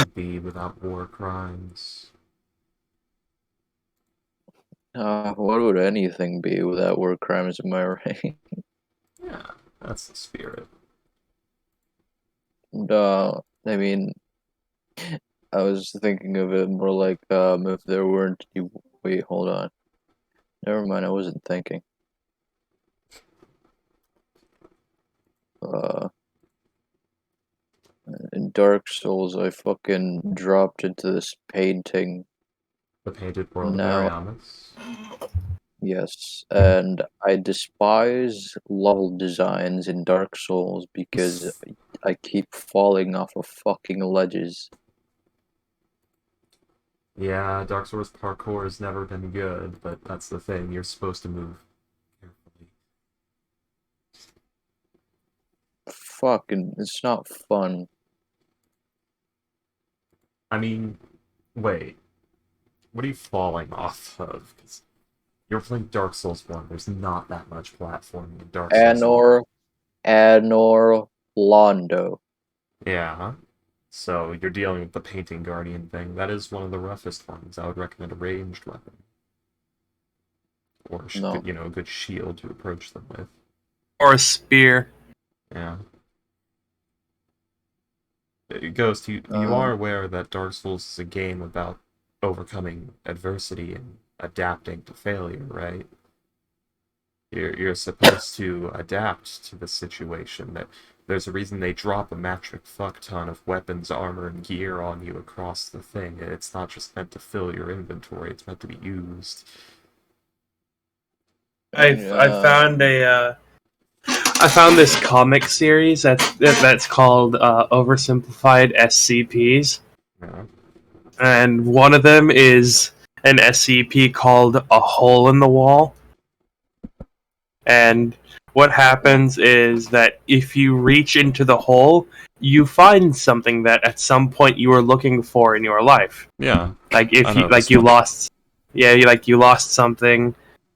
be without war crimes. What would anything be without war crimes, am I right? Yeah, that's the spirit. I mean, I was thinking of it more like, if there weren't any... Wait, hold on. Never mind, I wasn't thinking. Uh, in Dark Souls, I fucking dropped into this painting. The painted world of Now, Ariamis. yes, and I despise level designs in Dark Souls because I keep falling off of fucking ledges. Yeah, Dark Souls parkour has never been good, but that's the thing. You're supposed to move carefully. Fucking, it's not fun. I mean, wait. What are you falling off of? Because you're playing Dark Souls 1. There's not that much platforming in Dark Souls 1. Anor, Anor Londo. Yeah. So you're dealing with the Painting Guardian thing. That is one of the roughest ones. I would recommend a ranged weapon. Or, No. a good shield to approach them with. Or a spear. Yeah. Ghost, you Uh, are aware that Dark Souls is a game about overcoming adversity and adapting to failure, right? You're supposed to adapt to the situation. That there's a reason they drop a metric fuck ton of weapons, armor, and gear on you across the thing. It's not just meant to fill your inventory; it's meant to be used. I found I found this comic series that's called Oversimplified SCPs, Yeah. and one of them is an SCP called A Hole in the Wall. And what happens is that if you reach into the hole, you find something that at some point you were looking for in your life. Yeah. Like I if you know this one. lost, yeah, you lost something,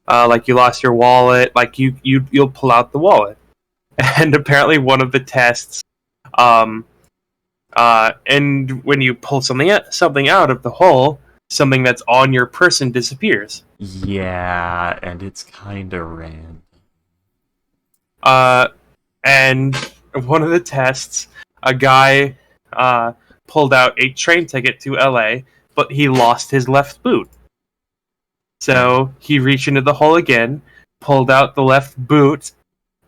like you lost your wallet, like you'll pull out the wallet. And apparently one of the tests, um, and when you pull something out of the hole, something that's on your person disappears. Yeah, and it's kind of random. Uh, and one of the tests, a guy pulled out a train ticket to LA, but he lost his left boot. So he reached into the hole again, pulled out the left boot,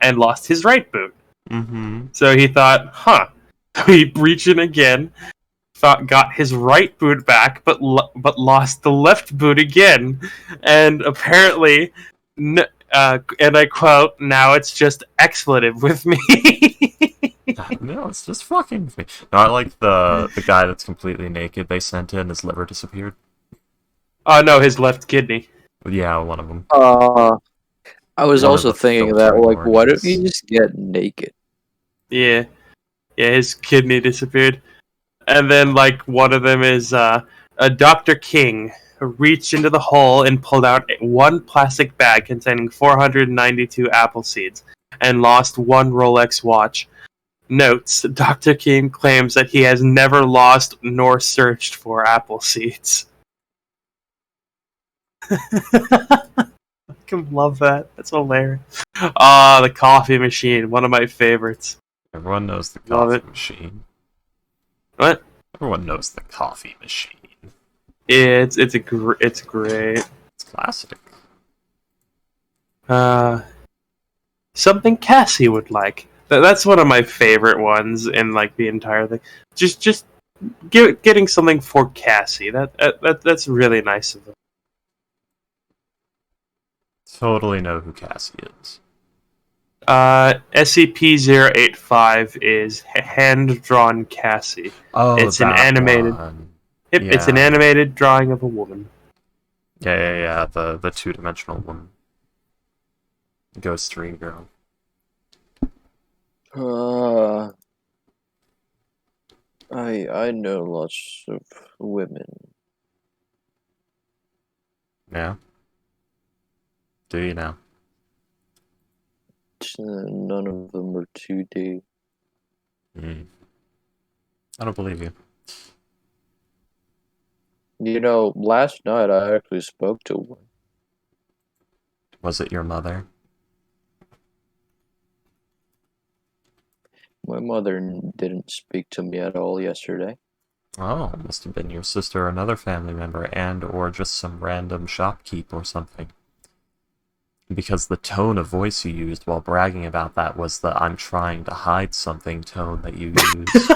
and lost his right boot. Mm-hmm. So he thought, huh. So he reached in again, got his right boot back, but lost the left boot again. And apparently, and I quote, now it's just expletive with me. No, it's just fucking with me. No, I like the guy that's completely naked they sent in. His liver disappeared. Oh no, his left kidney. Yeah, one of them. I was One of also the thinking that, filtering like, why don't you organs. just get naked? Yeah, yeah, his kidney disappeared. And then, like, one of them is a Dr. King who reached into the hole and pulled out one plastic bag containing 492 apple seeds and lost one Rolex watch. Notes: Dr. King claims that he has never lost nor searched for apple seeds. I can love that. That's hilarious. Ah, the coffee machine, one of my favorites. Everyone knows the Love coffee it. machine. What? Everyone knows the coffee machine. Yeah, it's great. It's classic. Uh, Something Cassie would like. That's one of my favorite ones in like the entire thing. Just getting something for Cassie. That's really nice of them. Totally know who Cassie is. SCP-085 is hand drawn Cassie. Oh, It's an that animated. one. Yep, it's an Yeah. animated drawing of a woman. Yeah. The two-dimensional one. Ghost Dream Girl. Uh, I know lots of women. Yeah. Do you now? None of them are 2D. I don't believe you. Last night I actually spoke to one. Was it your mother? My mother didn't speak to me at all yesterday. Oh, must have been your sister or another family member, and or just some random shopkeep or something. Because the tone of voice you used while bragging about that was the "I'm trying to hide something" tone that you used.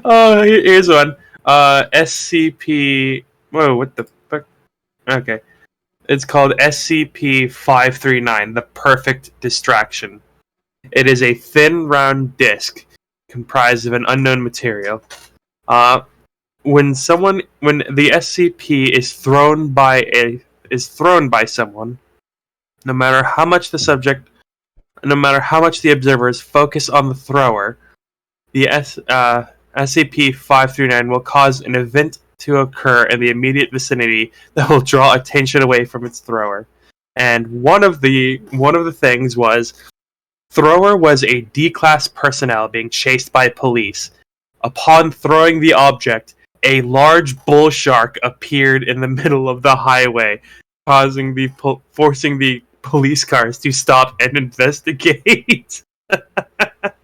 Oh, here's one. SCP. Whoa, what the fuck? Okay. It's called SCP-539, the Perfect Distraction. It is a thin, round disc comprised of an unknown material. When the SCP is thrown by someone, no matter how much the observers focus on the thrower, the SCP-539 will cause an event to occur in the immediate vicinity that will draw attention away from its thrower. And one of the things was thrower was a D-class personnel being chased by police. Upon throwing the object, a large bull shark appeared in the middle of the highway, forcing the police cars to stop and investigate. Well,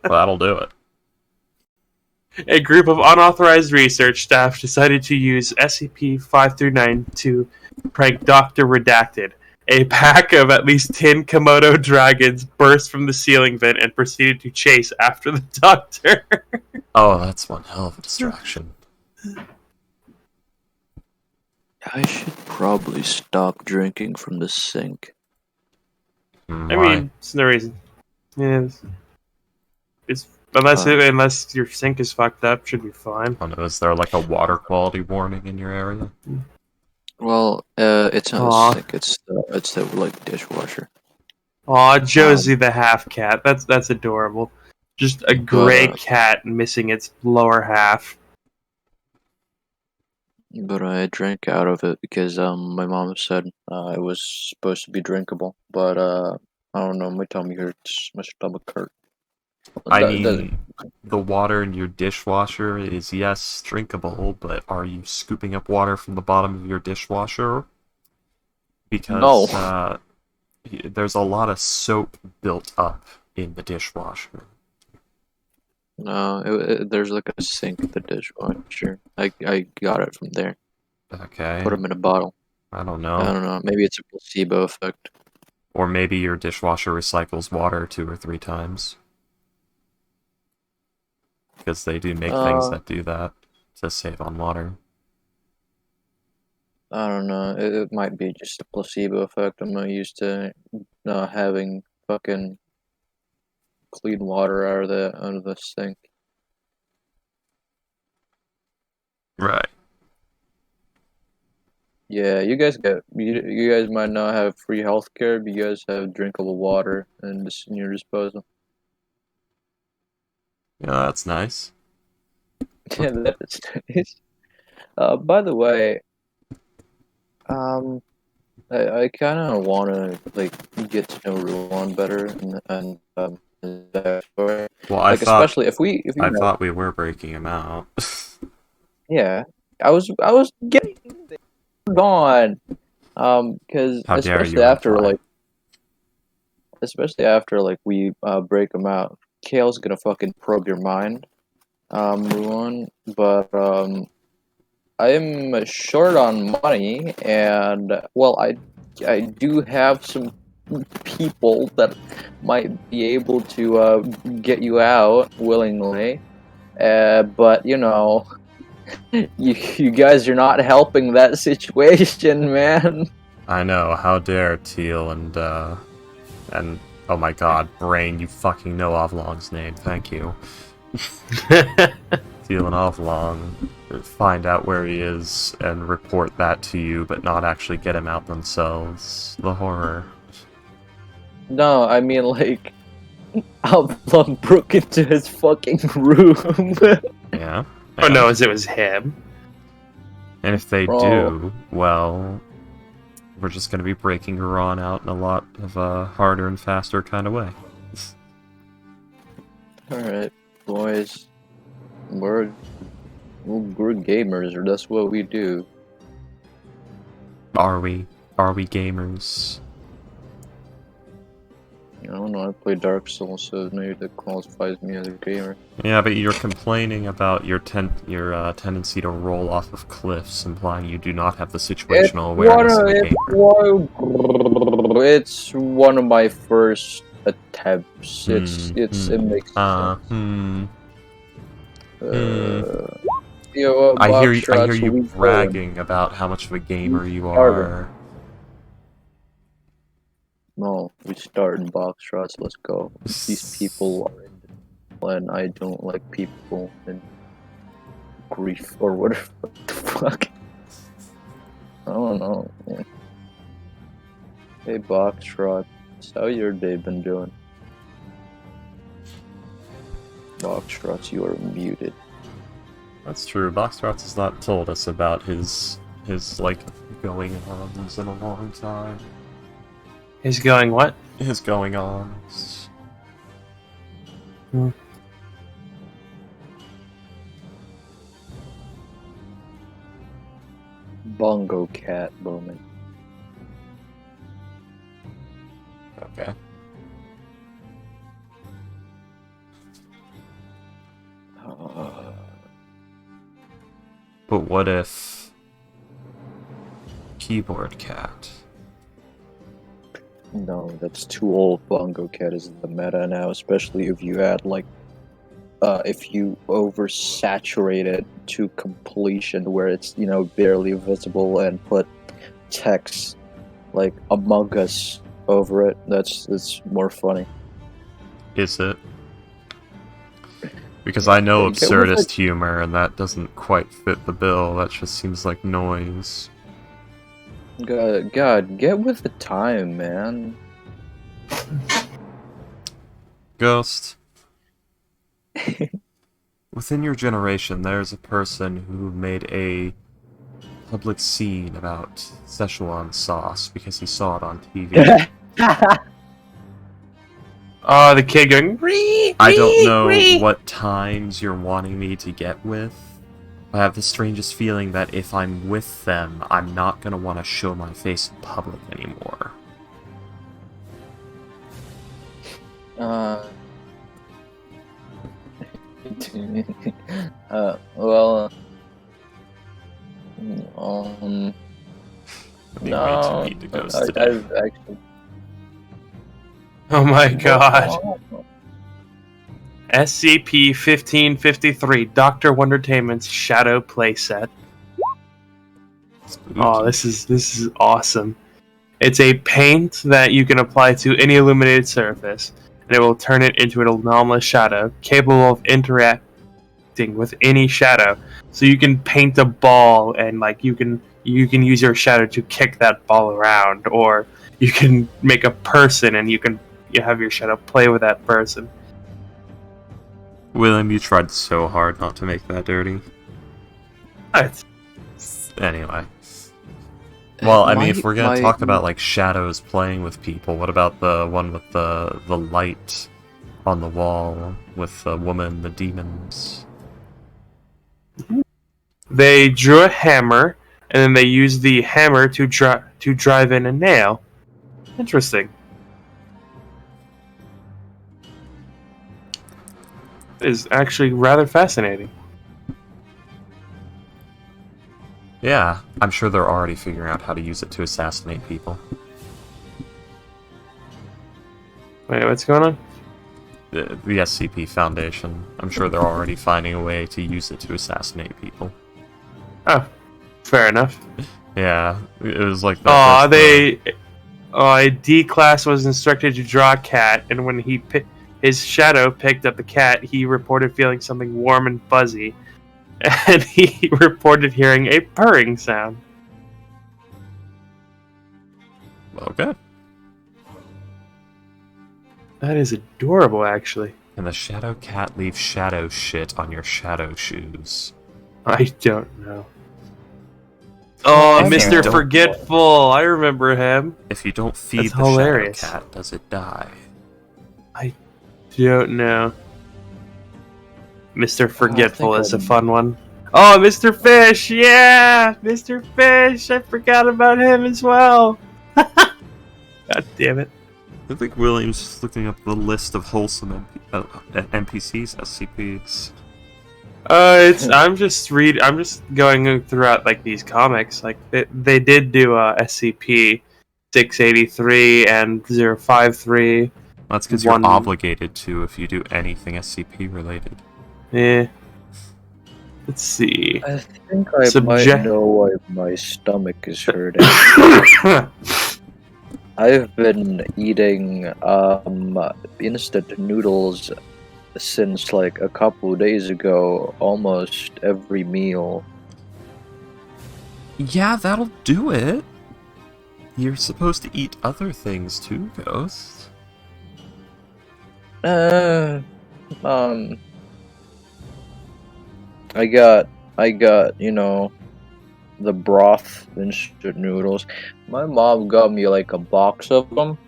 that'll do it. A group of unauthorized research staff decided to use SCP-539 to prank Dr. Redacted. A pack of at least 10 Komodo dragons burst from the ceiling vent and proceeded to chase after the Doctor. Oh, that's one hell of a distraction. I should probably stop drinking from the sink. I Why? mean, it's no reason. Yeah, unless your sink is fucked up, should be fine. Oh no, is there like a water quality warning in your area? Well, it's not Aw. a sink. It's the like dishwasher. Aw, Josie the half cat. That's adorable. Just a gray cat missing its lower half. But I drank out of it because my mom said it was supposed to be drinkable. But I don't know. My tummy hurts. My stomach hurt. I mean, the water in your dishwasher is, yes, drinkable, but are you scooping up water from the bottom of your dishwasher? Because there's a lot of soap built up in the dishwasher. No, there's like a sink in the dishwasher. I got it from there. Okay. Put them in a bottle. I don't I know. don't know. Maybe it's a placebo effect. Or maybe your dishwasher recycles water 2 or 3 times. Because they do make things that do that to save on water. I don't know. It might be just a placebo effect. I'm not used to having fucking clean water out of the sink. Right. Yeah, you guys might not have free healthcare, but you guys have drinkable water in your disposal. Yeah, that's nice. Yeah, that is nice. By the way, I kind of want to like get to know Ruan better and his backstory. Well, Like especially if we I thought we were breaking him out. yeah, I was getting on because How dare you imply. especially after like we break him out, Kale's gonna fucking probe your mind, Ruan. But I'm short on money, and well, I do have some people that might be able to get you out willingly. But you guys are not helping that situation, man. I know, how dare Teal and oh my god, Brain, you fucking know Avlong's name, thank you. Teal and Avlong find out where he is and report that to you, but not actually get him out themselves. The horror. No, I mean like Outlaw broke into his fucking room. Yeah. Oh no, it was him. And if they Bro. do, well, we're just gonna be breaking Huron out in a lot of a harder and faster kind of way. Alright. Boys, we're gamers, or that's what we do. Are we? Are we gamers? I don't know. I play Dark Souls, so maybe that qualifies me as a gamer. Yeah, but you're complaining about your tendency to roll off of cliffs, implying you do not have the situational awareness of a gamer. It's one of my first attempts. It makes sense. You know, I hear Buckshots, you we bragging about how much of a gamer you started. are. No, we start in box shots. Let's go. These people are in and I don't like people and grief or whatever the fuck. I don't know. Man. Hey, box shots, how your day been doing? Box shots, you are muted. That's true. Boxtrots has not told us about his like going ons in a long time. He's going what? His going ons. Bongo cat moment. Okay. But what if keyboard cat? No, that's too old. Bongo cat is the meta now, especially if you add like if you oversaturate it to completion where it's, you know, barely visible and put text like Among Us over it. That's more funny. Is it? Because I know Yeah, get with absurdist humor, and that doesn't quite fit the bill. That just seems like noise. God, get with the time, man. Ghost. Within your generation, there's a person who made a public scene about Szechuan sauce because he saw it on TV. Oh, the kid going. Ree, I don't know ree. what times you're wanting me to get with. I have the strangest feeling that if I'm with them, I'm not going to want to show my face in public anymore. Well, I think way no, too mean to Ghost today. I've actually. Oh my god. SCP-1553, Dr. Wondertainment's Shadow Playset. Oh, this is awesome. It's a paint that you can apply to any illuminated surface, and it will turn it into an anomalous shadow, capable of interacting with any shadow. So you can paint a ball, and like you can use your shadow to kick that ball around, or you can make a person, and you have your shadow play with that person. William, you tried so hard not to make that dirty. What? Anyway. Well, I mean, if we're gonna talk about like shadows playing with people, what about the one with the light on the wall with the woman, the demons? They drew a hammer, and then they used the hammer to drive in a nail. Interesting. It is actually rather fascinating. Yeah, I'm sure they're already figuring out how to use it to assassinate people. Wait, what's going on? The SCP Foundation. I'm sure they're already finding a way to use it to assassinate people. Oh, fair enough. Yeah, it was like that. D class was instructed to draw a cat, and when his shadow picked up the cat, he reported feeling something warm and fuzzy, and he reported hearing a purring sound. Okay. That is adorable, actually. And the shadow cat leaves shadow shit on your shadow shoes. I don't know. Oh, If you Mr. don't- Forgetful! I remember him. If you don't feed That's the hilarious. shadow cat, does it die? Don't know. Mr. Forgetful think is a I'm- fun one. Oh, Mr. Fish! Yeah! Mr. Fish! I forgot about him as well! God damn it. I think William's just looking up the list of wholesome NPCs, SCPs. I'm just going throughout like these comics. Like they did do SCP 683 and 053. That's because you're One- obligated to if you do anything SCP related. Yeah. Let's see. I think I Subject- might know why my stomach is hurting. I've been eating instant noodles since like a couple days ago, almost every meal. Yeah, that'll do it. You're supposed to eat other things too, Ghost. I got, the broth instant noodles. My mom got me like a box of them.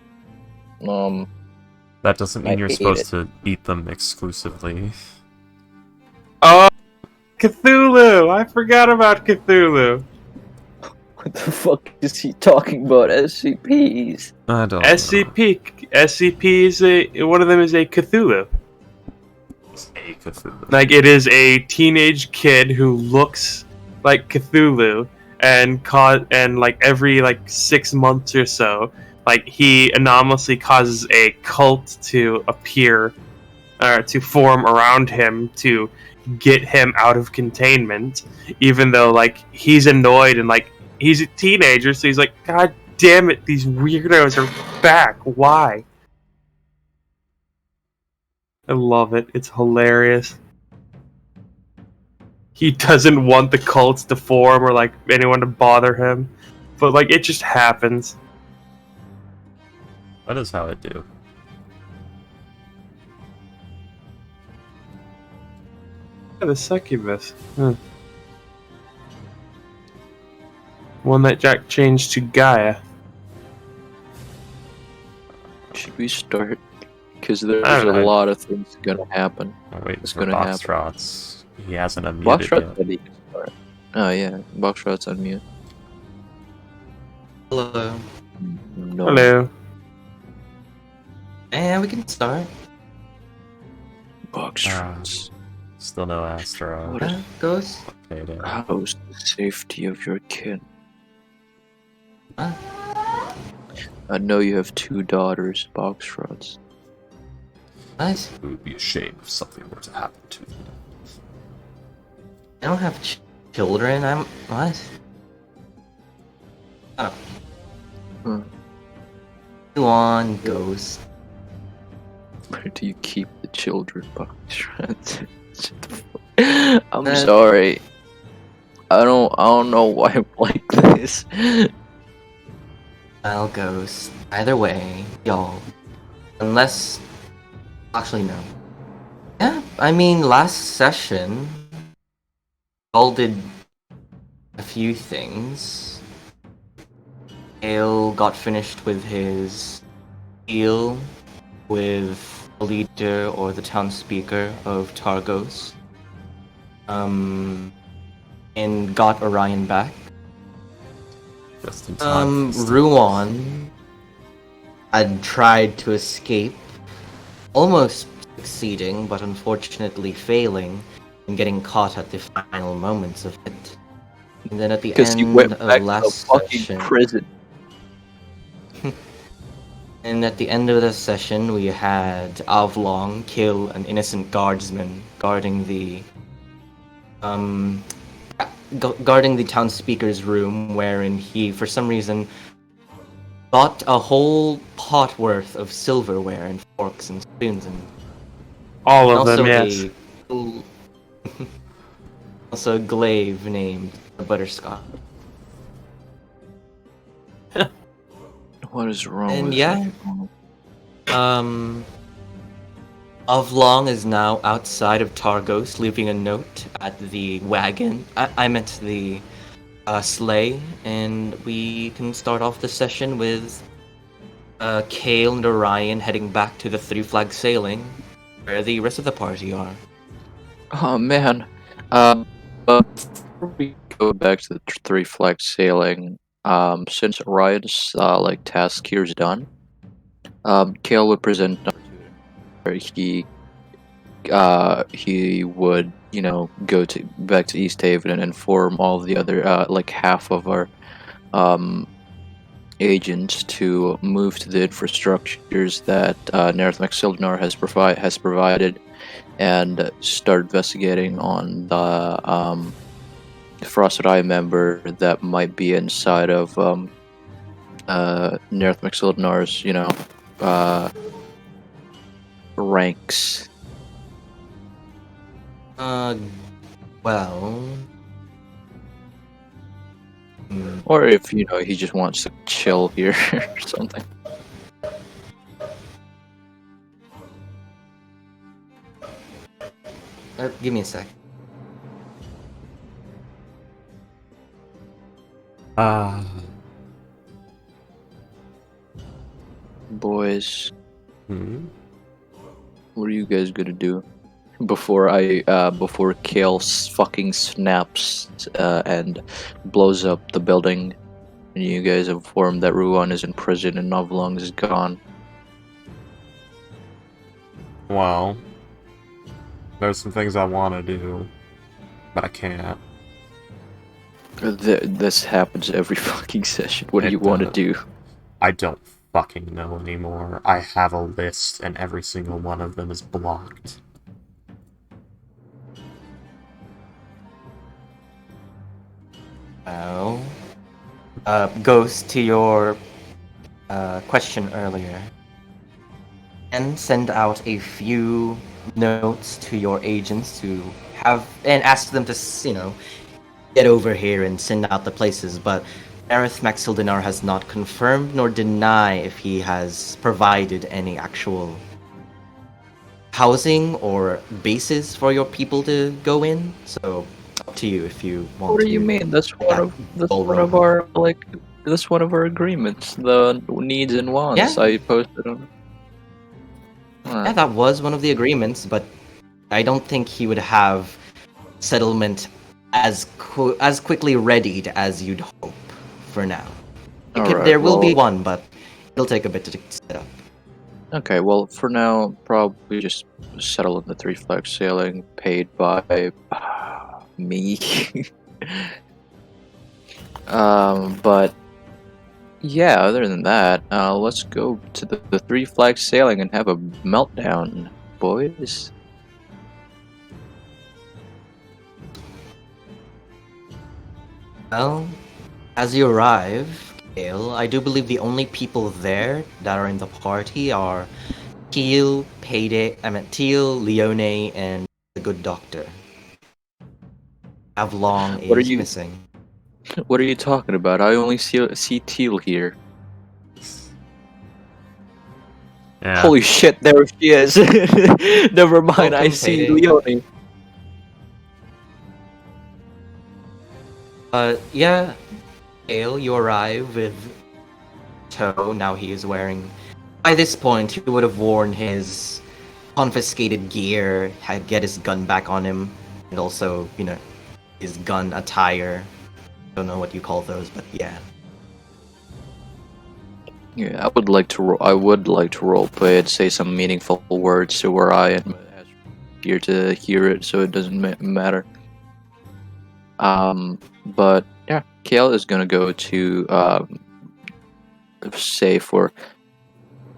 That doesn't mean I you're hate supposed it. to eat them exclusively. Oh, Cthulhu! I forgot about Cthulhu. What the fuck is he talking about? SCPs? I don't know. SCP is one of them is a Cthulhu. It's a Cthulhu. Like it is a teenage kid who looks like Cthulhu, and like every like 6 months or so, like he anomalously causes a cult to appear, or to form around him to get him out of containment. Even though like he's annoyed and like he's a teenager, so he's like, God damn it, these weirdos are back. Why? I love it. It's hilarious. He doesn't want the cults to form or like anyone to bother him, but like it just happens. That is how I do. Yeah, the succubus. Huh. One that Jack changed to Gaia. Should we start? Because there's I a don't know. lot of things gonna happen. I'm waiting It's for gonna happen. Boxtrots. He hasn't unmuted Boxtrot yet. said he can start. Oh yeah, Boxtrot's on mute. Hello. No. Hello. And we can start. Boxtrots. Still no Astro. What? Goes. Okay, then. How's the safety of your kin? Huh? I know you have 2 daughters, Boxtrots. Nice. It would be a shame if something were to happen to them. I don't have children. I'm what? Oh. Hmm. Go on, Ghost. Where do you keep the children, Boxtrots? Shut the fuck- I'm sorry. I don't know why I'm like this. Well, Ghost. Either way, y'all. Unless, actually no. Yeah, I mean, last session, y'all did a few things. Hale got finished with his deal with the leader or the town speaker of Targos. And got Orion back. Just in time. for the Ruan had tried to escape, almost succeeding, but unfortunately failing and getting caught at the final moments of it. And then at the Because end you went of back to the last fucking session, prison. and at the end of the session, we had Avlong kill an innocent guardsman guarding the guarding the town speaker's room, wherein he, for some reason, bought a whole pot worth of silverware and forks and spoons and All of also them, yes. also a glaive named Butterscotch. What is wrong And with yeah. you? Avlong is now outside of Targos, leaving a note at the wagon. I meant the sleigh, and we can start off the session with Kale and Orion heading back to the Three Flag Sailing, where the rest of the party are. Oh man. But before we go back to the three flag sailing, since Ryan's like task here is done, Kale would present an opportunity where he would, you know, go to back to East Haven and inform all the other like half of our agents to move to the infrastructures that Nerith McSildnar has provided, and start investigating on the Frosted Eye member that might be inside of Nerith McSildnar's, you know, ranks. Well. Or if, you know, he just wants to chill here or something. Give me a sec. Boys, Hmm? what are you guys gonna do before before Kale fucking snaps and blows up the building, and you guys inform that Ruan is in prison and Novlong is gone? Well, there's some things I want to do, but I can't. This happens every fucking session. What do It you want to does. do? I don't fucking know anymore. I have a list, and every single one of them is blocked. Well, Ghost, to your question earlier, and send out a few notes to your agents to have and ask them to, you know, get over here and send out the places. But Aerith Maxildinar has not confirmed nor deny if he has provided any actual housing or bases for your people to go in. So up to you if you want. What do to you mean? That's ball one of rolling. our like that's one of our agreements. The needs and wants. Yeah. I posted on. Yeah, that was one of the agreements, but I don't think he would have settlement as quickly readied as you'd hope for now. Alright, There will be well- one, but it'll take a bit to set up. Okay, well, for now, probably just settle in the three flag sailing paid by me. But yeah, other than that, let's go to the three flag sailing and have a meltdown, boys. Well, as you arrive, Kale, I do believe the only people there that are in the party are Teal, Leone, and the good doctor. Avlong What are is you- missing. What are you talking about? I only see Teal here. Yeah. Holy shit, there she is. Never mind, I Welcome, see Payday. Leone. Yeah, Kale, you arrive with Toe. Now he is wearing. By this point, he would have worn his confiscated gear, get his gun back on him, and also, you know, his gun attire. Don't know what you call those, but yeah. Yeah, I would like to roleplay and say some meaningful words to where I am here to hear it, so it doesn't matter. But yeah, Kale is gonna go to say for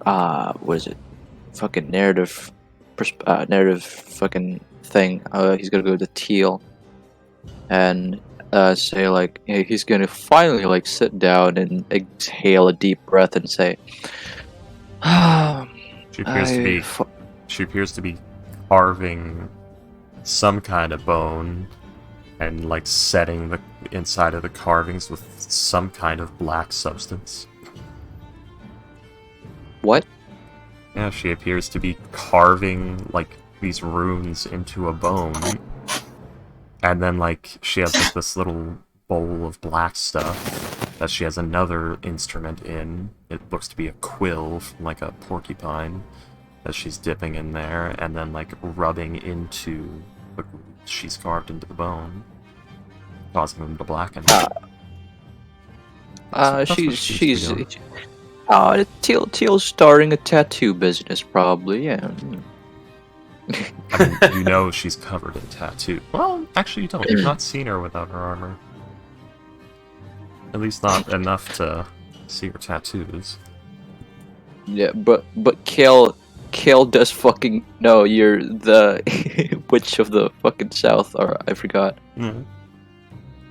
what is it? Fucking narrative fucking thing. He's gonna go to Teal and say like, yeah, he's gonna finally like sit down and exhale a deep breath and say, She appears to be. She appears to be carving some kind of bone, and like setting the inside of the carvings with some kind of black substance. What? Yeah, she appears to be carving like these runes into a bone. And then like she has like this little bowl of black stuff that she has another instrument in. It looks to be a quill from like a porcupine that she's dipping in there and then like rubbing into but she's carved into the bone, causing them to blacken. That's what she seems to be doing. Teal's starting a tattoo business, probably. Yeah. I mean, you know she's covered in tattoo. Well, actually, you don't. You've not seen her without her armor. At least not enough to see her tattoos. Yeah, but Kale does fucking know you're the witch of the fucking south, or I forgot. Mm-hmm.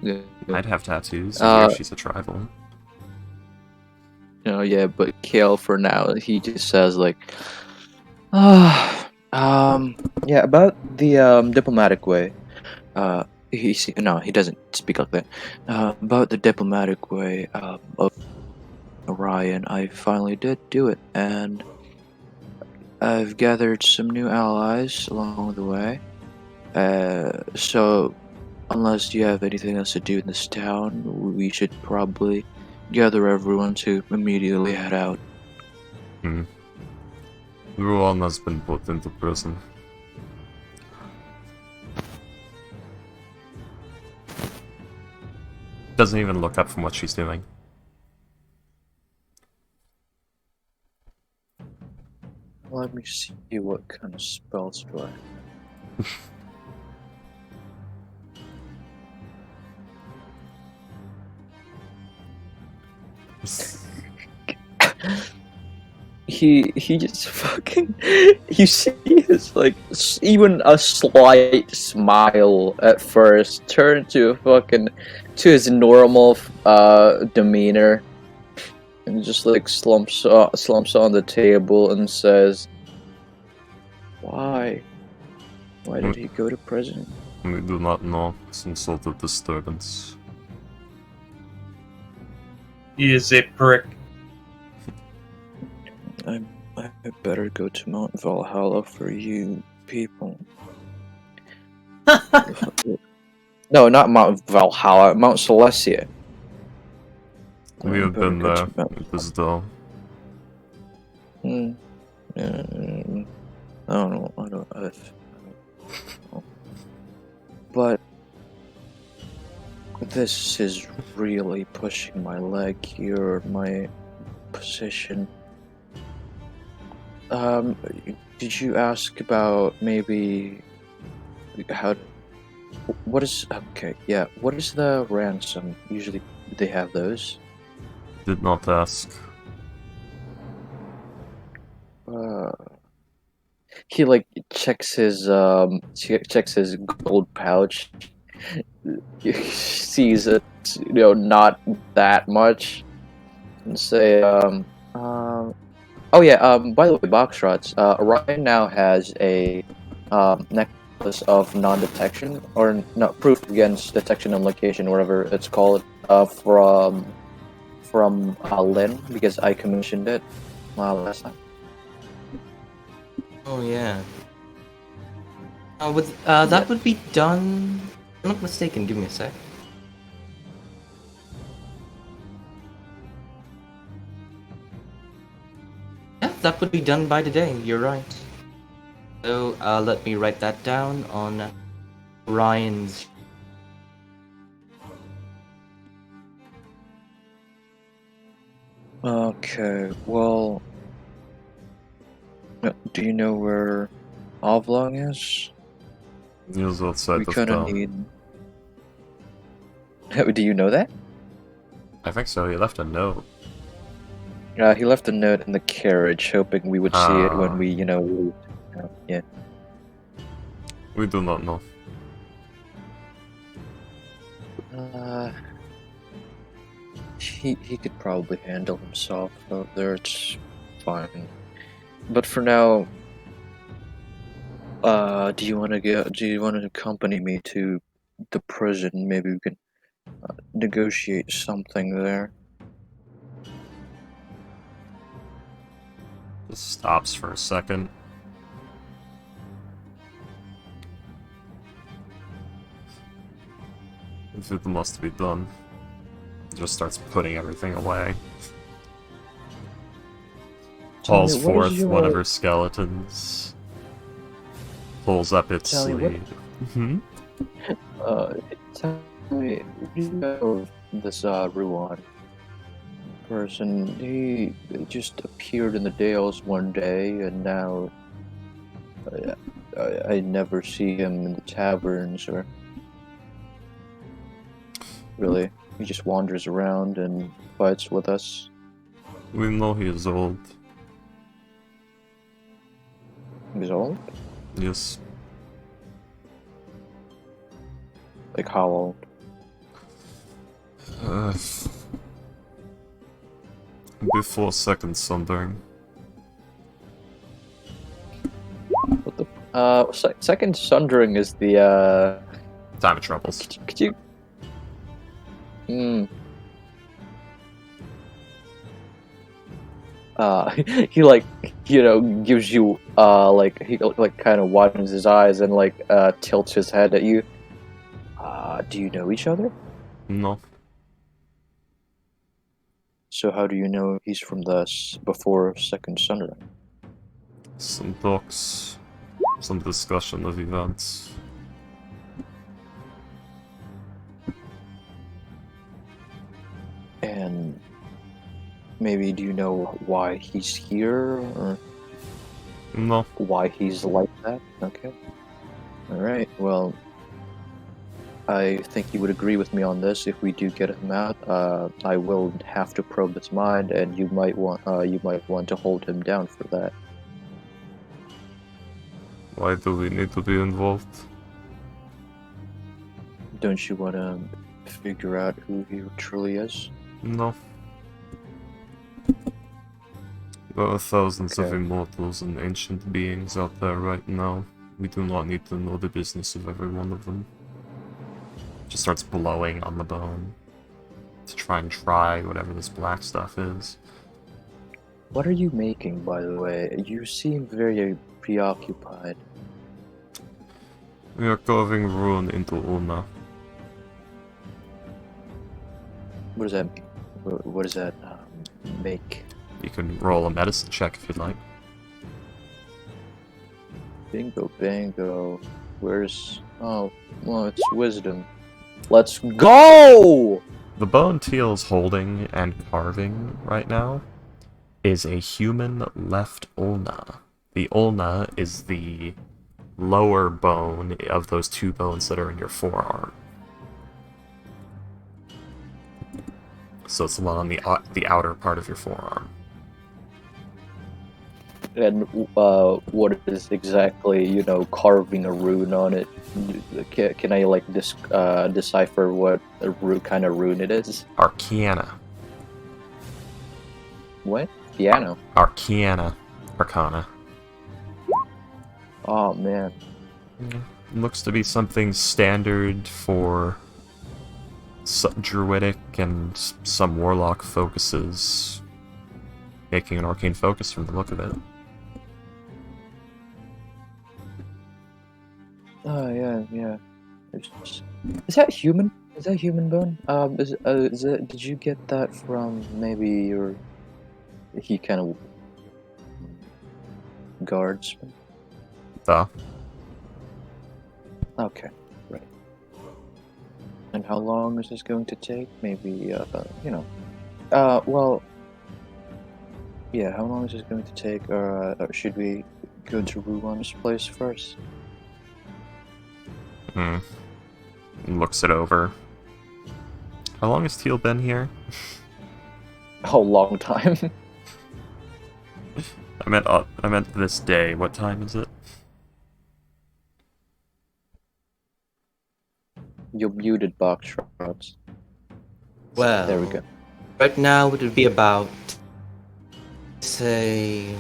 Yeah. I'd have tattoos. And she's a tribal. Yeah, but Kale for now, he just says like, yeah, about the diplomatic way. He doesn't speak like that. About the diplomatic way of Orion, I finally did do it, and I've gathered some new allies along the way. So, unless you have anything else to do in this town, we should probably gather everyone to immediately head out. Everyone has been put into prison. Doesn't even look up from what she's doing. Let me see what kind of spells do I he just fucking you see his like even a slight smile at first turn to a fucking to his normal demeanor and just like slumps on the table and says, why did he go to prison? We do not know. Some sort of disturbance. He is a prick. I better go to Mount Valhalla for you people. No, not Mount Valhalla, Mount Celestia. We have been there. It was dull. I don't know. But this is really pushing my leg here, my position. Did you ask about maybe what is the ransom? Usually they have those. Did not ask. He like checks his gold pouch. He sees it, not that much, and say, oh yeah, by the way, Boxrots, Orion now has a necklace of non-detection, or no, proof against detection and location, whatever it's called, from Lynn, because I commissioned it last time. Oh yeah. That would be done. If I'm not mistaken. Give me a sec. Yeah, that would be done by today. You're right. So let me write that down on Ryan's. Okay, well, do you know where Oblong is? He was outside We the kind of town. need. Do you know that? I think so. He left a note. He left a note in the carriage, hoping we would see it when we, leave. Yeah. We do not know. He could probably handle himself out there. It's fine. But for now, do you want to accompany me to the prison? Maybe we can negotiate something there. Just stops for a second. If it must be done. Just starts putting everything away. Calls Tell me, what is forth one of her skeletons. Pulls up its Tell me, what- sleeve. Hmm. Tell me, what do you know of this Ruan person? He just appeared in the Dales one day, and now I never see him in the taverns or really. He just wanders around and fights with us. We know he is old. He's old? Yes. Like how old? Uh, before second sundering. What the second sundering is the Time of troubles. could you hmm. He like gives you like he like kind of widens his eyes and like tilts his head at you. Do you know each other? No. So how do you know he's from the before second sundering? Some talks. Some discussion of events. And maybe do you know why he's here or No. why he's like that? Okay. All right. Well, I think you would agree with me on this. If we do get him out, I will have to probe his mind, and you might want to hold him down for that. Why do we need to be involved? Don't you want to figure out who he truly is? No. There are thousands of Okay. immortals and ancient beings out there right now. We do not need to know the business of every one of them. Just starts blowing on the bone to try and try whatever this black stuff is. What are you making, by the way? You seem very preoccupied. We are carving rune into Una. What does that mean? What does that make? You can roll a medicine check if you'd like. Bingo, bango. Where's... Oh, well, it's wisdom. Let's go! The bone Teal's holding and carving right now is a human left ulna. The ulna is the lower bone of those two bones that are in your forearm. So it's the one on the outer part of your forearm. And what is exactly, carving a rune on it? Can I, like, decipher what kind of rune it is? Arcana. What? Piano? Arcana. Arcana. Oh, man. Looks to be something standard for some druidic and some warlock focuses. Making an arcane focus from the look of it. Oh, yeah. Is that human? Is that human bone? Did you get that from maybe your... He kind of... guardsman? Okay, right. And how long is this going to take? Maybe, well... Yeah, how long is this going to take? Or should we go to Ruan's place first? Looks it over. How long has Teal been here? Oh, long time. I meant this day. What time is it? You're muted, box shots. Well, There we go. right now it would be about, say,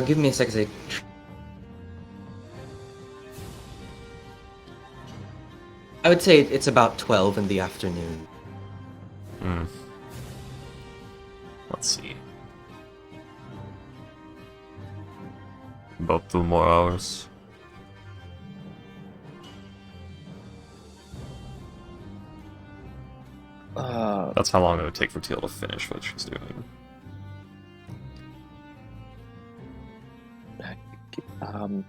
give me a second. I would say it's about 12 in the afternoon. Let's see. About 2 more hours. That's how long it would take for Teal to finish what she's doing. Um,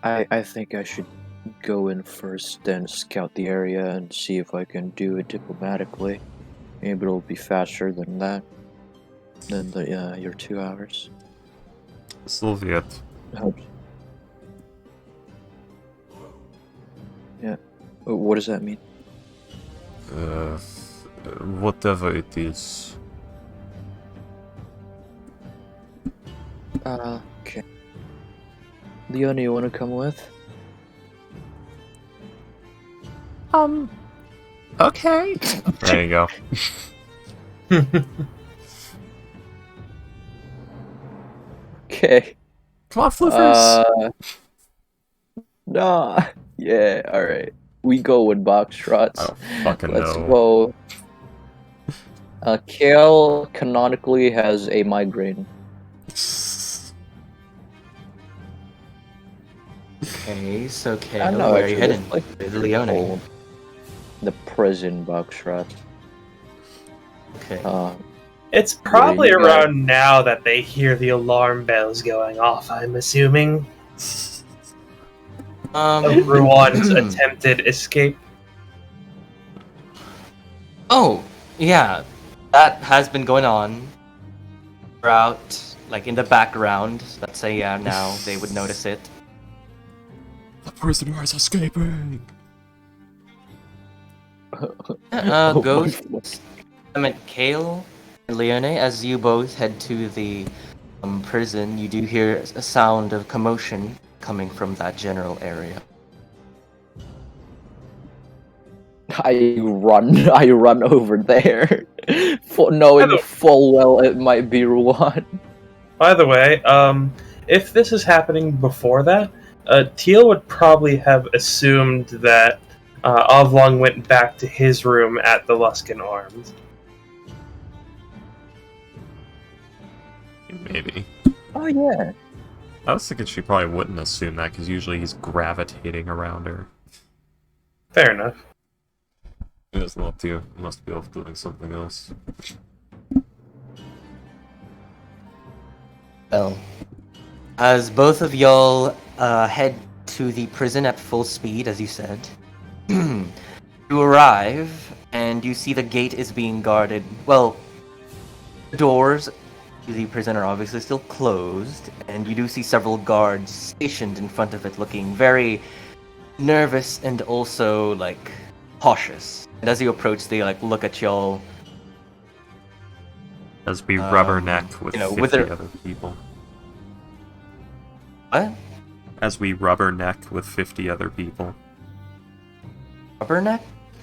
I think I should go in first, then scout the area and see if I can do it diplomatically. Maybe it'll be faster than that, than your 2 hours. Soviet. I hope. Yeah. What does that mean? Whatever it is. Okay. Leona, you want to come with? Okay. There you go. Okay. Come on, Floofers! Nah. Yeah, alright. We go with box I shots. don't fucking Let's know. go. Kale canonically has a migraine. Okay, so I Kale, know, where are you actually, heading? it's like With Leone. old. The prison box shot. Okay. It's probably you got? around now that they hear the alarm bells going off, I'm assuming. Of Ruan's attempted escape. Oh, yeah. That has been going on throughout, like in the background. Let's say, yeah, now they would notice it. The prisoner is escaping! Oh, Ghost, I meant Kale and Leone, as you both head to the prison, you do hear a sound of commotion coming from that general area. I run over there, knowing full well it might be Ruan. By the way, if this is happening before that, Teal would probably have assumed that Oblong went back to his room at the Luskan Arms. Maybe. Oh yeah. I was thinking she probably wouldn't assume that, because usually he's gravitating around her. Fair enough. He doesn't want to. He must be off doing something else. Well, as both of y'all head to the prison at full speed, as you said, you arrive and you see the gate is being guarded. Well, the doors to the prison are obviously still closed, and you do see several guards stationed in front of it, looking very nervous and also like cautious. And as you approach, they like look at y'all. As we rubberneck with 50 with their... other people. What? As we rubberneck with 50 other people. Rubberneck?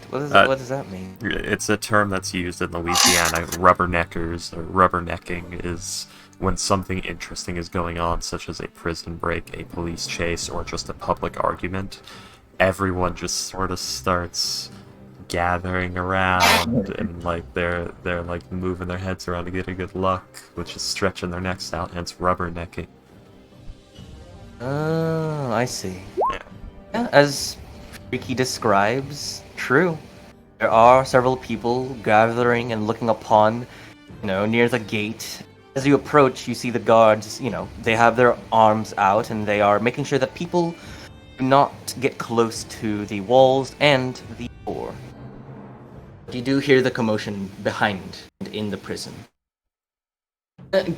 What does that mean? It's a term that's used in Louisiana. Rubberneckers, or rubbernecking, is when something interesting is going on, such as a prison break, a police chase, or just a public argument. Everyone just sort of starts gathering around, and like they're like moving their heads around to get a good look, which is stretching their necks out, hence rubbernecking. Oh, I see. Yeah. Yeah, as Freaky describes, true. There are several people gathering and looking upon, near the gate. As you approach, you see the guards, they have their arms out and they are making sure that people do not get close to the walls and the door. You do hear the commotion behind and in the prison.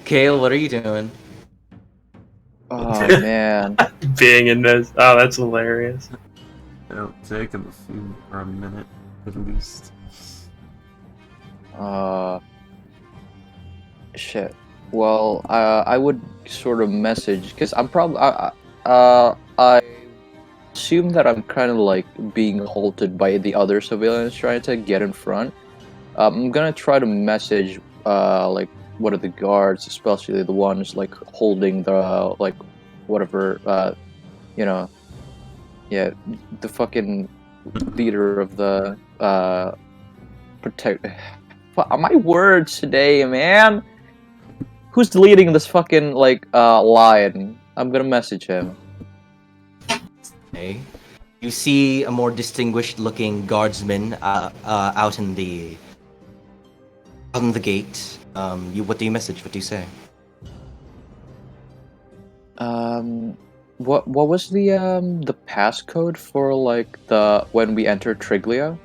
Kale, what are you doing? Oh man. Being in this. Oh, that's hilarious. It'll take him a few for a minute, at least. Shit. Well, I would sort of message, because I'm probably I assume that I'm kind of like being halted by the other civilians trying to get in front. I'm gonna try to message like one of the guards, especially the ones like holding the like whatever yeah, the fucking leader of the protect. My words today, man. Who's leading this fucking like lion? I'm gonna message him. Okay. You see a more distinguished-looking guardsman out in the gate. What do you message? What do you say? What was the passcode for like the when we enter Triglia?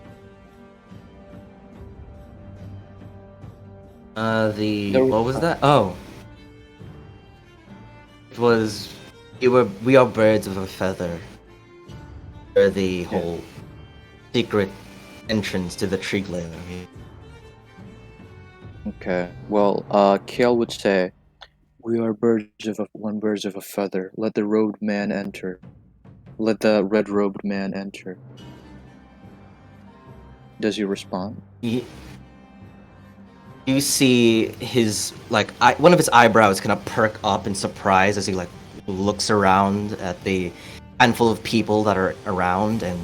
There was- What was that? Oh, it was. We are birds of a feather. Or the whole secret entrance to the tree layer. Okay. Well, Kale would say, "We are birds of a feather. Let the robed man enter. Let the red-robed man enter." Does he respond? You see his one of his eyebrows kind of perk up in surprise as he like looks around at the handful of people that are around, and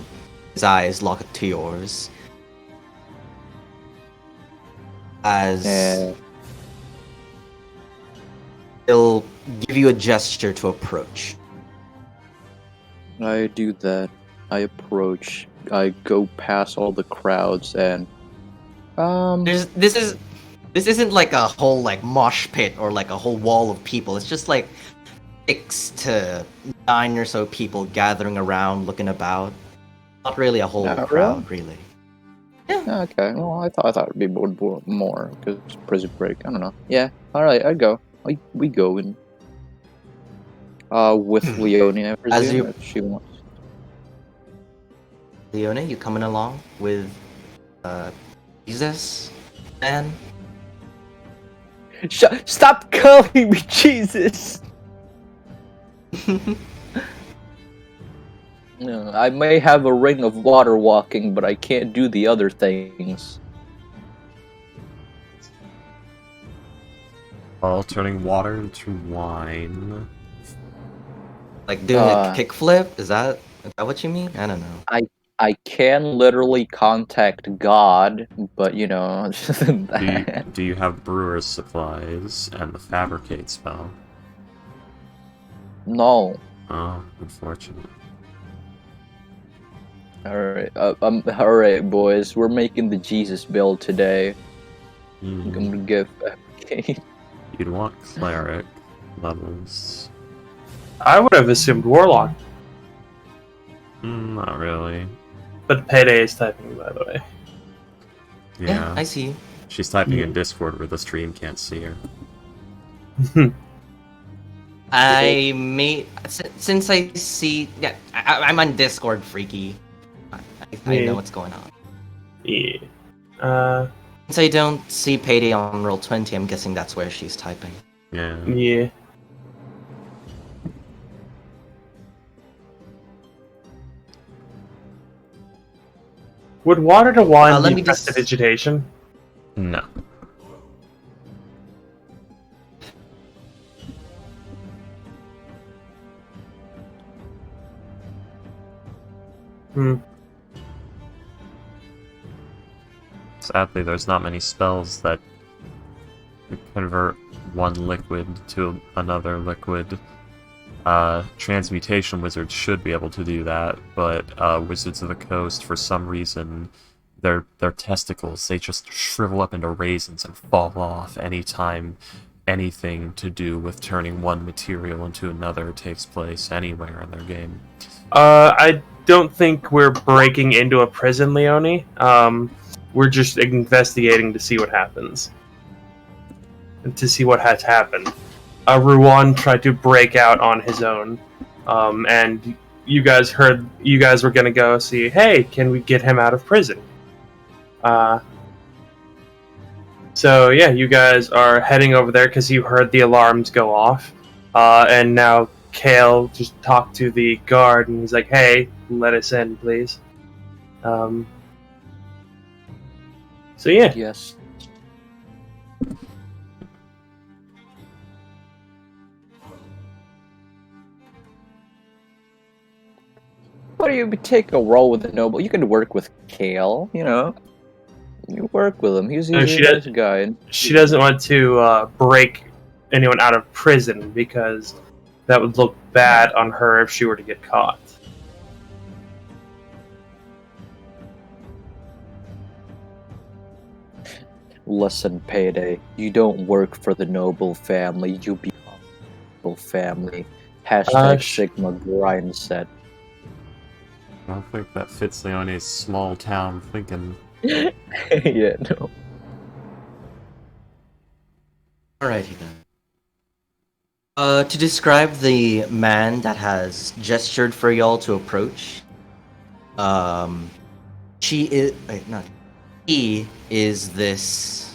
his eyes lock to yours as he'll give you a gesture to approach. I do that. I approach. I go past all the crowds and This isn't like a whole like mosh pit or like a whole wall of people. It's just like 6 to 9 or so people gathering around, looking about. Not really a whole Not crowd, really. Yeah. Okay. Well, I thought it'd be more because it's prison break. I don't know. Yeah. All right. I go. We go and with Leonie, I presume. If she wants. Leone, you coming along with Jesus, man? Stop calling me Jesus. No, I may have a ring of water walking, but I can't do the other things. All turning water into wine. Like doing a kickflip? Is that what you mean? I don't know. I can literally contact God, but you know. Do you have brewer's supplies and the fabricate spell? No. Oh, unfortunate. Alright, boys. We're making the Jesus build today. I'm gonna give. You'd want cleric levels. I would have assumed warlock, Not really. but Payday is typing, by the way. Yeah, I see you. she's typing in Discord where the stream can't see her. I may since I see I'm on Discord, freaky. I know what's going on. Yeah. Since I don't see Payday on Roll20, I'm guessing that's where she's typing. Yeah. Yeah. Would water to wine let be me just- prestidigitation? No. Sadly, there's not many spells that convert one liquid to another liquid. Transmutation wizards should be able to do that, but Wizards of the Coast, for some reason, their testicles, they just shrivel up into raisins and fall off anytime anything to do with turning one material into another takes place anywhere in their game. I don't think we're breaking into a prison, Leone. We're just investigating to see what happens. And to see what has happened. Ruan tried to break out on his own, and you guys were gonna go see, hey, can we get him out of prison? So yeah, you guys are heading over there because you heard the alarms go off, and now Kale just talked to the guard and he's like, hey, let us in, please. So yeah. Yes. What do you take a role with the noble? You can work with Kale, you know. You work with him. He's a nice guy. She doesn't want to break anyone out of prison because that would look bad on her if she were to get caught. Listen, Payday, you don't work for the noble family, you become the noble family. Hashtag sh- Sigma grind set. I don't think that fits Leone's small town thinking. Yeah, no. Alrighty then. To describe the man that has gestured for y'all to approach, she is not. He is this.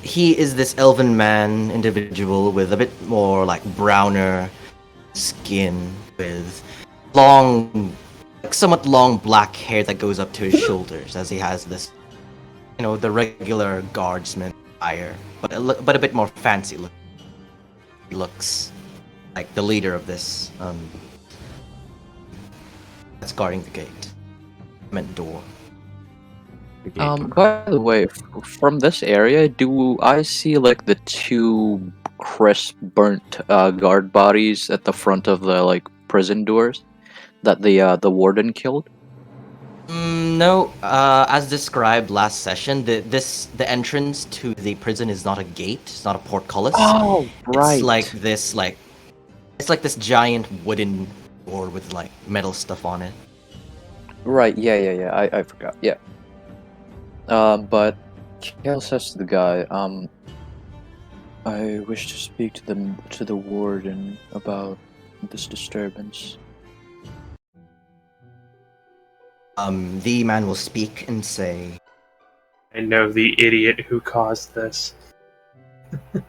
He is this elven man individual with a bit more like browner skin, with long, like somewhat long black hair that goes up to his shoulders, as he has this, the regular guardsman attire, but a bit more fancy look. He looks like the leader of this that's guarding the gate. I meant door. The gatekeeper. By the way, from this area, do I see like the two crisp burnt guard bodies at the front of the like prison doors that the warden killed? No, as described last session, the entrance to the prison is not a gate. It's not a portcullis. Oh, right. It's like this giant wooden door with like metal stuff on it. Right. Yeah. I forgot. Yeah. But Kale says to the guy, I wish to speak to the warden about this disturbance. The man will speak and say, I know the idiot who caused this. I'm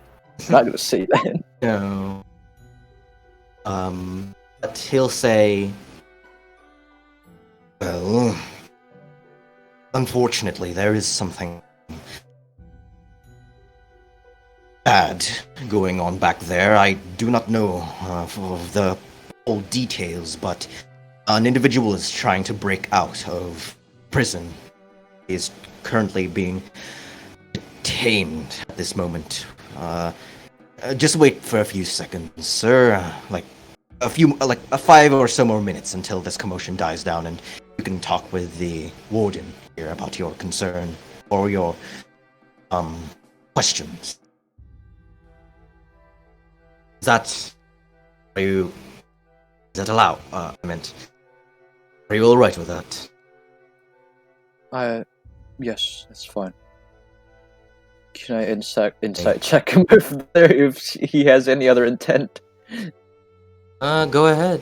not gonna say that. no. But he'll say, well, unfortunately, there is something bad going on back there. I do not know of the whole details, but an individual is trying to break out of prison. He is currently being detained at this moment. Just wait for a few seconds, sir. Like 5 or so more minutes until this commotion dies down, and you can talk with the warden here about your concern or your questions. Is that allowed? Are you all right with that? Yes, that's fine. Can I insight check him if he has any other intent? Go ahead.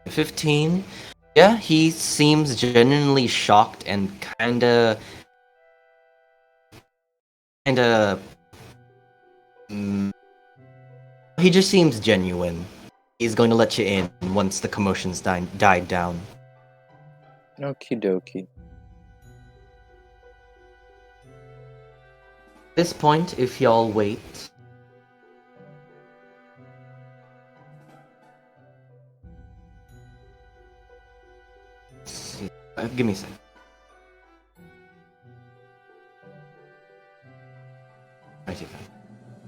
15. Yeah, he seems genuinely shocked and kinda. He just seems genuine. He's going to let you in once the commotion's died down. Okie dokie. At this point, if y'all wait. Let's see. Give me a second.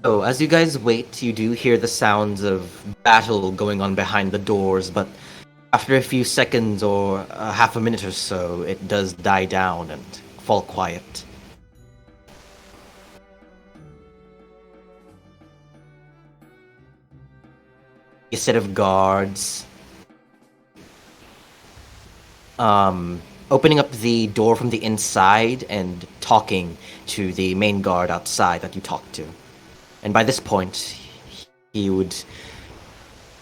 So, as you guys wait, you do hear the sounds of battle going on behind the doors, but after a few seconds or half a minute or so, it does die down and fall quiet. A set of guards opening up the door from the inside and talking to the main guard outside that you talked to. And by this point, he would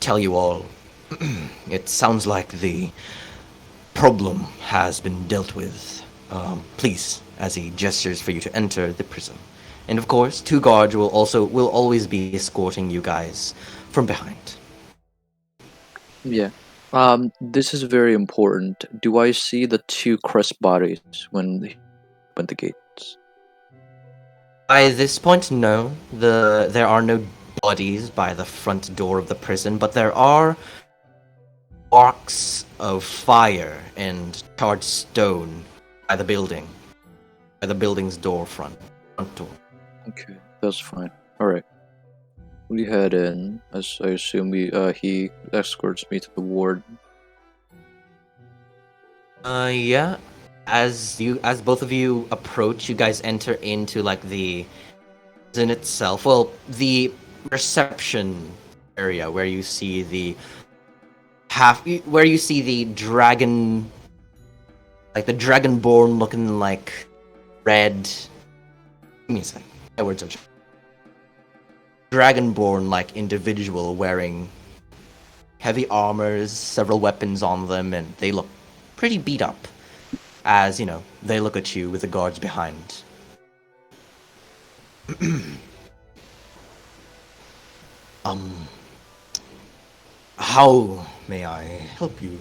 tell you all, it sounds like the problem has been dealt with. Please, as he gestures for you to enter the prison. And of course, 2 guards will always be escorting you guys from behind. Yeah. This is very important. Do I see the 2 crisp bodies when the gates? By this point, no. There are no bodies by the front door of the prison, but there are sparks of fire and charred stone by the building's front door. Okay, that's fine. Alright. We head in, as I assume he escorts me to the ward. Yeah. as both of you approach, you guys enter into like the in itself. Well, the reception area where you see the dragon, like the dragonborn looking like red. Give me a second. My words are dragonborn like individual wearing heavy armors, several weapons on them, and they look pretty beat up. As they look at you with the guards behind. How may I help you?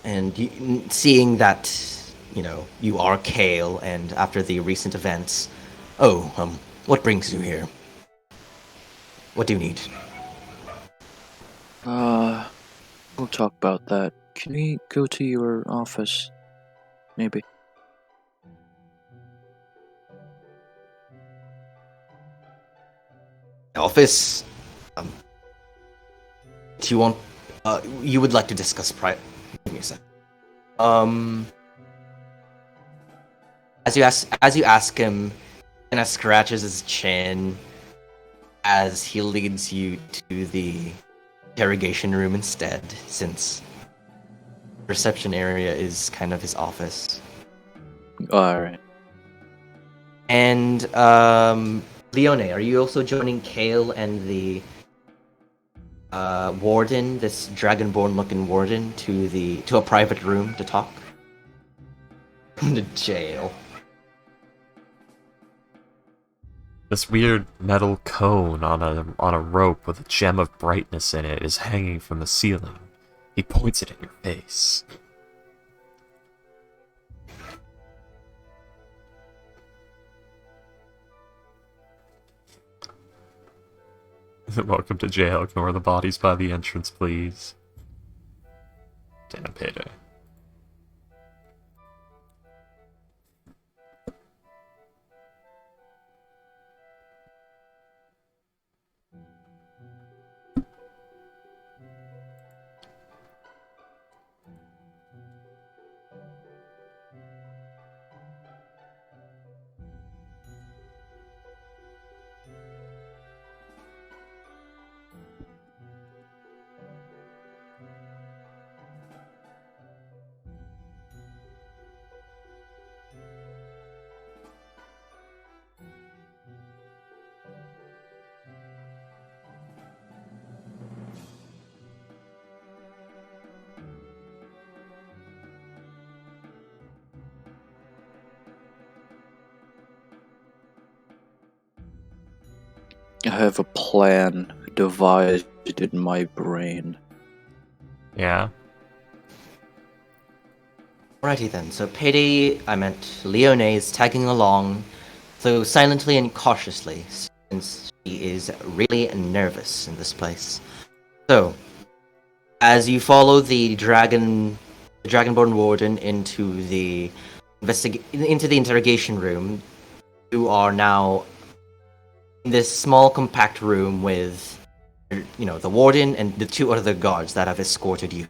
And seeing that, you are Kale, and after the recent events, what brings you here? What do you need? We'll talk about that. Can we go to your office? Maybe. Office? Do you want, you would like to discuss give me a sec. As you ask him, kind of scratches his chin as he leads you to the interrogation room instead, since the reception area is kind of his office. Alright. And, Leone, are you also joining Kale and the warden, this dragonborn-looking warden, to a private room to talk? To jail. This weird metal cone on a rope with a gem of brightness in it is hanging from the ceiling. He points it in your face. Welcome to jail. Ignore the bodies by the entrance, please. Damn payday. I have a plan devised in my brain. Yeah? Alrighty then, so Leone is tagging along, though silently and cautiously, since she is really nervous in this place. So, as you follow the Dragonborn Warden into the interrogation room, you are now in this small, compact room with, the Warden and the two other guards that have escorted you.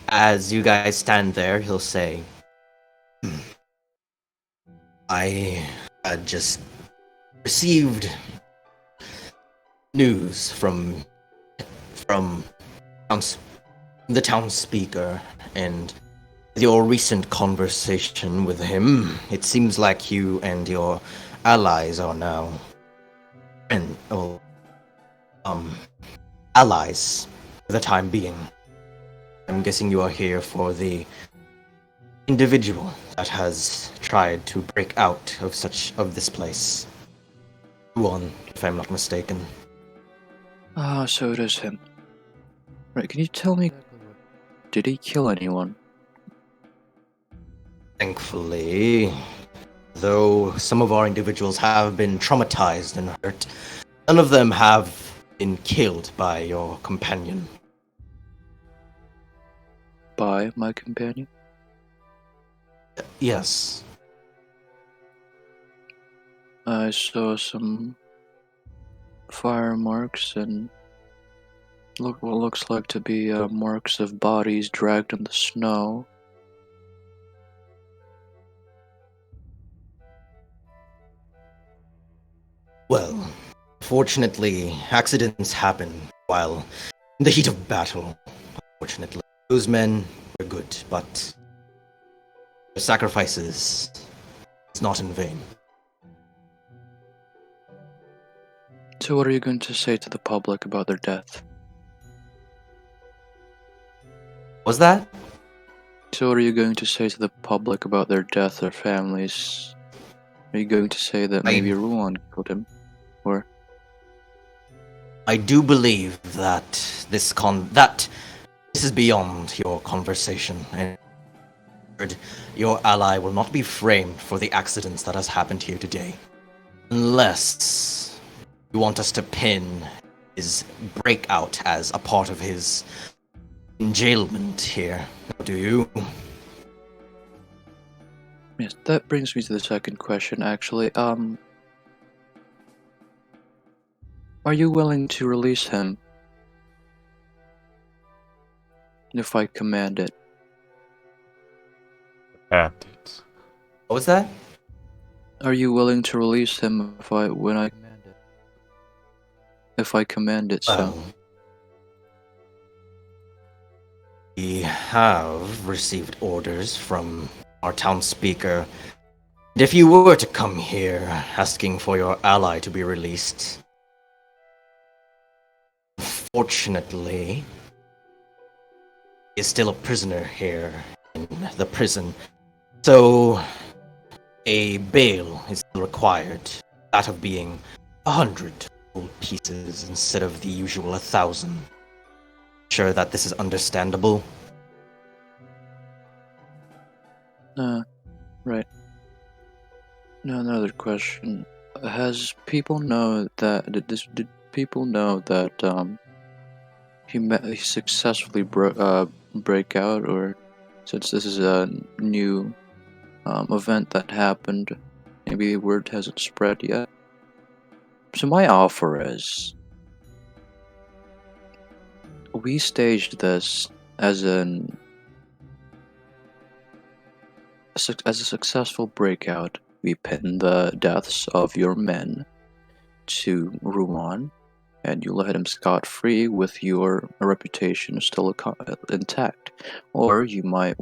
As you guys stand there, he'll say, I had just received news from the town speaker, and your recent conversation with him, it seems like you and your allies are now allies for the time being. I'm guessing you are here for the individual that has tried to break out of this place. One, if I'm not mistaken. So it is him. Right, can you tell me, did he kill anyone? Thankfully, though some of our individuals have been traumatized and hurt, none of them have been killed by your companion. By my companion? Yes. I saw some fire marks and what looks like to be marks of bodies dragged in the snow. Well, fortunately, accidents happen while in the heat of battle. Fortunately, those men were good, but their sacrifices is not in vain. So what are you going to say to the public about their death? Was that? So what are you going to say to the public about their death, their families? Are you going to say that maybe Ruan killed him? Or I do believe that this is beyond your conversation, and your ally will not be framed for the accidents that has happened here today, unless you want us to pin his breakout as a part of his enjailment here. Do you? yes, that brings me to the second question actually. Are you willing to release him if I command it? Bandits. What was that? Are you willing to release him when I command it? If I command it, so. Well, we have received orders from our town speaker. And if you were to come here asking for your ally to be released, unfortunately, he is still a prisoner here in the prison. So, a bail is still required, that of being 100 gold pieces instead of the usual 1,000. Sure that this is understandable? Right. Now another question: Has people know that did people know that he successfully break out, or since this is a new event that happened, maybe word hasn't spread yet? So my offer is, we staged this as a successful breakout. We pin the deaths of your men to Ruan, and you let him scot-free with your reputation still intact. Or you might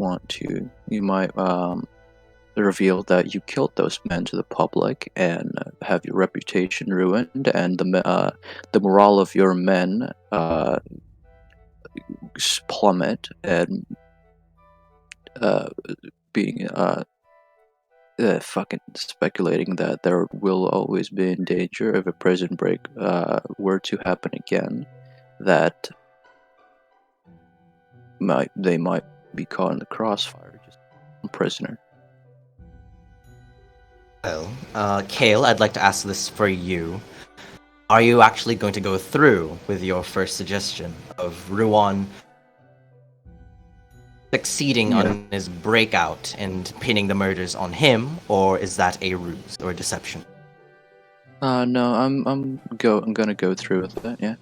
reveal that you killed those men to the public and have your reputation ruined, and the morale of your men plummet, and being fucking speculating that there will always be in danger if a prison break were to happen again, that they might be caught in the crossfire, just a prisoner. Well, Kale, I'd like to ask this for you. Are you actually going to go through with your first suggestion of Ruan succeeding on his breakout and pinning the murders on him, or is that a ruse or a deception? No, I'm gonna go through with it. Yeah.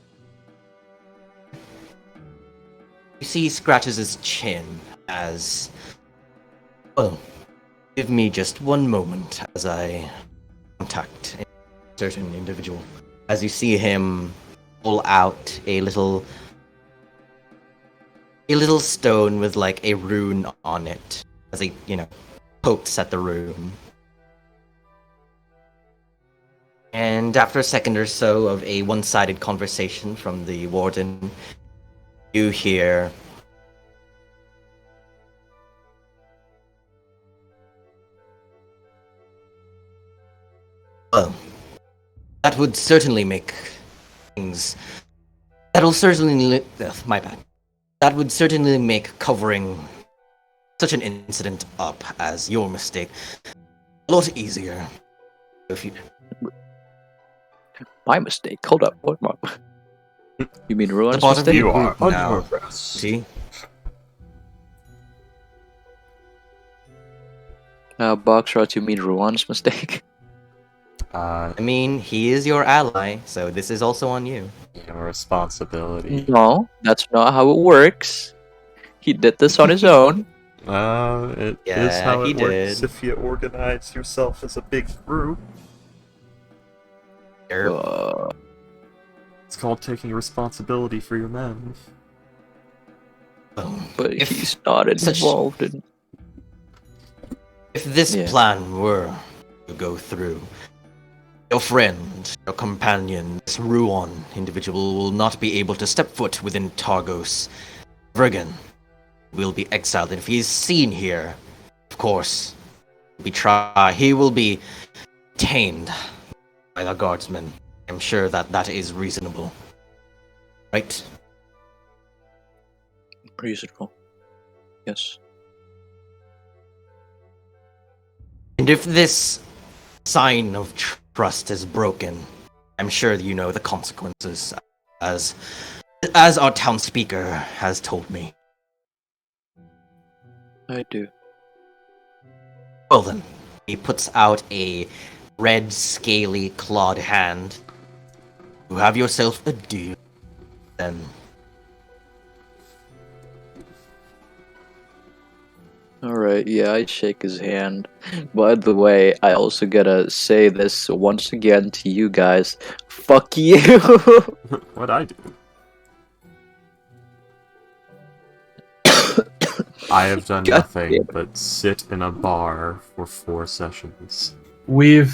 You see, he scratches his chin as, well, give me just one moment as I contact a certain individual. As you see him pull out a little stone with like a rune on it, as he, pokes at the rune. And after a second or so of a one-sided conversation from the warden, you hear, well, that would certainly make things. That'll certainly. My bad. That would certainly make covering such an incident up as your mistake a lot easier. If you. My mistake. Hold up. What? You mean Ruan's The part of mistake? You are now. under arrest. See? Boxrot, you mean Ruan's mistake? Uh, I mean, he is your ally, so this is also on you. your responsibility. No, that's not how it works. He did this on his own. It is Yeah, how he it works did. if you organize yourself as a big group. It's called taking responsibility for your men. But If he's not such- involved in. If this Yeah. plan were to go through, your friend, your companion, this Ruon individual will not be able to step foot within Targos. Vergen will be exiled, and if he is seen here, of course, he will be detained by the guardsmen. I'm sure that is reasonable. Right? Reasonable. Yes. And if this sign of trust is broken, I'm sure you know the consequences, as our town speaker has told me. I do. Well then, he puts out a red, scaly, clawed hand. You have yourself a deal, then. Alright, yeah, I shake his hand. By the way, I also gotta say this once again to you guys. Fuck you! What'd I do? I have done God nothing damn it. but sit in a bar for 4 sessions. We've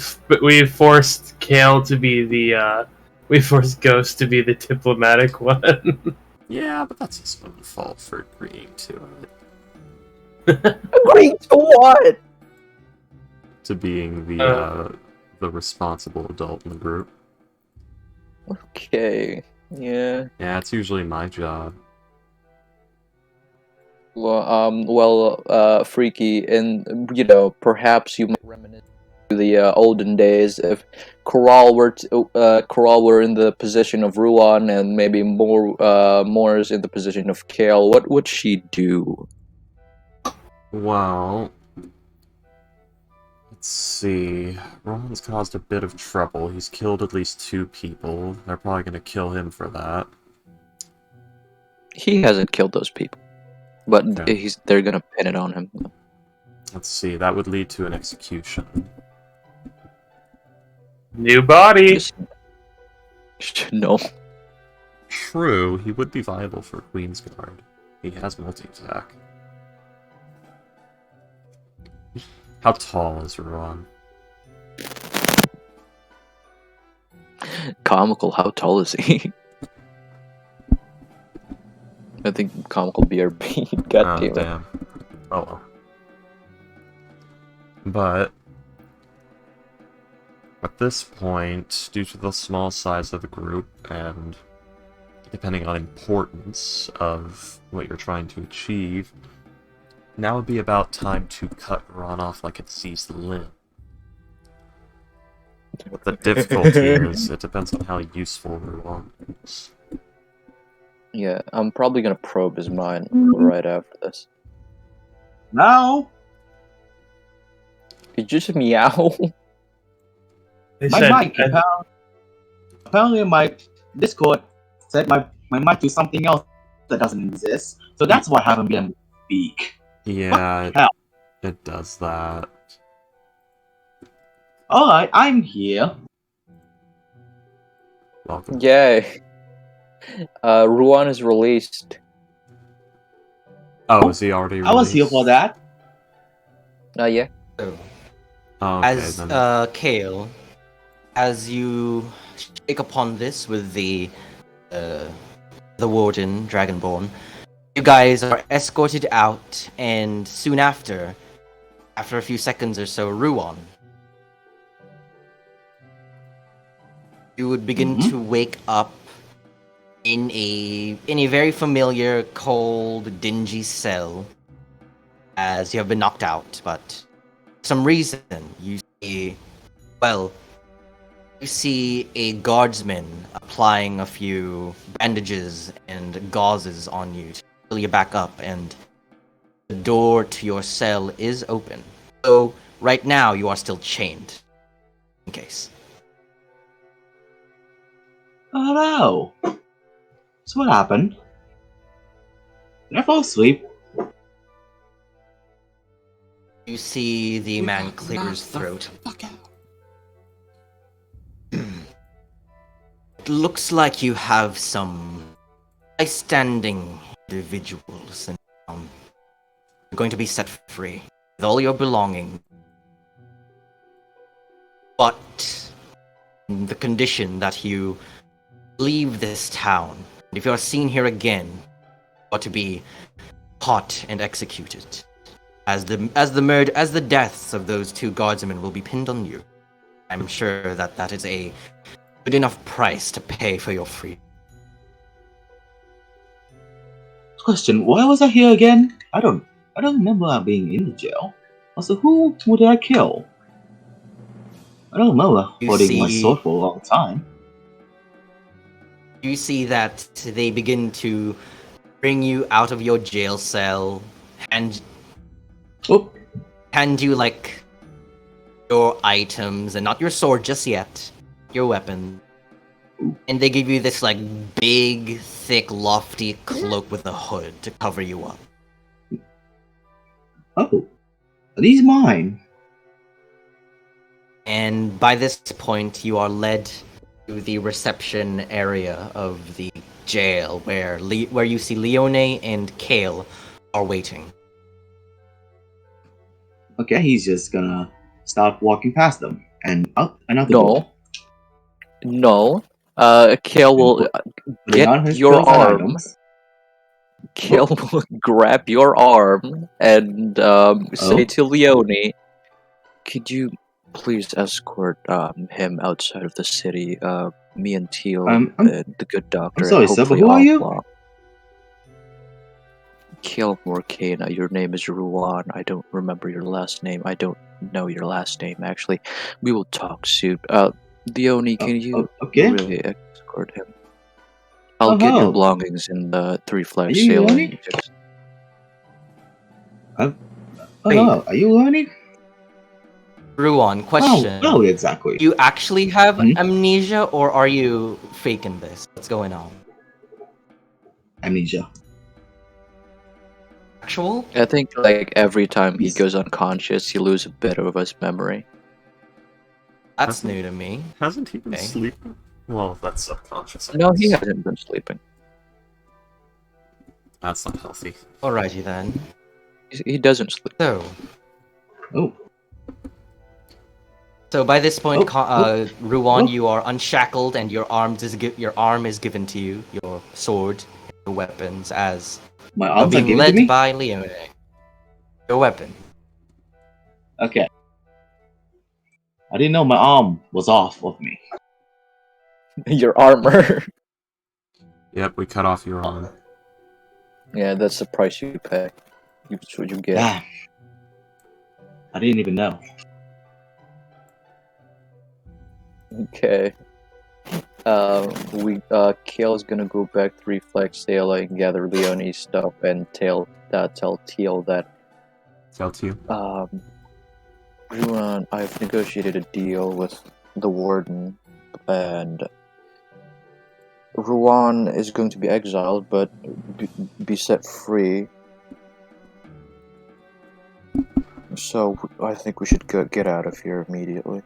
forced Kale to be the we forced Ghost to be the diplomatic one. Yeah, but that's his own fault for agreeing to it. Agreeing to what? To being the responsible adult in the group. Okay, yeah. Yeah, it's usually my job. Well, Freaky, and perhaps you might reminisce to the olden days if Corral were in the position of Ruan and maybe Moore's in the position of Kale. What would she do? Well, let's see. Ron's caused a bit of trouble. He's killed at least 2 people. They're probably gonna kill him for that. He hasn't killed those people, but Okay. they're gonna pin it on him. Let's see, that would lead to an execution. New body. Just no. True, he would be viable for Queen's Guard. He has multi-attack. How tall is Ron? Comical. How tall is he? I think comical BRB. God Oh, damn it. damn. Oh well. But at this point, due to the small size of the group and depending on importance of what you're trying to achieve, now would be about time to cut Ron off like a diseased limb. What the difficulty is, it depends on how useful Ron is. Yeah, I'm probably gonna probe his mind right after this. Now, Did you just meow? They my said, mic apparently my Discord set my mic to something else that doesn't exist. So that's why I haven't been able to speak. Yeah, hell? it does that. Alright, I'm here. Welcome. Yay. Ruan is released. Oh, is he already released? I was here for that. Yeah. So, Oh, okay, as then. Kale, as you shake upon this with the warden Dragonborn, you guys are escorted out, and soon after a few seconds or so, Ruon, you would begin to wake up in a very familiar, cold, dingy cell, as you have been knocked out, but for some reason you see a guardsman applying a few bandages and gauzes on you to fill you back up, and the door to your cell is open. So right now you are still chained, in case. Oh no. So what happened? Did I fall asleep? You see the man clear his throat. looks like you have some high-standing individuals, and you're going to be set free with all your belongings. But on the condition that you leave this town, and if you are seen here again, you are to be caught and executed, as the deaths of those two guardsmen will be pinned on you. I'm sure that is a good enough price to pay for your freedom. Question: why was I here again? I don't remember being in the jail. Also, who did I kill? I don't remember You holding my see- sword for a long time. You see that they begin to bring you out of your jail cell and Oh, hand you like your items, and not your sword just yet, your weapon. And they give you this like big, thick, lofty cloak with a hood to cover you up. oh, are these mine? And by this point, you are led to the reception area of the jail, where you see Leone and Kale are waiting. Okay, he's just gonna start walking past them and out the No. door. No. Kale will Putting on get his your clothes and arm. items. Kale will grab your arm and say to Leone, "Could you please escort him outside of the city? Me and Teal, the good doctor, I'm sorry, and sir, but hopefully who are you? Oblong." Kale Morcana, your name is Ruan. I don't remember your last name. I don't know your last name, actually. We will talk soon. Leone, can you Okay. really escort him? I'll get your Oh. belongings in the three-flag Are you sailing. Leone? Oh, are you learning? Ruan, question. Oh, exactly. Do you actually have Hmm? amnesia, or are you faking this? What's going on? Amnesia. Actual? I think like every time he Yes. goes unconscious, he loses a bit of his memory. That's new to me. Hasn't he been Okay. sleeping? Well, that's subconscious. I No, he guess. hasn't been sleeping. That's not healthy. Alrighty then. He doesn't sleep. Oh, So by this point, Ruan, oh. you are unshackled, and your arm is given to you, your sword, your weapons, as my you're arms are being given to led me? by Leone. Your weapon. Okay. I didn't know my arm was off of me. Your armor. Yep, we cut off your arm. Yeah, that's the price you pay. That's what you get. Damn. I didn't even know. Okay. Kale's gonna go back to Reflex Sailing, gather Leone's stuff, and tell Teal that Tell to you. Ruan, I've negotiated a deal with the warden, and Ruan is going to be exiled, but be set free. So I think we should get out of here immediately.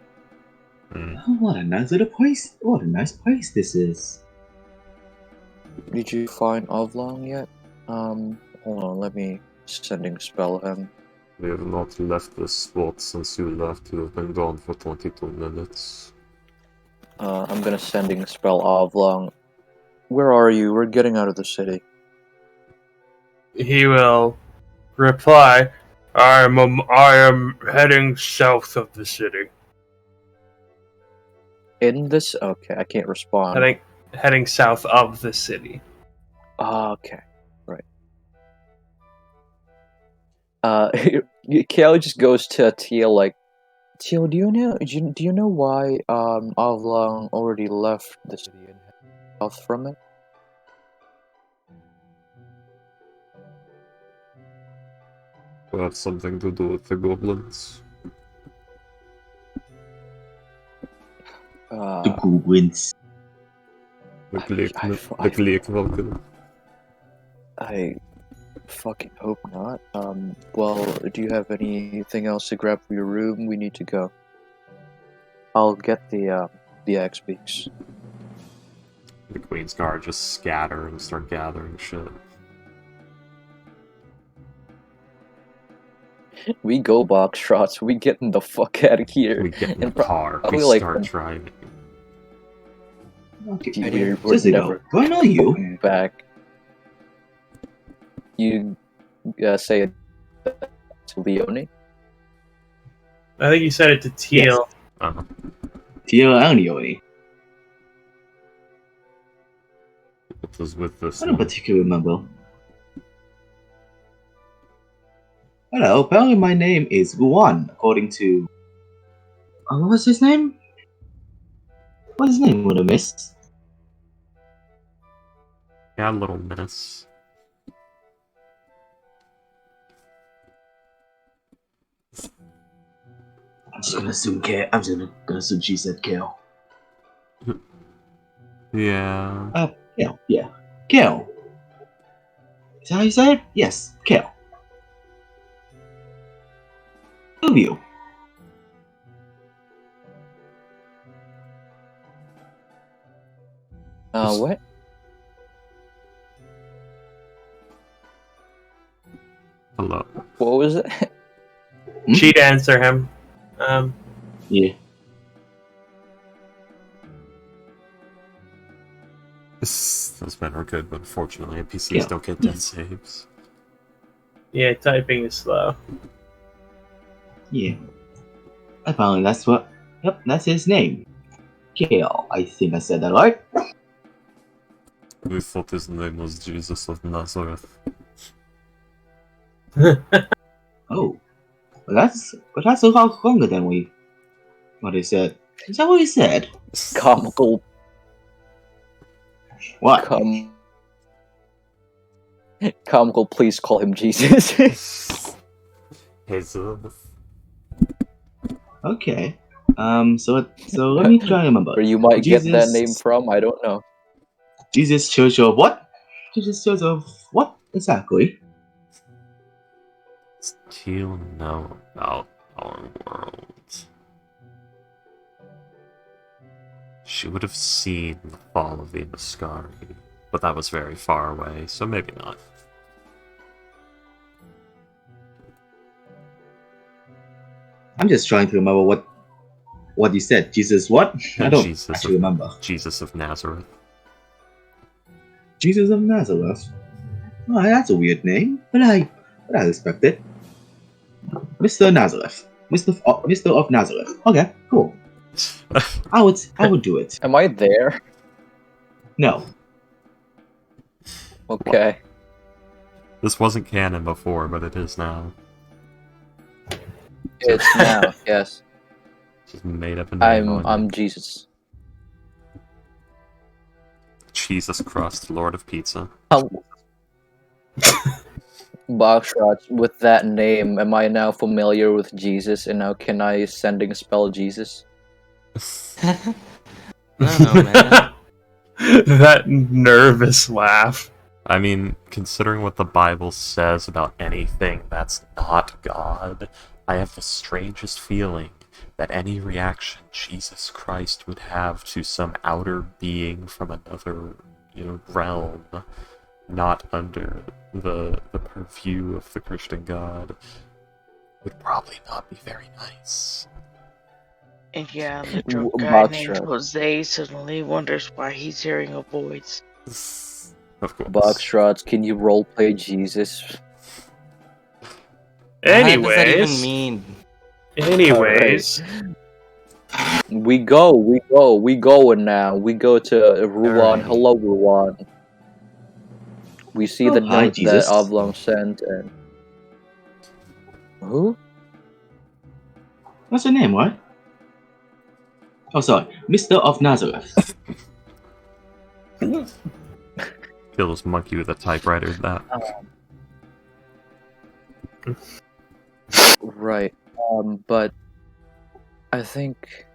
Oh, what a nice little place! What a nice place this is. Did you find Ovlong yet? Hold on, let me sending spell him. We have not left the spot since you left. You have been gone for 22 minutes. I'm gonna sending spell Ovlong. Where are you? We're getting out of the city. He will reply, I am heading south of the city. In this? Okay, I can't respond. Heading south of the city. Okay, right. Kale just goes to Teal like, Teal, do you know why Ovlong already left the city and headed south from it? Have something to do with the goblins. The goblins. The I Gleekvalken. I fucking hope not. Well, do you have anything else to grab for your room? We need to go. I'll get the X-Beaks. The Queen's Guard just scatter and start gathering shit. We go box shots. We getting the fuck out of here. We get in the And car. We probably, like, start driving. Okay, We're just to never go. Do I know you? coming back. You say it to Leone? I think you said it to Teal. Uh-huh. Tio Anioni. What was with this I don't one? particularly remember. Hello, apparently my name is Guan, according to... what was his name? What's his name, would I miss? Yeah, little menace. I'm just gonna assume Kale. I'm just gonna assume she said Kale. Yeah. Kale, yeah. Kale. Is that how you say it? Yes, Kale. Who are you? What? Hello. What was it? She'd answer him. Yeah. Those men are good, but unfortunately NPCs Yeah. don't get death saves. Yeah, typing is slow. Yeah. Apparently that's what... Yep, that's his name. Kale. I think I said that right. We thought his name was Jesus of Nazareth. Oh. But that's a lot longer than what he said. Is that what he said? Comical. What? Comical, please call him Jesus. Jesus. Okay. So let me try to remember. Where you might get that Jesus- name from, I don't know. Jesus Church of what? Jesus Church of what exactly? Teal know about our world. She would have seen the fall of the Mascari, but that was very far away, so maybe not. I'm just trying to remember what you said. Jesus what? I don't Jesus actually of, remember. Jesus of Nazareth. Jesus of Nazareth. Oh, that's a weird name, but I respect it. Mr. Nazareth. Mr. of Nazareth. Okay, cool. I would do it. Am I there? No. Okay. This wasn't canon before, but it is now. It's now, yes. Just made up a name on I'm it. Jesus. Jesus Crust, Lord of Pizza. Box shots with that name. Am I now familiar with Jesus, and now can I sending spell Jesus? I don't know, man. That nervous laugh. I mean, considering what the Bible says about anything that's not God, I have the strangest feeling that any reaction Jesus Christ would have to some outer being from another, realm, not under the purview of the Christian God, would probably not be very nice. And yeah, the drunk W- guy box named shot. Jose suddenly wonders why he's hearing a voice. Of course. Box shots. Can you roleplay Jesus? What does that even Anyways, mean? We going now. We go to Ruan. Alrighty. Hello, Ruan. We see Oh, the hi, note Jesus. that Oblong sent, and who? What's your name, right? Oh, sorry. Mr. of Nazareth. Kill this monkey with a typewriter. That. Right. But I think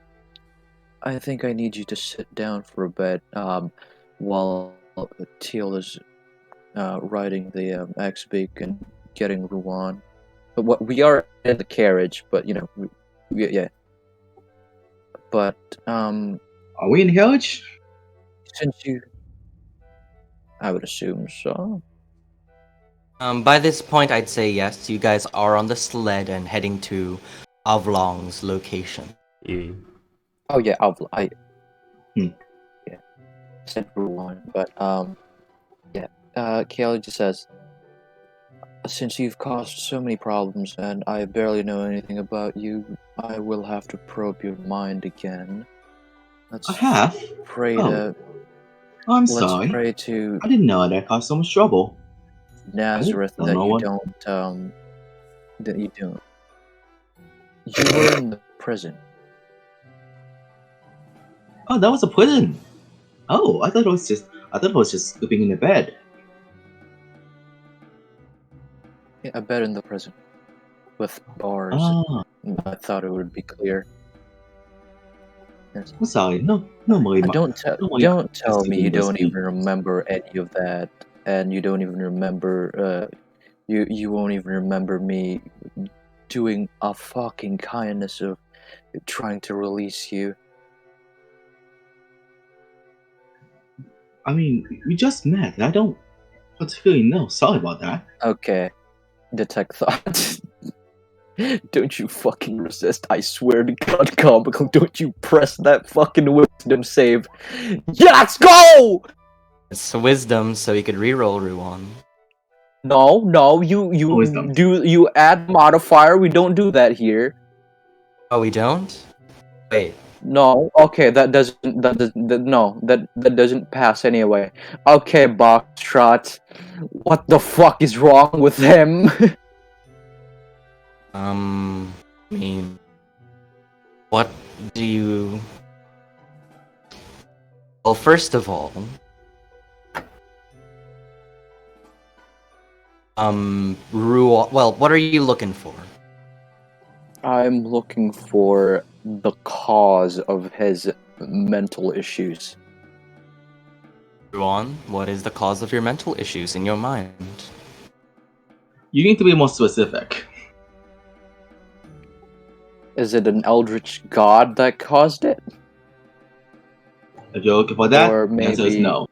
I need you to sit down for a bit. While Teal is riding the X-Beak and getting Ruan. But what we are in the carriage, but yeah. But Are we in the village? since you I would assume so. By this point, I'd say yes. You guys are on the sled and heading to Avlong's location. Yeah. Oh yeah, I Hmm. yeah said Ruan, but yeah. Kayla just says, since you've caused so many problems and I barely know anything about you, I will have to probe your mind again. Let's I have? pray Oh. to I'm let's sorry. pray to I didn't know that caused so much trouble. Nazareth don't that know you what- don't that you don't. You were in the prison. Oh, that was a prison. Oh, I thought it was just sleeping in the bed. Yeah, a bed in the prison with bars. Ah, I thought it would be clear. Yes. I'm sorry. No, normally, Don't normally tell me you don't university. even remember any of that, and you don't even remember. You won't even remember me doing a fucking kindness of trying to release you. I mean, we just met. I don't particularly know. Sorry about that. Okay, detect thought. Don't you fucking resist! I swear to God, comical. Don't you press that fucking wisdom save. Yeah, let's go! It's wisdom, so you could reroll Ruan. No, you Wisdom. you add modifier. We don't do that here. Oh, we don't? Wait. No, okay, that doesn't pass anyway. Okay, Boxtrot, what the fuck is wrong with him? I mean, what do you... Well, first of all, well, what are you looking for? I'm looking for the cause of his mental issues. Ruan, what is the cause of your mental issues in your mind? You need to be more specific. Is it an eldritch god that caused it? If you're looking for that, Or the answer is maybe- no.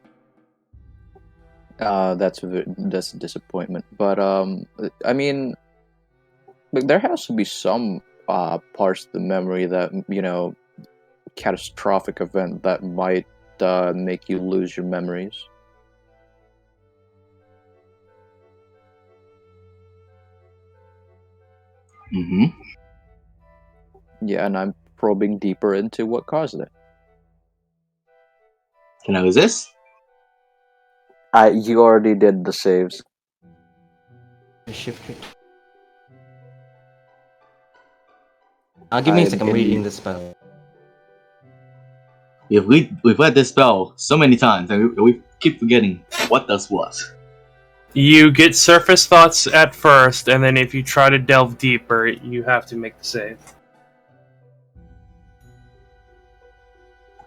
That's a disappointment. But I mean, like, there has to be some parts of the memory that, you know, catastrophic event that might make you lose your memories. Mm-hmm. Yeah, and I'm probing deeper into what caused it. Can I resist? You already did the saves. Shift it. Give me a I'm second, I'm in- reading the spell. We've read this spell so many times, and we keep forgetting what does what. You get surface thoughts at first, and then if you try to delve deeper, you have to make the save.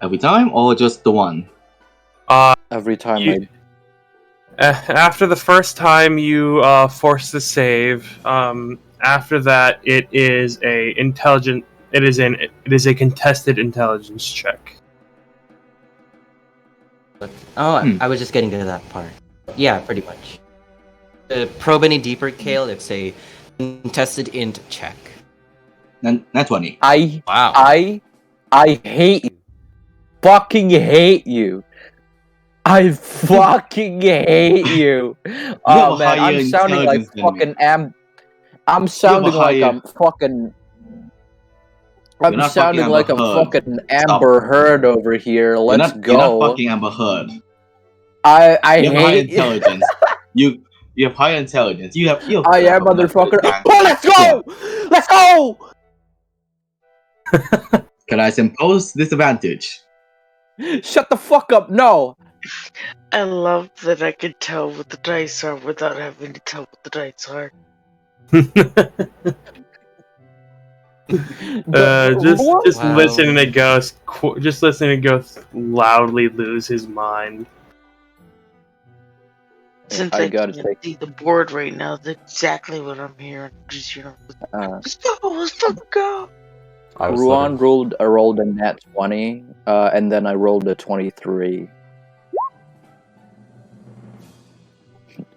Every time, or just the one? Every time You- After the first time, you force the save. After that, it is a intelligent. It is a contested intelligence check. Oh, I was just getting to that part. Yeah, pretty much. To probe any deeper, Kale, it's a contested int check. Not 20. Wow. I hate you. Fucking hate you. I fucking hate you. Oh a man, higher I'm sounding like intelligence than me. fucking I'm sounding like higher- I'm fucking. You're I'm not sounding fucking like I'm Amber Heard. fucking Amber Heard over here. Let's You're not go. fucking Amber Heard. I You have high hate intelligence. you have higher intelligence. You have. I am motherfucker. Oh, let's go! Let's go! Can I impose disadvantage? Shut the fuck up! No. I love that I can tell what the dice are without having to tell what the dice are. Just Wow. listening to Ghost, just listening to Ghost loudly lose his mind. Since I I gotta can't take- see the board right now, that's exactly what I'm hearing. Just, you know, Uh, let's fucking go. I was Ruan looking- rolled a nat 20, and then I rolled a 23.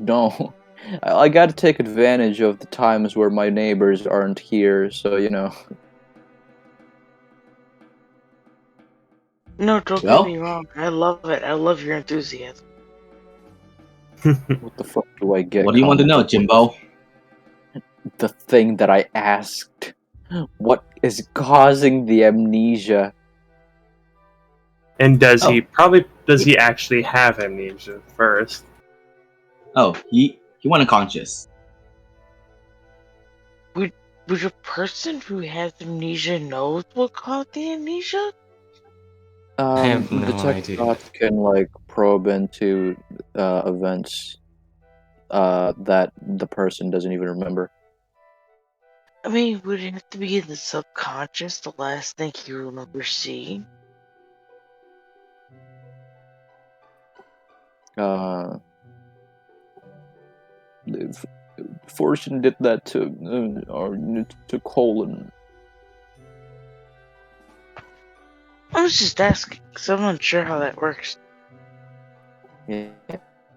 No, I got to take advantage of the times where my neighbors aren't here. So No, don't get Well, me wrong. I love it. I love your enthusiasm. what the fuck do I get? what do you want to know, Jimbo? The thing that I asked. What is causing the amnesia? And does Oh. he actually have amnesia first? Oh, he went unconscious. Would a person who has amnesia knows what caused the amnesia? I have The no idea. Technobots can probe into events that the person doesn't even remember. I mean, would it have to be in the subconscious, the last thing you remember seeing? If Fortune did that to Colin. I was just asking, because I'm unsure how that works. Yeah.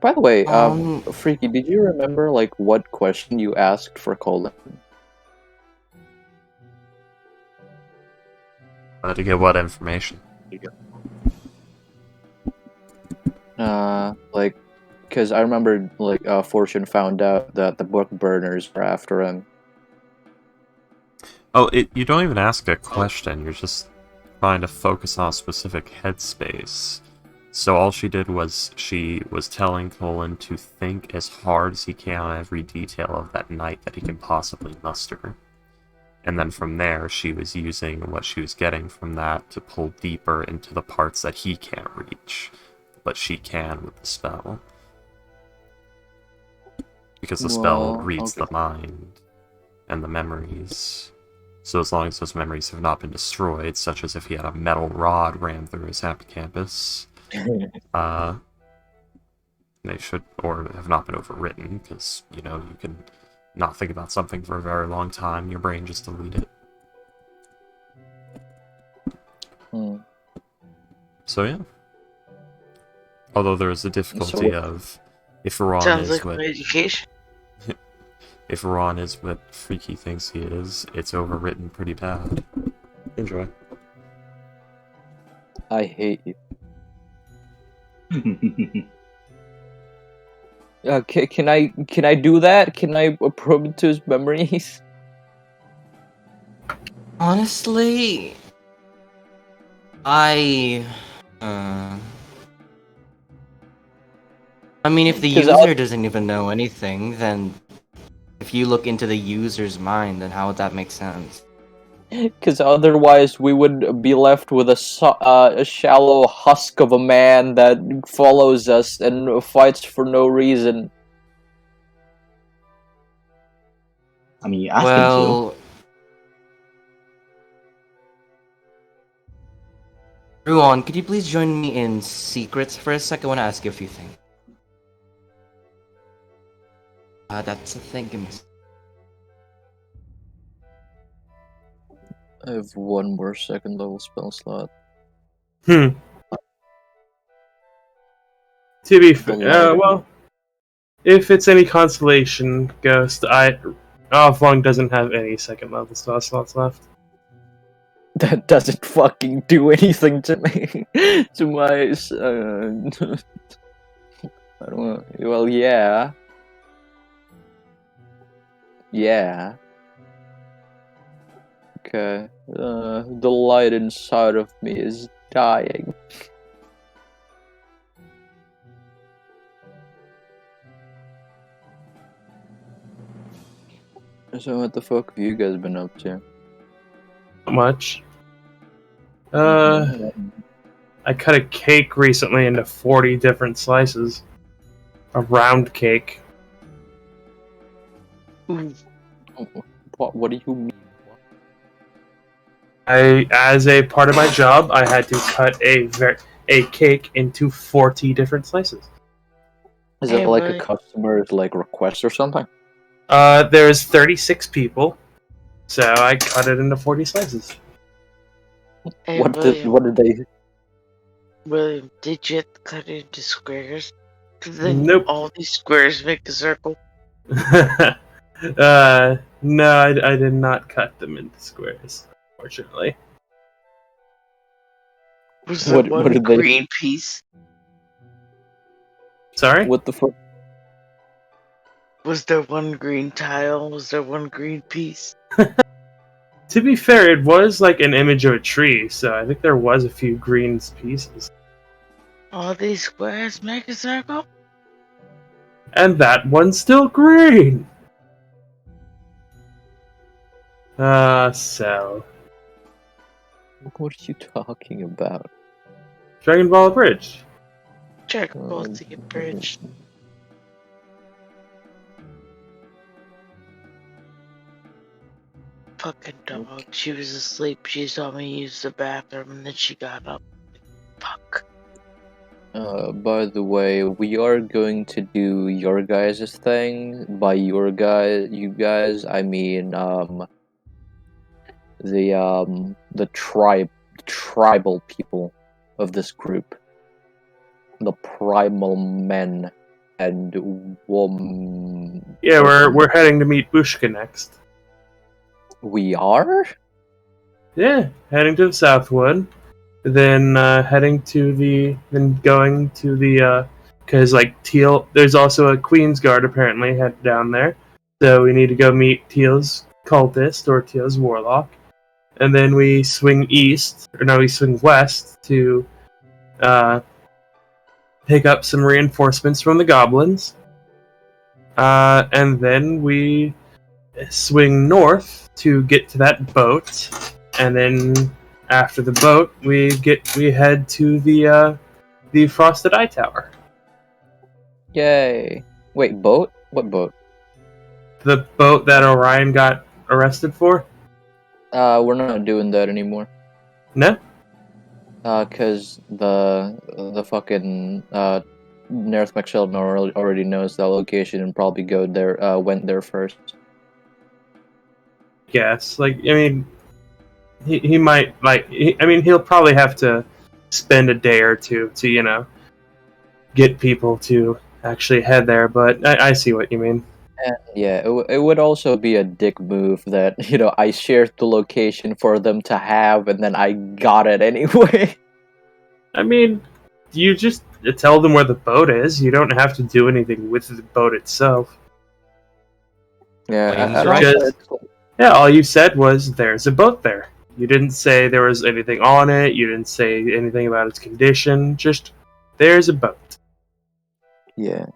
By the way, Um, Freaky, did you remember what question you asked for Colin? To get what information? Because I remember Fortune found out that the book burners were after him. Oh, you don't even ask a question. You're just trying to focus on a specific headspace. So all she did was she was telling Colin to think as hard as he can on every detail of that night that he can possibly muster. And then from there, she was using what she was getting from that to pull deeper into the parts that he can't reach, but she can with the spell. Because the spell reads the mind and the memories. So as long as those memories have not been destroyed, such as if he had a metal rod ran through his hippocampus, they should, or have not been overwritten, because, you can not think about something for a very long time, your brain just delete it. So yeah. Although there is the difficulty of, if Ron Sounds is like what my education. if Ron is what Freaky thinks he is, it's overwritten pretty bad. Enjoy. I hate you. Can I do that? Can I probe into his memories? honestly, I mean, if the 'Cause user doesn't even know anything, then if you look into the user's mind, then how would that make sense? Because otherwise, we would be left with a shallow husk of a man that follows us and fights for no reason. I mean, you asked him to. Well, Ruan, could you please join me in secrets for a sec? I want to ask you a few things. That's a thing. Give me a sec. I have one more second level spell slot. To be fair, well, if it's any consolation, Ghost, Long doesn't have any second level spell slots left. That doesn't fucking do anything to me. To my. I don't know. Well, yeah. Yeah. Okay. The light inside of me is dying. So what the fuck have you guys been up to? Not much. I cut a cake recently into 40 different slices. A round cake. What do you mean? As a part of my job, I had to cut a cake into 40 different slices. Is it like a customer's request or something? There's 36 people, so I cut it into 40 slices. Hey, what did they? William, did you cut it into squares? Then Nope. all these squares make a circle. No, I did not cut them into squares, fortunately. Was there What one did they? green piece? Sorry? What the fuck? Was there one green tile? Was there one green piece? To be fair, it was like an image of a tree, so I think there was a few green pieces. All these squares make a circle? And that one's still green! So... What are you talking about? Dragon Ball Bridge. Check both the bridge. Fucking dog. She was asleep. She saw me use the bathroom and then she got up. Fuck. By the way, we are going to do your guys' thing. By you guys, I mean the tribal people of this group, the primal men and woman. Yeah, we're heading to meet Bushka next. We are. Yeah, heading to the Southwood. Then going to the because like Teal, there's also a Queen's Guard apparently head down there, so we need to go meet Teal's cultist or Teal's warlock, and then we swing west to pick up some reinforcements from the goblins, and then we swing north to get to that boat, and then after the boat, we head to the Frosted Eye Tower. Yay! Wait, boat? What boat? The boat that Orion got arrested for? We're not doing that anymore. No? Cause the fucking Nerth McSheldon already knows the location and probably went there first. Yes. Like, I mean, he might, like, he'll probably have to spend a day or two to, get people to actually head there, but I see what you mean. And yeah, it would also be a dick move that, I shared the location for them to have and then I got it anyway. I mean, you just tell them where the boat is. You don't have to do anything with the boat itself. Yeah, Wayne's right. Yeah, all you said was, there's a boat there. You didn't say there was anything on it. You didn't say anything about its condition. Just, there's a boat. Yeah.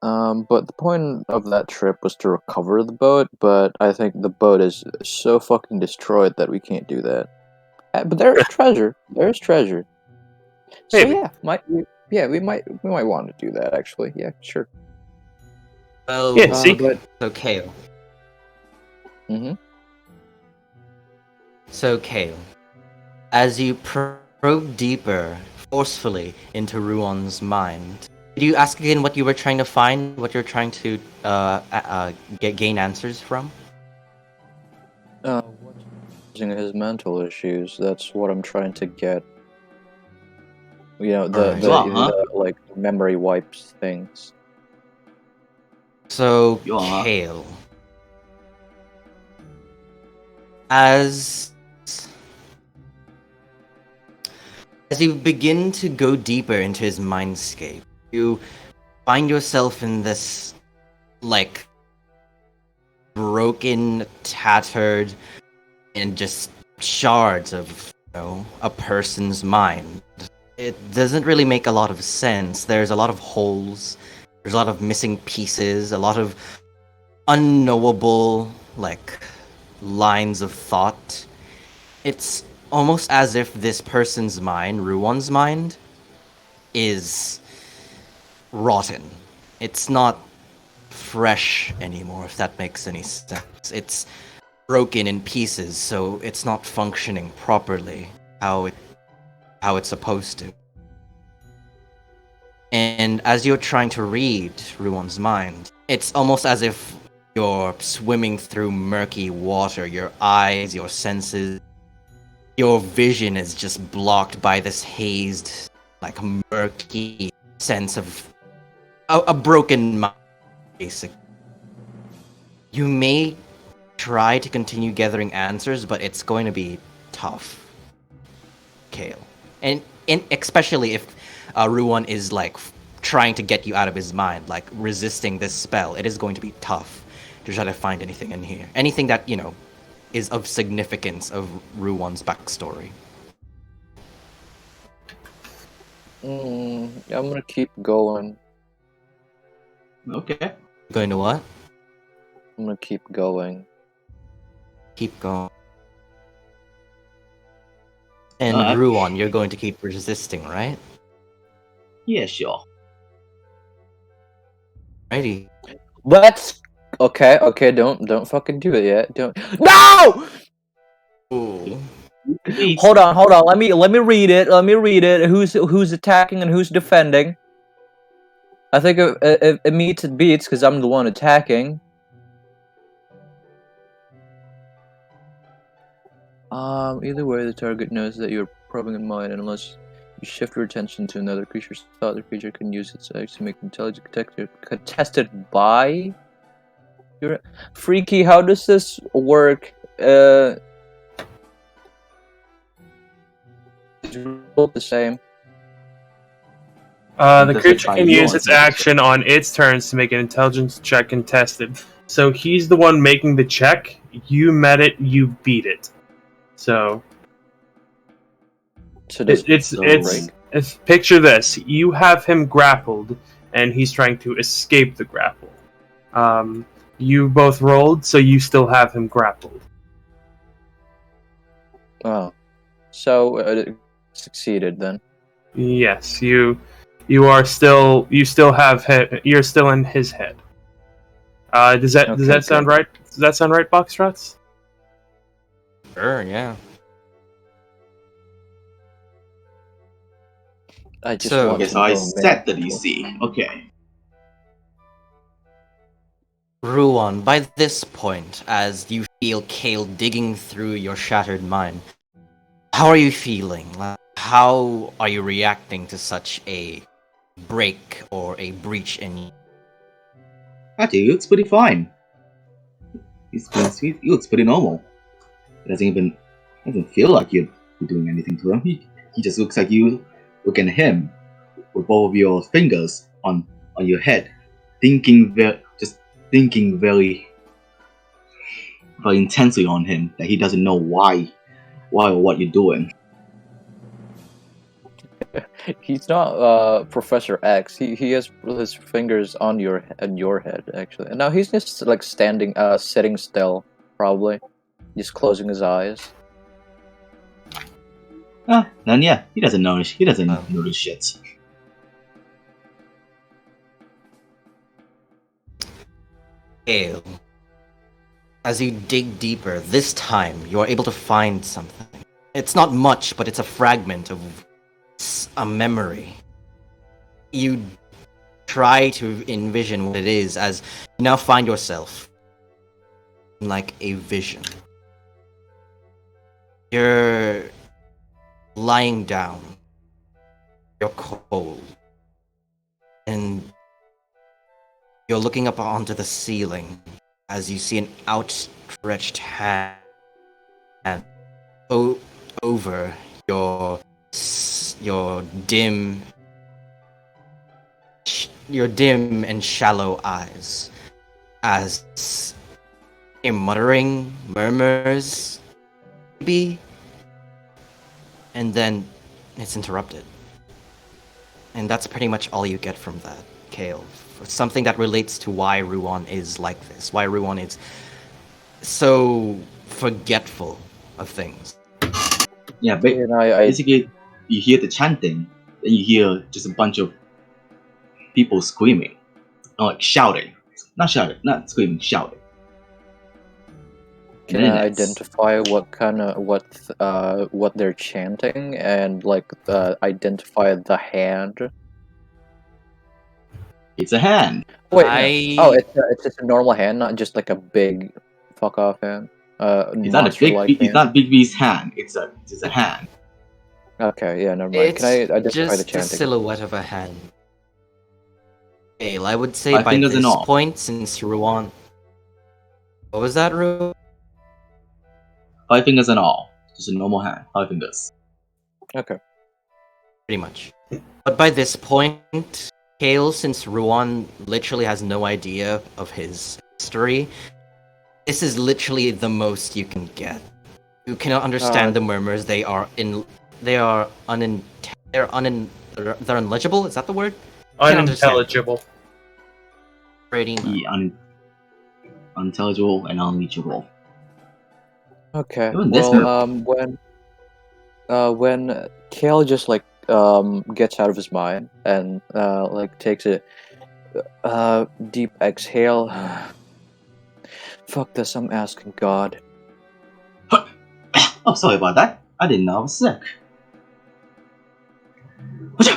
But the point of that trip was to recover the boat, but I think the boat is so fucking destroyed that we can't do that. But there is treasure. There is treasure. So Maybe. we might want to do that actually. Yeah, sure. Well, Yeah, see? So Kale. Mm-hmm. So Kale, as you probe deeper, forcefully into Ruon's mind, did you ask again what you were trying to find? What you're trying to gain answers from? Using his mental issues. That's what I'm trying to get. The Alright. like memory wipes things. So, Yeah. Kale. As you begin to go deeper into his mindscape, you find yourself in this, like, broken, tattered, and just shards of, a person's mind. It doesn't really make a lot of sense. There's a lot of holes, there's a lot of missing pieces, a lot of unknowable, like, lines of thought. It's almost as if this person's mind, Ruon's mind, is rotten. It's not fresh anymore, if that makes any sense. It's broken in pieces, so it's not functioning properly how it's supposed to. And as you're trying to read Ruon's mind, it's almost as if you're swimming through murky water. Your eyes, your senses, your vision is just blocked by this hazed, like, murky sense of a broken mind, basically. You may try to continue gathering answers, but it's going to be tough, Kale. And especially if Ruan is like trying to get you out of his mind, like resisting this spell, it is going to be tough to try to find anything in here. Anything that, is of significance of Ruan's backstory. I'm gonna keep going. Okay. Going to what? I'm gonna keep going. Keep going. And Alright. Ruan, you're going to keep resisting, right? Yeah, sure. Righty. Let's. Okay. Don't fucking do it yet. Don't. No! Ooh. Please. Hold on. Let me read it. Who's attacking and who's defending? I think it meets it beats because I'm the one attacking. Either way, the target knows that you're probing in mind, and unless you shift your attention to another creature's thought, the creature can use its action to make intelligence contested by your Freaky. How does this work? Is both the same? The Does it creature by can your use its intelligence? action on its turns to make an intelligence check contested. So he's the one making the check. You met it. You beat it. So So does it's picture this. You have him grappled, and he's trying to escape the grapple. You both rolled, so you still have him grappled. Oh, so it succeeded then. Yes, you still have you're still in his head. Does that Okay, sound good. right? Does that sound right, Boxtrots? Sure, yeah. I just So- want Okay, to so I know set the DC. Okay. Ruan, by this point, as you feel Kale digging through your shattered mind, how are you feeling? Like, how are you reacting to such a break or a breach in you? Actually, he looks pretty fine. He looks pretty normal. It doesn't feel like you're doing anything to him. He just looks like you looking at him with both of your fingers on your head, thinking very intensely on him that he doesn't know why or what you're doing. He's not Professor X. He has his fingers on your head actually. And now he's just like sitting still, probably, just closing his eyes. Then yeah, he doesn't notice. He doesn't Oh. notice shit. Kale, as you dig deeper, this time you are able to find something. It's not much, but it's a fragment of a memory. You try to envision what it is as you now find yourself in like a vision. You're lying down. You're cold. And you're looking up onto the ceiling as you see an outstretched hand over your dim and shallow eyes as a muttering murmurs maybe, and then it's interrupted. And that's pretty much all you get from that, Kale. Something that relates to why Ruan is like this, why Ruan is so forgetful of things. Yeah, but And I basically, you hear the chanting, then you hear just a bunch of people screaming, or like shouting. Not screaming, shouting. can And then I it's- identify what they're chanting and like identify the hand. It's a hand. Wait, no. Oh, it's just a normal hand, not just like a big fuck off hand. It's not a it's not Big B's hand. It's a hand. Okay, yeah, never mind. It's Can I identify just the the chanting? silhouette of a hand. Kale, I would say 5 by fingers and this all. point, since Ruan... What was that, Ru? 5 fingers and all. Just a normal hand. 5 fingers. Okay. Pretty much. But by this point, Kale, since Ruan literally has no idea of his history, this is literally the most you can get. You cannot understand the murmurs. They're unlegible. Is that the word? Can't understand. Unintelligible. Pretty much. Yeah, unintelligible and unreachable. Okay. Even this When Kale just like gets out of his mind and like takes a deep exhale. Fuck this, I'm asking God. Oh, sorry about that. I didn't know I was sick.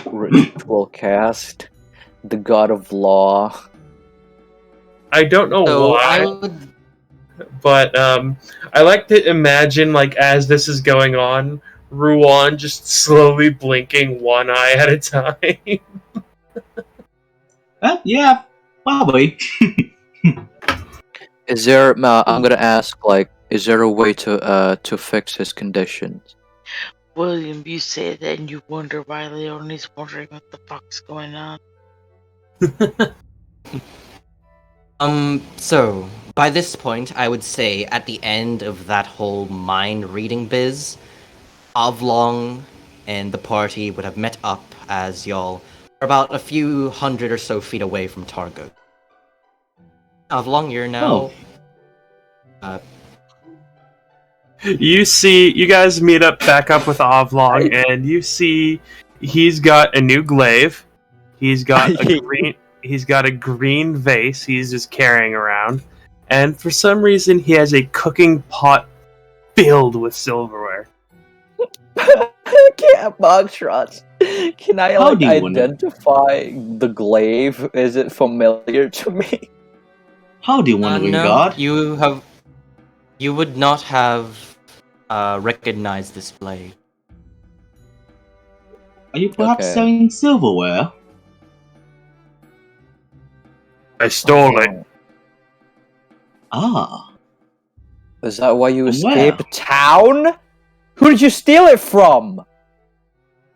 Ritual cast. The God of Law. I don't know So why, I would... but I like to imagine, like, as this is going on, Ruan just slowly blinking one eye at a time. Yeah, probably. Is there? I'm gonna ask. Like, is there a way to fix his conditions? William, you say that and you wonder why Leonie's wondering what the fuck's going on. So, by this point, I would say at the end of that whole mind reading biz, Avlong and the party would have met up as y'all are about a few hundred or so feet away from Targo. Avlong, you're now... You guys meet up back up with Avlong, and you see he's got a new glaive. He's got a green vase he's just carrying around, and for some reason he has a cooking pot filled with silverware. Can't box shots. Can I How like do you wanna- identify the glaive? Is it familiar to me? How do you want to no, God? you would not have recognized this blade. Are you perhaps Okay. selling silverware? I stole it. Ah, Is that why you From escaped where? town? Who did you steal it from?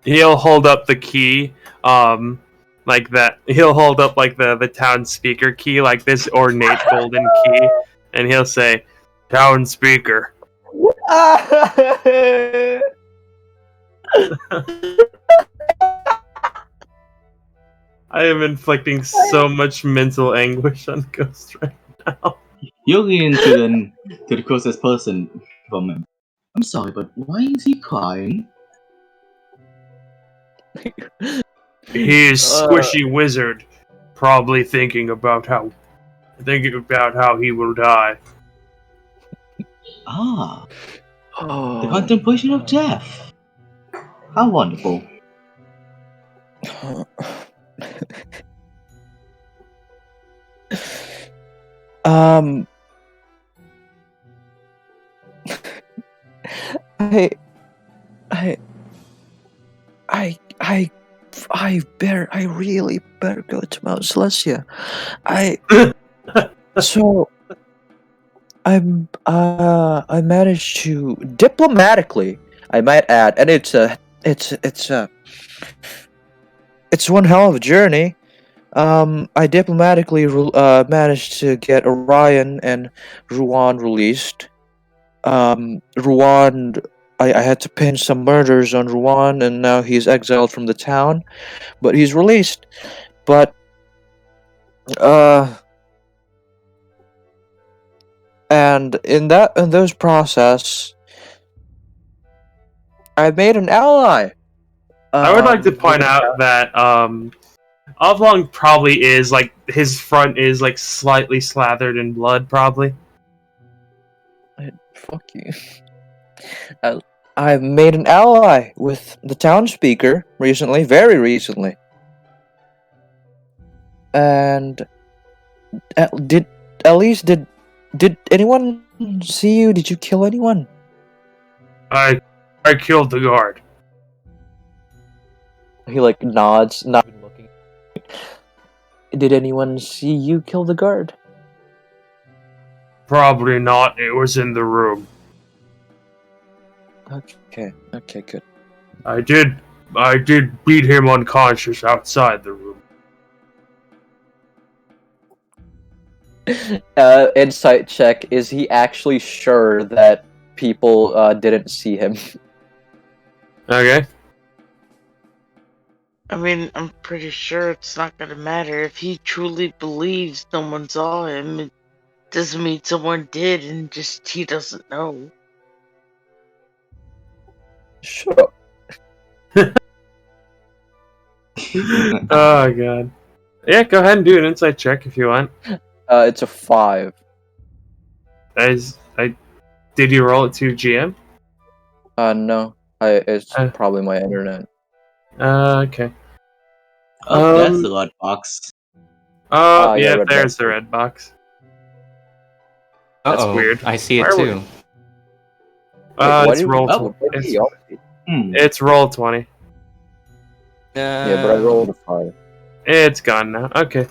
He'll hold up the key, like that. He'll hold up like the town speaker key, like this ornate golden key, and he'll say, "Town speaker." I am inflicting so much mental anguish on Ghost right now. you're getting to the closest person from him. I'm sorry, but why is he crying? He's squishy wizard, probably thinking about how he will die. Ah, Oh. the contemplation of death. How wonderful. Um, I really better go to Mount Celestia. I managed to diplomatically, I might add, and it's one hell of a journey. I diplomatically managed to get Orion and Ruan released. Ruan, I had to pin some murders on Ruan, and now he's exiled from the town, but he's released. But, and in those process, I made an ally. I would like to point out that Oblong probably is like his front is like slightly slathered in blood, probably. Fuck you. I made an ally with the town speaker recently, very recently. And did anyone see you? Did you kill anyone? I killed the guard. He like nods, not even looking. Did anyone see you kill the guard? Probably not. It was in the room. Okay, good. I did beat him unconscious outside the room. Insight check. Is he actually sure that people didn't see him? Okay. I mean, I'm pretty sure it's not gonna matter if he truly believes someone saw him. It doesn't mean someone did, and just he doesn't know. Shut up. Oh god. Yeah, go ahead and do an insight check if you want. It's a 5. Did you roll it to GM? No. It's Uh. probably my internet. Okay. Oh, that's the red box. Oh, yeah, yeah, red there's box. the red box. That's Uh-oh, weird. I see it Why would- too. It's roll. oh, It's roll 20. Yeah, but I rolled a 5. It's gone now. Okay.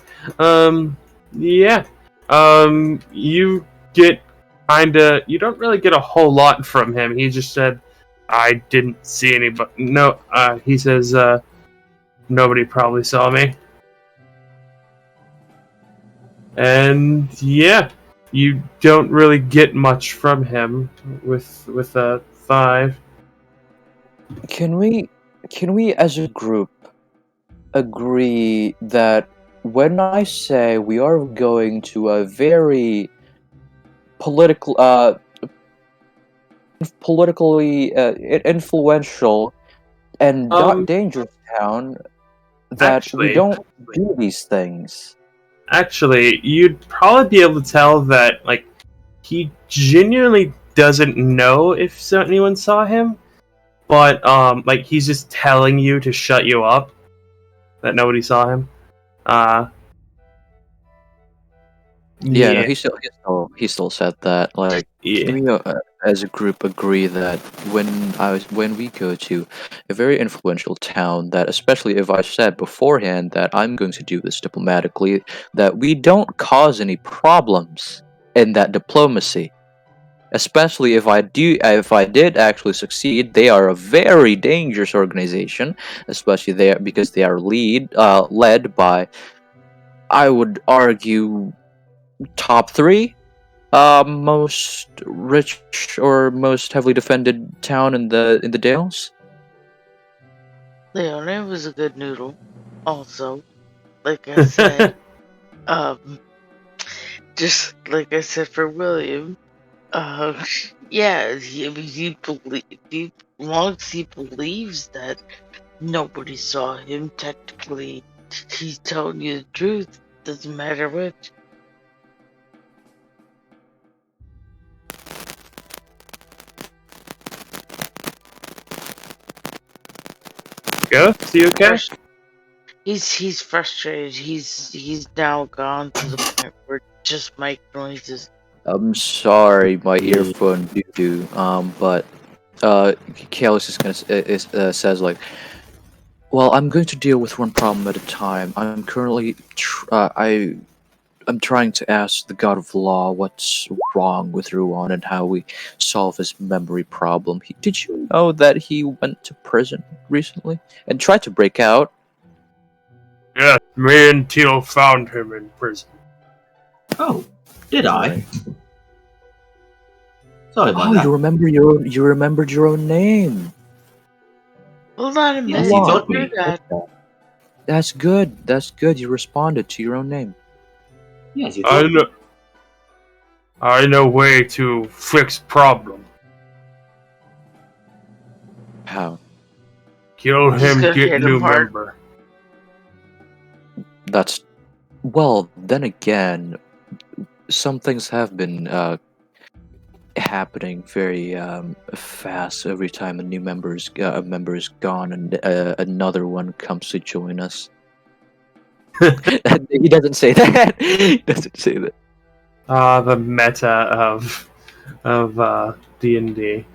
Yeah. You get you don't really get a whole lot from him. He just said, I didn't see anybody. No, he says, nobody probably saw me. And yeah, you don't really get much from him with a 5. Can we as a group agree that when I say we are going to a very politically influential and dangerous town, that we actually- don't do these things? Actually, you'd probably be able to tell that, like, he genuinely doesn't know if anyone saw him, but, like, he's just telling you to shut you up, that nobody saw him. Yeah, no, he still said that. Like, Yeah. can we, as a group, agree that when we go to a very influential town, that especially if I said beforehand that I'm going to do this diplomatically, that we don't cause any problems in that diplomacy. Especially if I did actually succeed, they are a very dangerous organization, especially because they are led by, I would argue, top 3 most rich or most heavily defended town in the Dales. Leone was a good noodle. Also, like I said, just like I said for William, yeah, as long as he believes that nobody saw him, technically, he's telling you the truth. Doesn't matter which. Ghost, you okay? He's frustrated. He's now gone to the point where it just make noises. I'm sorry, my earphone doo-doo. But Kalis is says like, well, I'm going to deal with one problem at a time. I'm currently I'm trying to ask the God of Law what's wrong with Ruan and how we solve his memory problem. Did you know that he went to prison recently and tried to break out? Yes, me and Teal found him in prison. Oh, did I? Sorry about Oh, that. you remembered your own name. Well, not a Yes, minute. he told me. That's good. That's good. You responded to your own name. Yes, you told me. I know way to fix problem. How? Kill Just him, gonna get hit new him hard. member. That's well. Then again, some things have been happening very fast every time a new member is gone and another one comes to join us. He doesn't say that. He doesn't say that. The meta of D&D.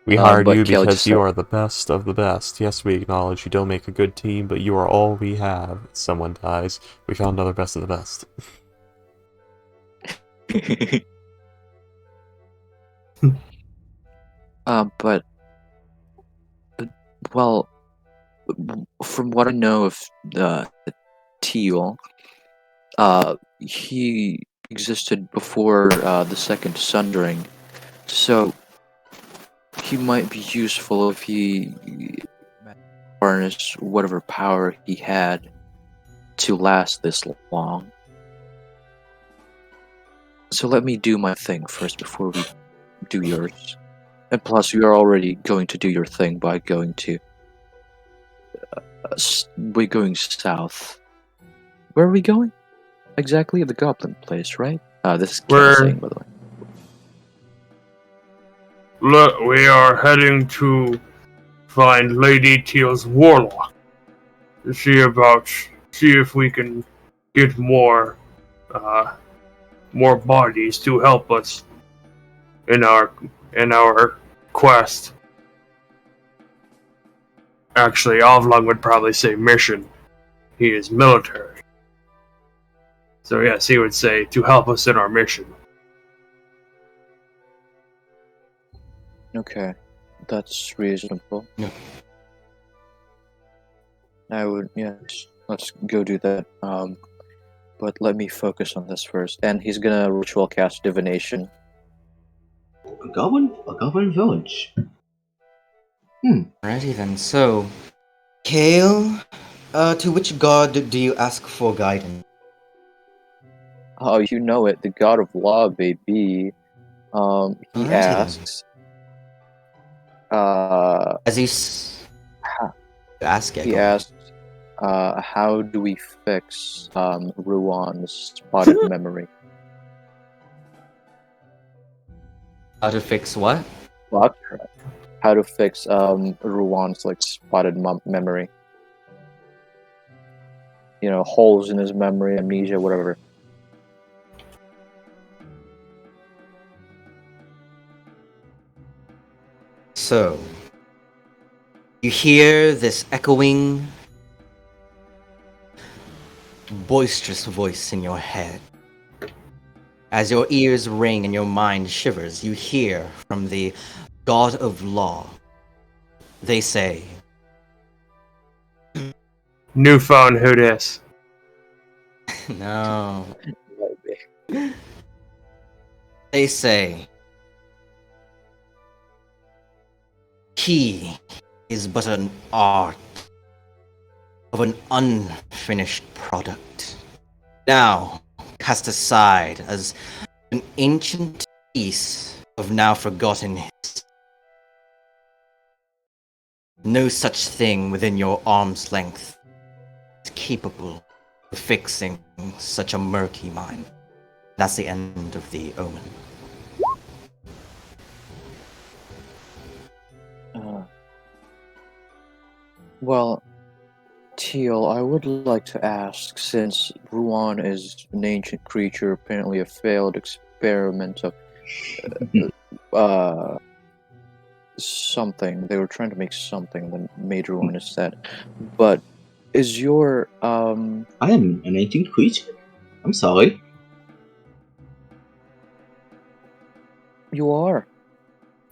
We hired but you Kelly because just you said, are the best of the best. Yes, we acknowledge you don't make a good team, but you are all we have. Someone dies. We found another best of the best. but well, from what I know of Teal, he existed before the Second Sundering, so he might be useful if he harnessed whatever power he had to last this long. So let me do my thing first before we do yours. And plus, you are already going to do your thing by going to. We're going south. Where are we going? Exactly, the Goblin place, right? This is Kel We're saying, by the way. look. We are heading to find Lady Teal's warlock to see if we can get more bodies to help us in our quest. Actually, Avlong would probably say mission. He is military. So yes, he would say to help us in our mission. Okay, that's reasonable. Yeah. I would, yes, let's go do that. But let me focus on this first. And he's gonna ritual cast Divination. A goblin village. Alrighty then. So, Kale, to which god do you ask for guidance? Oh, you know it, the God of Law, baby. He Alrighty then. asks, As you ask it. he Go ahead. asks, how do we fix Ruan's spotted memory? How to fix what? What? How to fix Ruan's like spotted memory? You know, holes in his memory, amnesia, whatever. So, you hear this echoing, boisterous voice in your head. As your ears ring and your mind shivers, you hear from the God of Law. They say, Newfound who dis? no. They say, he is but an art of an unfinished product, now cast aside as an ancient piece of now forgotten history. No such thing within your arm's length is capable of fixing such a murky mind. That's the end of the omen. Well, Teal, I would like to ask, since Ruan is an ancient creature, apparently a failed experiment of something. They were trying to make something that made Ruan is dead. But is your I am an ancient creature. I'm sorry. you are.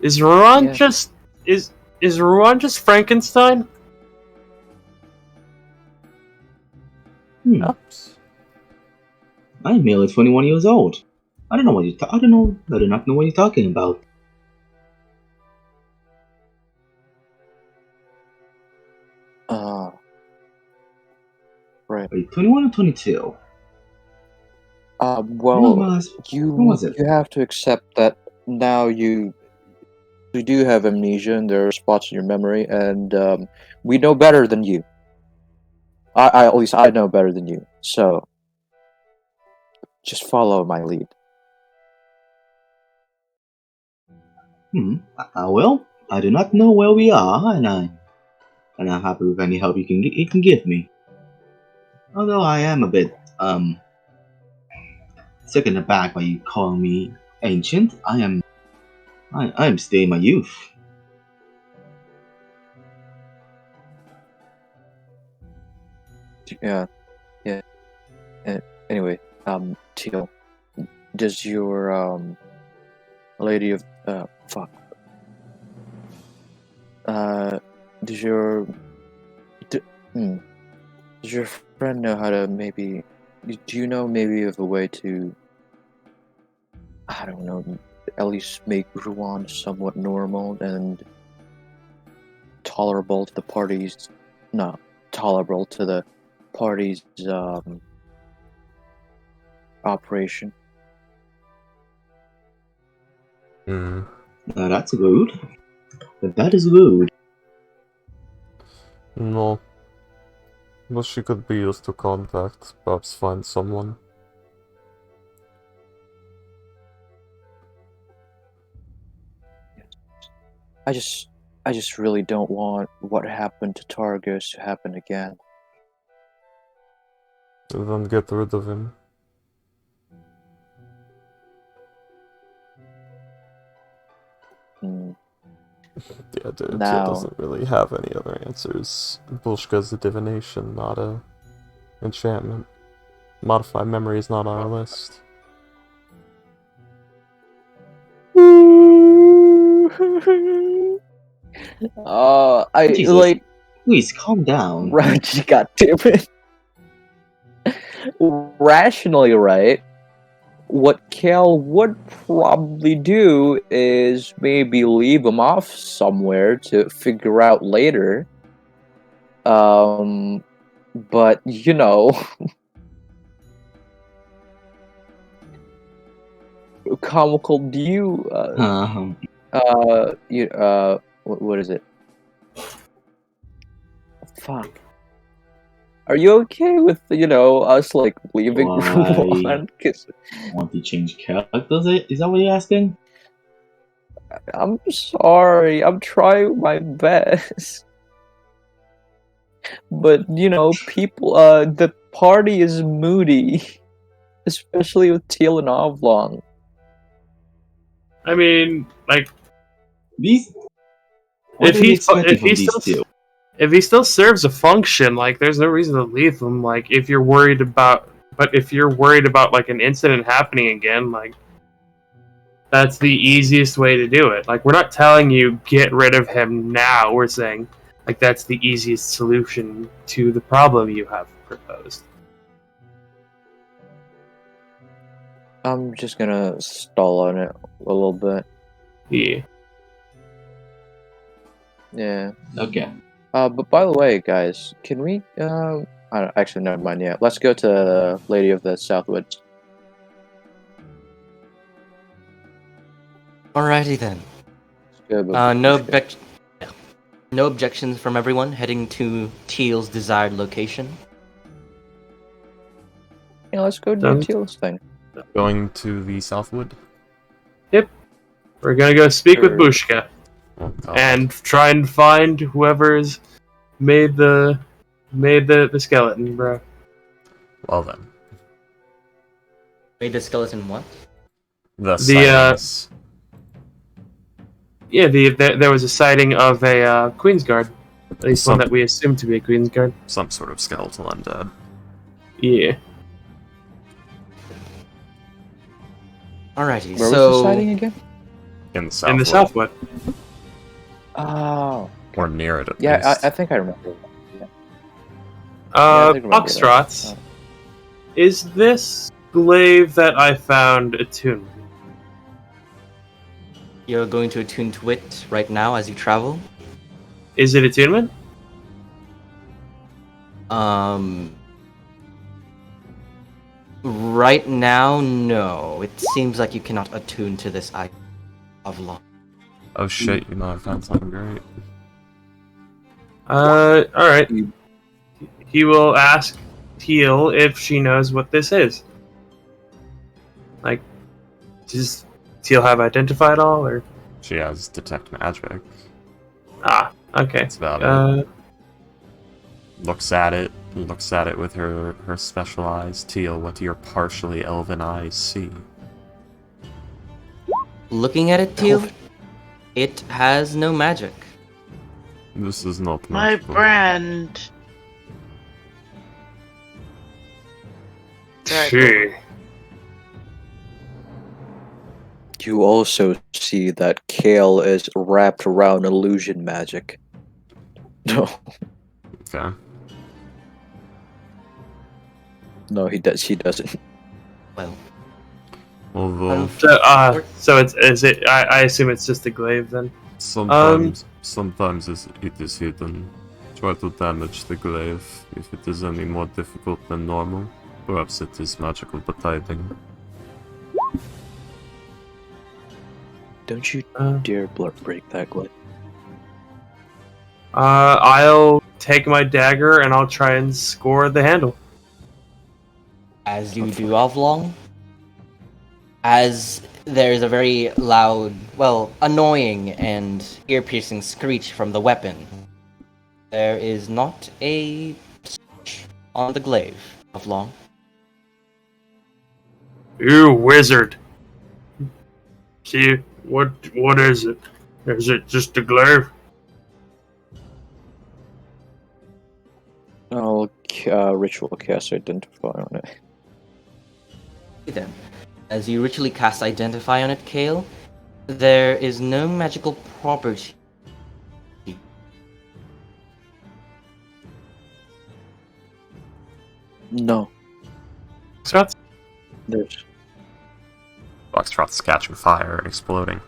Is Ruan Yeah. just is Ruan just Frankenstein? Oops. I'm merely 21 years old. I don't know what I don't know. I do not know what you're talking about. Right. Are you 21 or 22? When Well, was it? you have to accept that now you do have amnesia and there are spots in your memory, and we know better than you. I at least I know better than you. So just follow my lead. Well, I do not know where we are, and I'm happy with any help you can give me. Although I am a bit taken aback by you calling me ancient. I am still in my youth. Yeah. Anyway, Teal, does your lady of fuck does your does your friend know how to maybe? Do you know maybe of a way to, I don't know, at least make Ruan somewhat normal and tolerable to the party's, no, tolerable to the party's operation? Hmm. That's rude. That is rude. No. But she could be used to contact. Perhaps find someone. I just really don't want what happened to Targus to happen again. Then get rid of him. Hmm. Yeah, Teal Now, doesn't really have any other answers. Bushka's a divination, not a enchantment. Modified memory is not on our list. I Jesus. like Please calm down. Raji. God damn it. Rationally, right? What Cal would probably do is maybe leave him off somewhere to figure out later. But you know, comical. Do you what is it? Fuck. Are you okay with us like leaving Why? Ruan? 'Cause Want to change characters? Is that what you're asking? I'm sorry. I'm trying my best. But people. The party is moody, especially with Teal and Oblong. I mean, like, These. What if are you he expecting if from he these still two? if he still serves a function, like, there's no reason to leave him. Like, if you're worried about like an incident happening again, like, that's the easiest way to do it. Like, we're not telling you get rid of him now. We're saying, like, that's the easiest solution to the problem you have proposed. I'm just gonna stall on it a little bit. Yeah. Yeah. Okay. But by the way, guys, can we? I don't, actually, never mind. Yeah, let's go to Lady of the Southwoods. Alrighty then. Let's go, No objections from everyone heading to Teal's desired location. Yeah, let's go do Sounds- Teal's thing. Going to the Southwood? We're gonna go speak with Sure. Bushka Oh, God. and try and find whoever's made the skeleton, bro. Well then. Made the skeleton what? The The, sightings. Yeah, there was a sighting of a Queen's Guard. At least one that we assumed to be a Queen's Guard. Some sort of skeletal undead. Yeah. Alrighty, Where so was the sighting again? In the Southwood. In the Southwood. Oh, Or near it, at yeah. least. I think I remember. I think I remember that. Foxtrots. Is this glaive that I found attuned? you're going to attune to it right now as you travel. Is it attunement? Right now, no. It seems like you cannot attune to this item of law. Oh shit, you know I found something great. Alright. He will ask Teal if she knows what this is. Like, does Teal have identify at all, or? She has detect magic. Ah, okay. That's about it. Looks at it with her special eyes. Teal, what do your partially elven eyes see? Looking at it, Teal, it has no magic. This is not My magical. brand. Untitled. Gee. You also see that Kale is wrapped around illusion magic. No, Okay. no, he does. He doesn't. Well, Although So is it? I assume it's just a glaive then. sometimes it is hidden. Try to damage the glaive if it is any more difficult than normal. Perhaps it is magical but hiding. Don't you Uh, dare break that glaive. I'll take my dagger and I'll try and score the handle. as you do Avlong, as there's a very loud, well, annoying and ear-piercing screech from the weapon, there is not a scratch on the glaive, Avlong. You wizard. See, what is it? Is it just a glaive? I'll ritual cast identify on it. Then, as you ritually cast Identify on it, Kale, there is no magical property. No, Shots? there's Foxtrot's catching fire and exploding.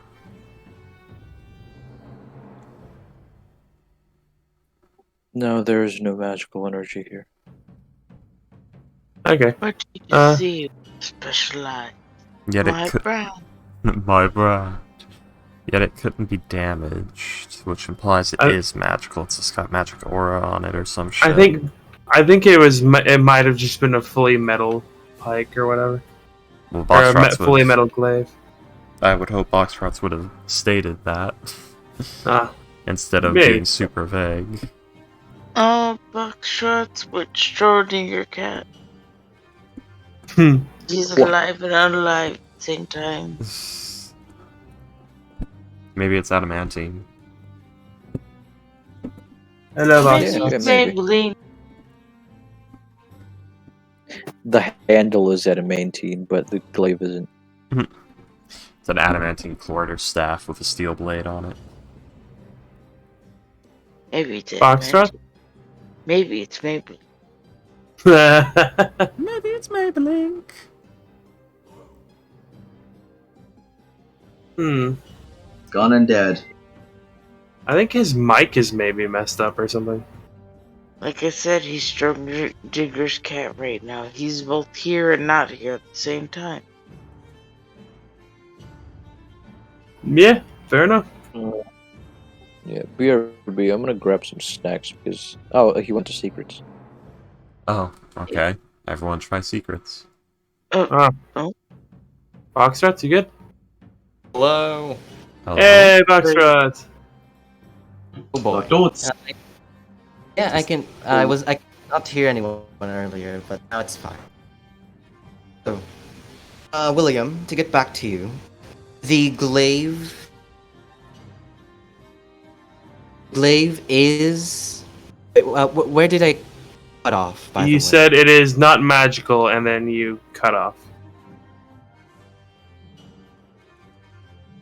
there's no magical energy here. Okay. What did you Uh. see? Specialized. Yet My it could brown. my brand. Yet it couldn't be damaged, which implies it is magical. It's just got magic aura on it or some shit. I think it might have just been a fully metal pike or whatever, Well, or a Boxtrots fully would, metal glaive. I would hope Boxtrots would have stated that Ah, instead of maybe. being super vague. Oh, buckshots with Schrodinger cat. Hmm. He's What? alive and unalive at the same time. Maybe it's adamantine. Hello, Maybe Boxtrot. it's maybe. Maybelline. The handle is adamantine, but the glaive isn't. It's an adamantine quarterstaff with a steel blade on it. Maybe it's Foxtrot? Maybe it's Maybelline. Maybe it's Maybelline. Hmm. Gone and dead. I think his mic is maybe messed up or something. Like I said, he's Schrodinger's cat right now. He's both here and not here at the same time. Yeah, fair enough. Yeah, BRB, I'm gonna grab some snacks because... Oh, he went to secrets. Oh, okay. Everyone try secrets. Foxtrot, you good? Hello. Hello? Hey, Foxtrot. Oh boy. Don't. Yeah, I can. I could not hear anyone earlier, but now it's fine. So, William, to get back to you, the glaive is. Wait, where did I cut off? By the You way? said it is not magical, and then you cut off.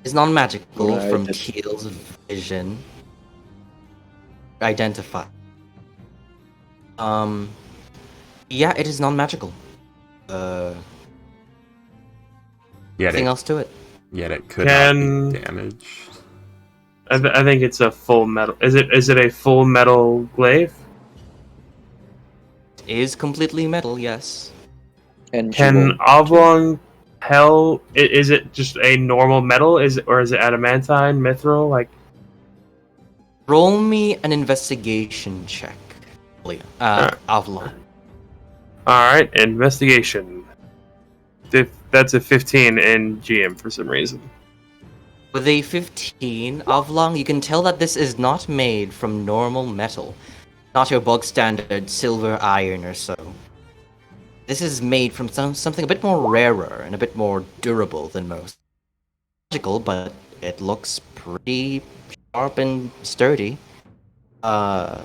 It's non-magical Right, from that's- Keel's vision. Identify. Yeah, it is non-magical. Yet Nothing it, else to it. yet it could not Can- be damaged. I think it's a full metal. Is it a full metal glaive? It is completely metal, yes. And Can Oblong tell? Is it just a normal metal? Or is it adamantine, mithril? Like, Roll me an investigation check, William. Avlon. all right, investigation. That's a 15 in GM for some reason. With a 15, Avlong, you can tell that this is not made from normal metal. Not your bog standard silver iron or so. This is made from something a bit more rarer and a bit more durable than most. Magical, but it looks pretty sharp and sturdy. It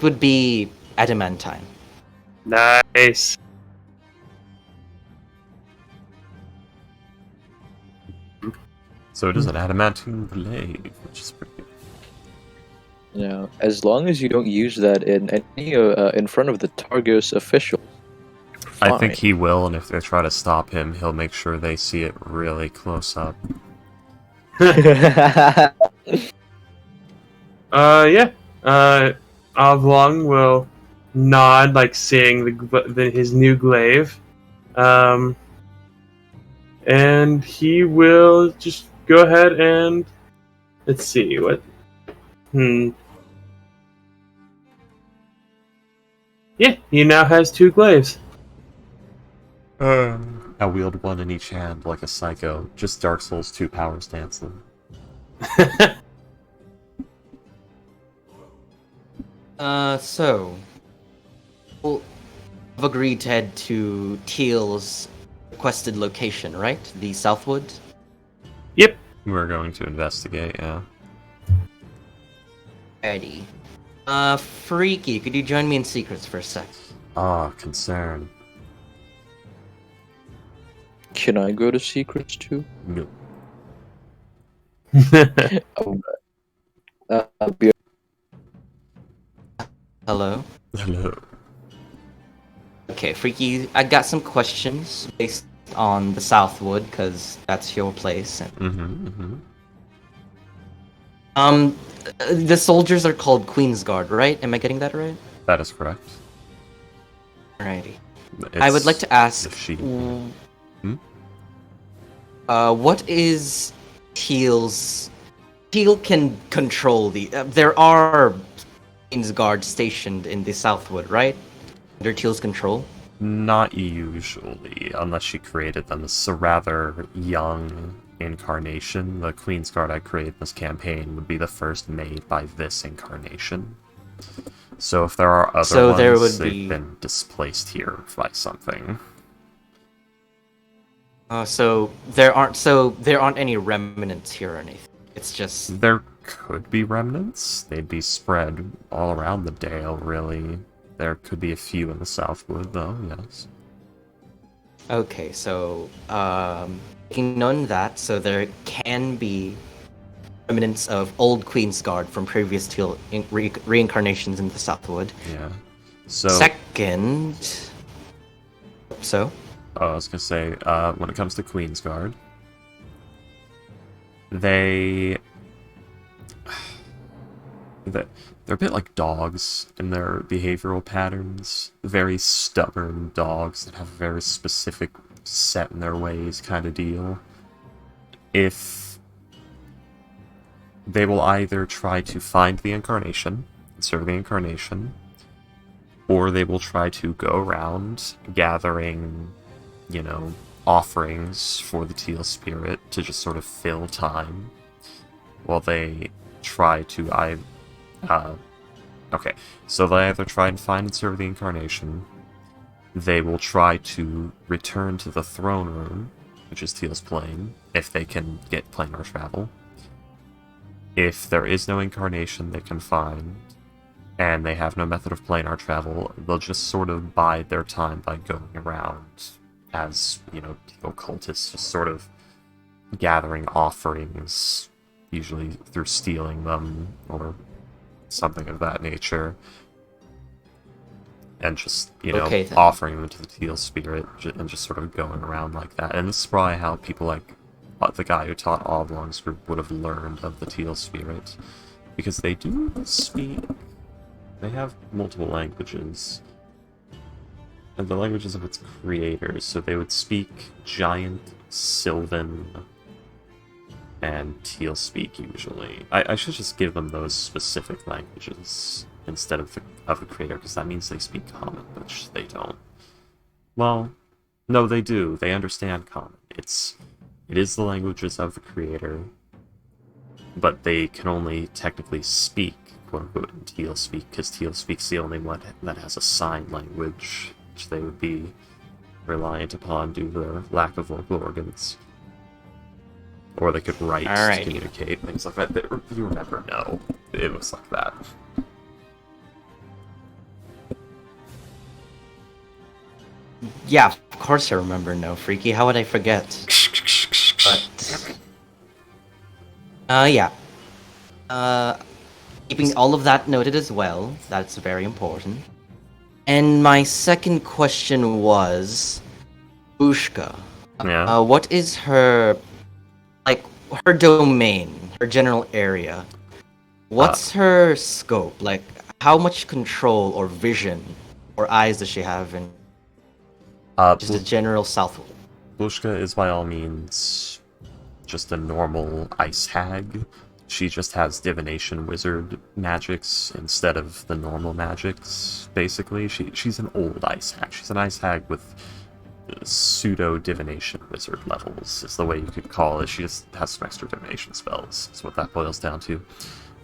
would be adamantine. Nice. So it is an adamantine blade, which is pretty good. Yeah, as long as you don't use that in any in front of the Targos officials, you're fine. I think he will, and if they try to stop him, he'll make sure they see it really close up. Yeah. Avlong will nod, like seeing his new glaive. And he will just go ahead and let's see what. Yeah, he now has 2 glaives. I wield one in each hand like a psycho. Just Dark Souls 2 power stance them. So we'll have agreed to head to Teal's requested location, right? The Southwood? Yep. We're going to investigate, yeah. Alrighty. Freaky, could you join me in secrets for a sec? Ah, concern. Can I go to secrets too? No. Be- Hello? Hello. Okay, Freaky, I got some questions based on the Southwood, because that's your place. The soldiers are called Queen's Guard, right? Am I getting that right? That is correct. Alrighty. I would like to ask, what is Teal's... Teal can control the... there are Queen's Guard stationed in the Southwood, right? Under Teal's control? Not usually, unless she created them. It's a rather young incarnation. The Queen's Guard I created this campaign would be the first made by this incarnation. So if there are other ones, they've been displaced here by something. So there aren't any remnants here or anything. It's just... There could be remnants. They'd be spread all around the Dale, really. There could be a few in the Southwood, though, yes. Okay, so, taking on that, so there can be remnants of old Queen's Guard from previous Teal reincarnations in the Southwood. Yeah. So... Second... So? I was gonna say, when it comes to Queen's Guard, they're a bit like dogs in their behavioral patterns. Very stubborn dogs that have a very specific set in their ways kind of deal. If they will either try to find the incarnation and serve the incarnation, or they will try to go around gathering, you know, offerings for the teal spirit to just sort of fill time while they try to okay, so they either try and find and serve the incarnation, they will try to return to the throne room, which is Teal's plane, if they can get planar travel. If there is no incarnation they can find, and they have no method of planar travel, they'll just sort of bide their time by going around as, you know, Teal cultists, just sort of gathering offerings, usually through stealing them, or something of that nature, and just, you know, offering them to the Teal spirit, and just sort of going around like that. And this is probably how people like the guy who taught Oblong's group would have learned of the Teal spirit, because they do speak, they have multiple languages, and the languages of its creators, so they would speak Giant, Sylvan, and Teal speak usually. I should just give them those specific languages instead of the creator, because that means they speak Common, which they don't. Well, no, they do. They understand Common. It is the languages of the creator, but they can only technically speak, quote-unquote, in Teal speak, because Teal speak's the only one that has a sign language, which they would be reliant upon due to their lack of vocal organs. Or they could write to communicate, things like that. You'll never know. It looks like that. Yeah, of course I remember. No, Freaky. How would I forget? But yeah. Keeping all of that noted as well. That's very important. And my second question was, Bushka. Yeah. What is her, like, her domain, her general area? What's her scope? Like, how much control or vision or eyes does she have in just the general South? Blushka is by all means just a normal ice hag. She just has divination wizard magics instead of the normal magics, basically. She's an old ice hag. She's an ice hag with pseudo divination wizard levels, is the way you could call it. She just has some extra divination spells, is what that boils down to.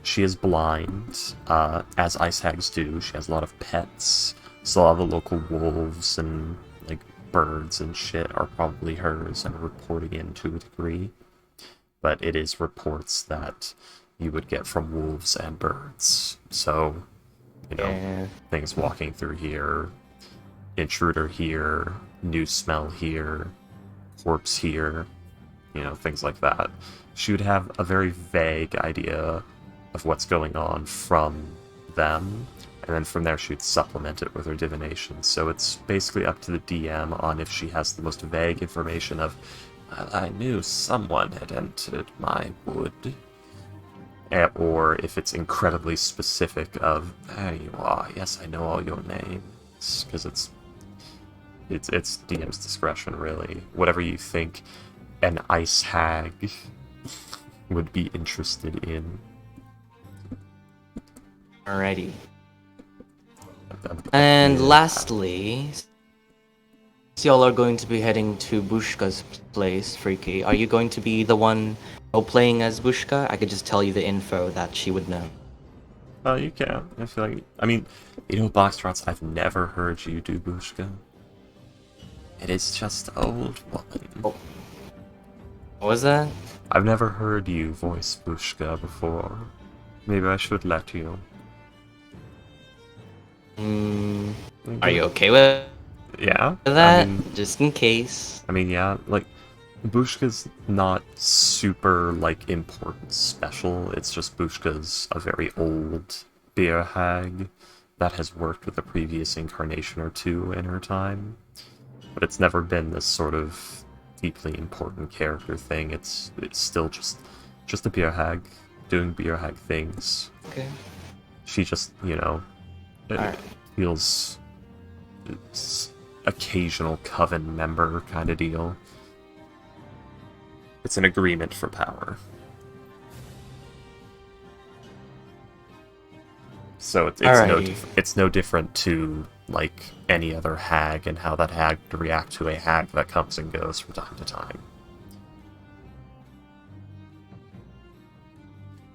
She is blind, as ice hags do. She has a lot of pets, so a lot of the local wolves and like birds and shit are probably hers and reporting in to a degree. But it is reports that you would get from wolves and birds. So, you know, things walking through here, intruder here, new smell here, corpse here, you know, things like that. She would have a very vague idea of what's going on from them, and then from there she'd supplement it with her divination. So it's basically up to the DM on if she has the most vague information of, I knew someone had entered my wood, or if it's incredibly specific of, there you are, yes, I know all your names, because it's DM's discretion, really. Whatever you think an ice hag would be interested in. Alrighty. And lastly, so y'all are going to be heading to Bushka's place, Freaky. Are you going to be the one playing as Bushka? I could just tell you the info that she would know. Oh, you can. I feel like... I mean, you know, Boxtrots, I've never heard you do Bushka. It is just old woman. Oh. What was that? I've never heard you voice Bushka before. Maybe I should let you. Are you okay with Yeah? that? I mean, just in case. I mean, yeah, like, Bushka's not super, like, important special. It's just Bushka's a very old beer hag that has worked with a previous incarnation or two in her time. But it's never been this sort of deeply important character thing. It's still just a beer hag doing beer hag things. Okay. She just, you know, feels occasional coven member kind of deal. It's an agreement for power. So it's no different to like any other hag and how that hag to react to a hag that comes and goes from time to time.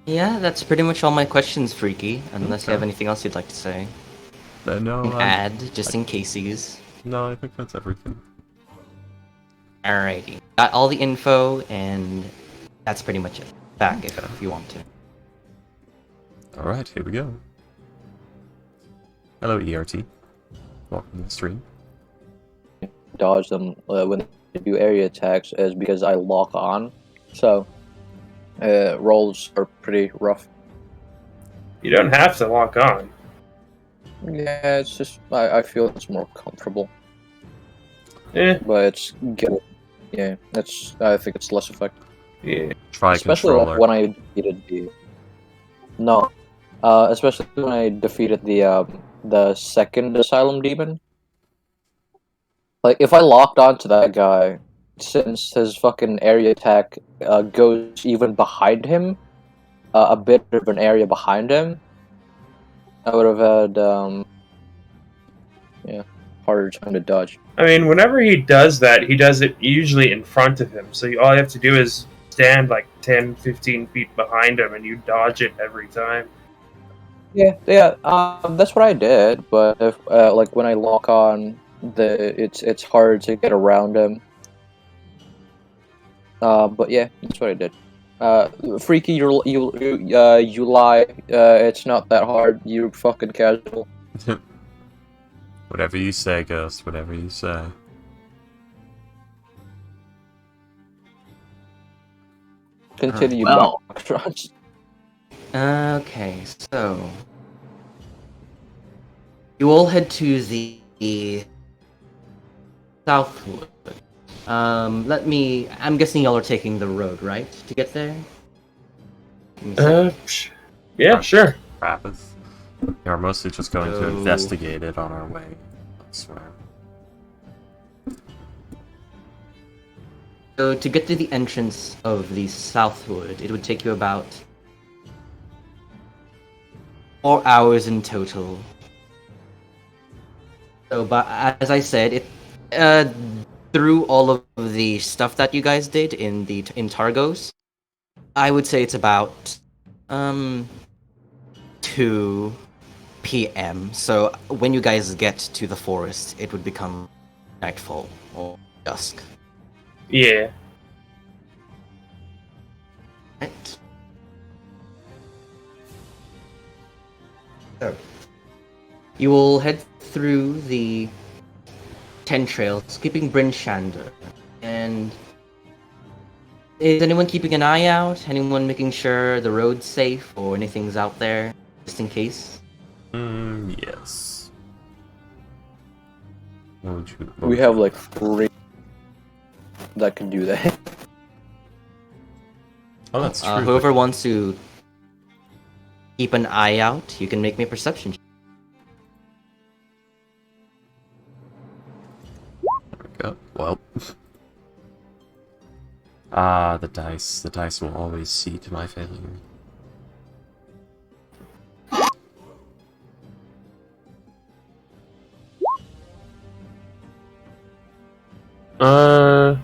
Yeah, that's pretty much all my questions, Freaky. Unless you have anything else you'd like to say. No, add, just in cases. No, I think that's everything. Alrighty. Got all the info, and that's pretty much it. Back if you want to. Alright, here we go. Hello, ERT. Welcome to the stream. Dodge them when they do area attacks is because I lock on. So, rolls are pretty rough. You don't have to lock on. Yeah, it's just I feel it's more comfortable. Eh. But it's good. Yeah, I think it's less effective. Yeah. Try especially controller. when I defeated especially when I defeated the second Asylum Demon. Like, if I locked onto that guy, since his fucking area attack goes even behind him, a bit of an area behind him, I would have had, harder time to dodge. I mean, whenever he does that, he does it usually in front of him. So all you have to do is stand like 10, 15 feet behind him and you dodge it every time. Yeah, that's what I did, but if, like, when I lock on, it's hard to get around him. But yeah, that's what I did. Freaky, you lie. It's not that hard. You're fucking casual. Whatever you say, Ghost. Whatever you say. Continue, Well. Boxrot. Okay, so you all head to the southwood. I'm guessing y'all are taking the road, right, to get there? Give me a second. Yeah, sure. Rapith. Yeah, we're mostly just going to So- investigate it on our way elsewhere. So to get to the entrance of the southwood, it would take you about 4 hours in total. So, but as I said, through all of the stuff that you guys did in Targos, I would say it's about 2 p.m. So when you guys get to the forest, it would become nightfall or dusk. Yeah. Right. So, you will head through the 10 trails, keeping Bryn Shander. And is anyone keeping an eye out? Anyone making sure the road's safe or anything's out there, just in case? Yes. What would you, We have like 3 that can do that. Oh, that's true. Whoever wants to keep an eye out, you can make me a perception check. There we go. Well. The dice. The dice will always see to my failure. Uh,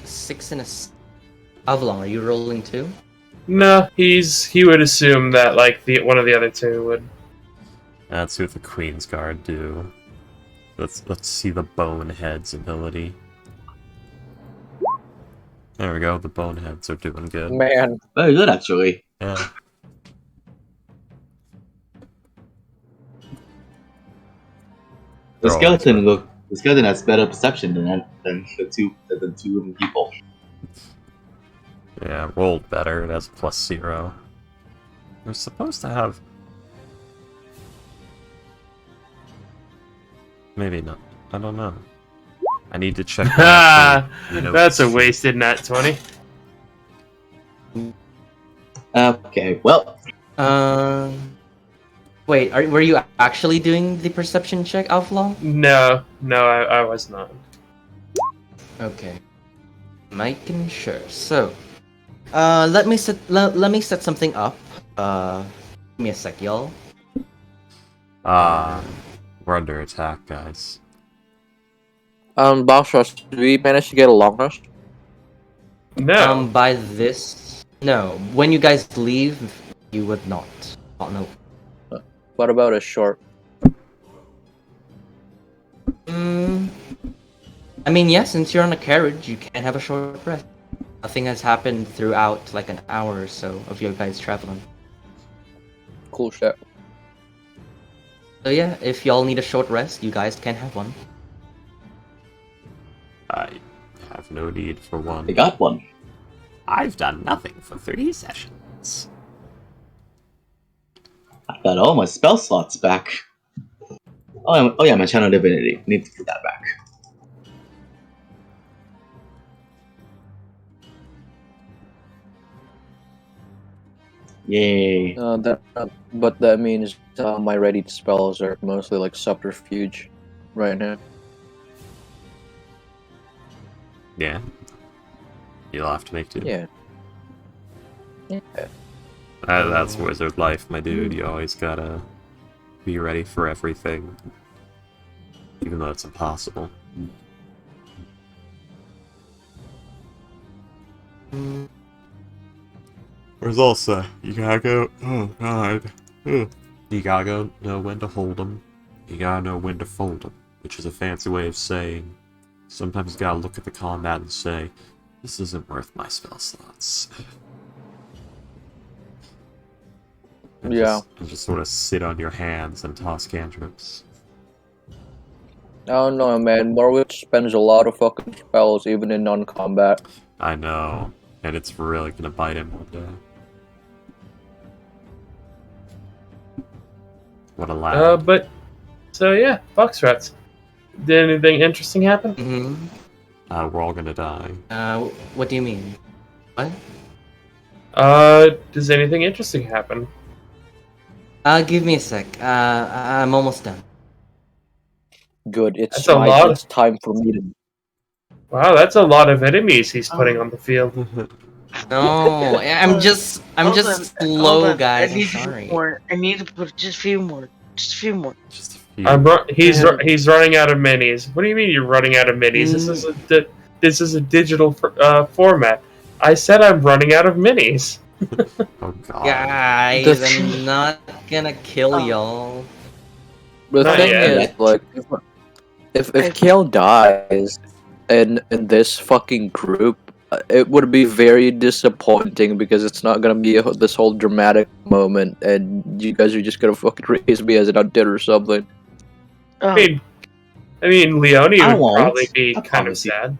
6 and a... Avalon, are you rolling too? no, he would assume that like one of the other two would. Let's see what the Queen's Guard do. Let's see the Bonehead's ability. There we go. The Boneheads are doing good. Man, Very good, actually. Yeah. The They're always skeleton the skeleton has better perception than the two people. Yeah, rolled better. It has +0. We're supposed to have... Maybe not. I don't know. I need to check. That's a wasted nat 20. Okay, well, Wait, were you actually doing the perception check, Avalon? No, I was not. Okay. Making sure. So, let me set something up. Give me a sec, y'all. We're under attack, guys. Boxrot, did we manage to get a long rest? No. By this, no. When you guys leave, you would not. Oh, no. What about a short? I mean, yeah, since you're on a carriage, you can have a short rest. Nothing has happened throughout like an hour or so of you guys traveling. Cool shit. So yeah, if y'all need a short rest, you guys can have one. I have no need for one. they got one. I've done nothing for 3 sessions. I got all my spell slots back. Oh yeah, my channel divinity. Need to put that back. Yay. But that means my ready spells are mostly like subterfuge right now. Yeah. You'll have to make do. Yeah. That's wizard life, my dude. You always gotta be ready for everything. Even though it's impossible. There's also, you gotta go, oh god. Ugh. You gotta know when to hold them. You gotta know when to fold them. Which is a fancy way of saying, sometimes you gotta look at the combat and say, this isn't worth my spell slots. and Yeah. just sort of sit on your hands and toss cantrips. Oh no, man. Norwich spends a lot of fucking spells even in non-combat. I know, and it's really gonna bite him one day. What a lad. But so yeah, box rats. Did anything interesting happen? Mm-hmm. We're all gonna die. What do you mean? What? Does anything interesting happen? Give me a sec. I'm almost done. Good. That's a lot. It's time for me to. Wow, that's a lot of enemies he's putting on the field. No, I'm just Hold slow, on. guys. I I'm need sorry. more. I need to put just a few more. Just a few more. Just a few. He's running out of minis. What do you mean you're running out of minis? This is a digital format. I said I'm running out of minis. Oh god. Guys, I'm not gonna kill Oh. y'all. The Not thing yet. is, like, if Kale dies in this fucking group, it would be very disappointing because it's not gonna be this whole dramatic moment, and you guys are just gonna fucking raise me as an undead or something. Oh, I mean, Leonie I would won't. probably be I kind of promise you. sad.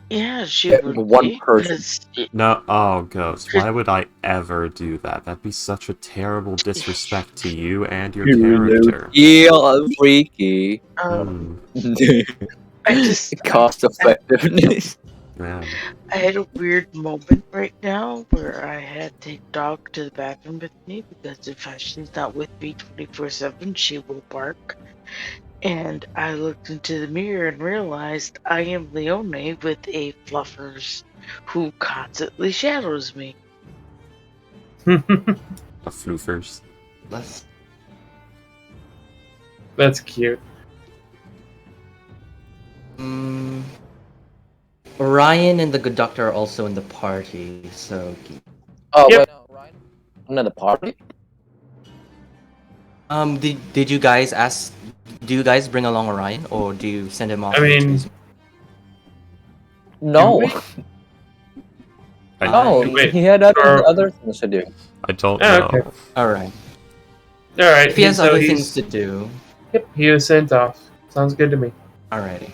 yeah, she Yeah, would one be, person. 'cause No, oh, Ghost, why would I ever do that? That'd be such a terrible disrespect to you and your character. Yeah, freaky. Hmm, I just Cost effectiveness. man. I had a weird moment right now where I had to take dog to the bathroom with me because if she's not with me 24/7, she will bark. And I looked into the mirror and realized I am Leone with a fluffers who constantly shadows me. A floofers. Let's. That's cute. Ryan and the good doctor are also in the party, so. Oh, Yep. wait, no, Ryan? Another party? Did you guys ask? Do you guys bring along Orion, or do you send him off? I mean, to his- No, Do no, Wait, he had or- other things to do. I don't Oh, know. okay. all right. All right. If he has so other he's- things to do, Yep, he was sent off. Sounds good to me. alrighty.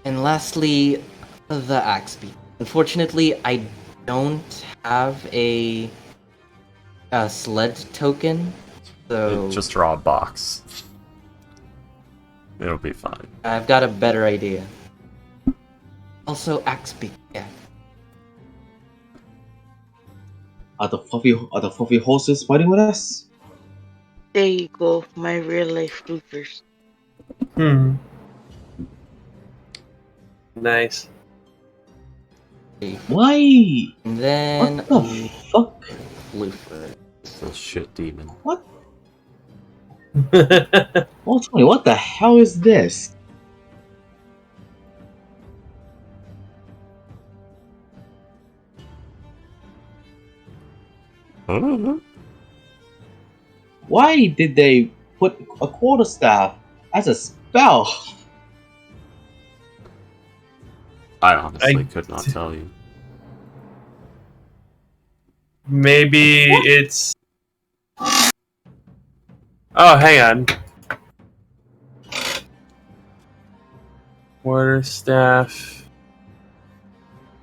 And lastly, the axe beat. Unfortunately, I don't have a sled token, so Just draw a box. It'll be fine. I've got a better idea. Also, axe beat. Yeah. Are the fluffy horses fighting with us? There you go, my real life bloopers. Nice. Why? And then What the fuck? Luther. Little shit demon. What? Oh, Tony, what the hell is this? Why did they put a quarterstaff as a spell? I honestly I- could not tell you. Maybe it's. Oh, hang on. Quarterstaff.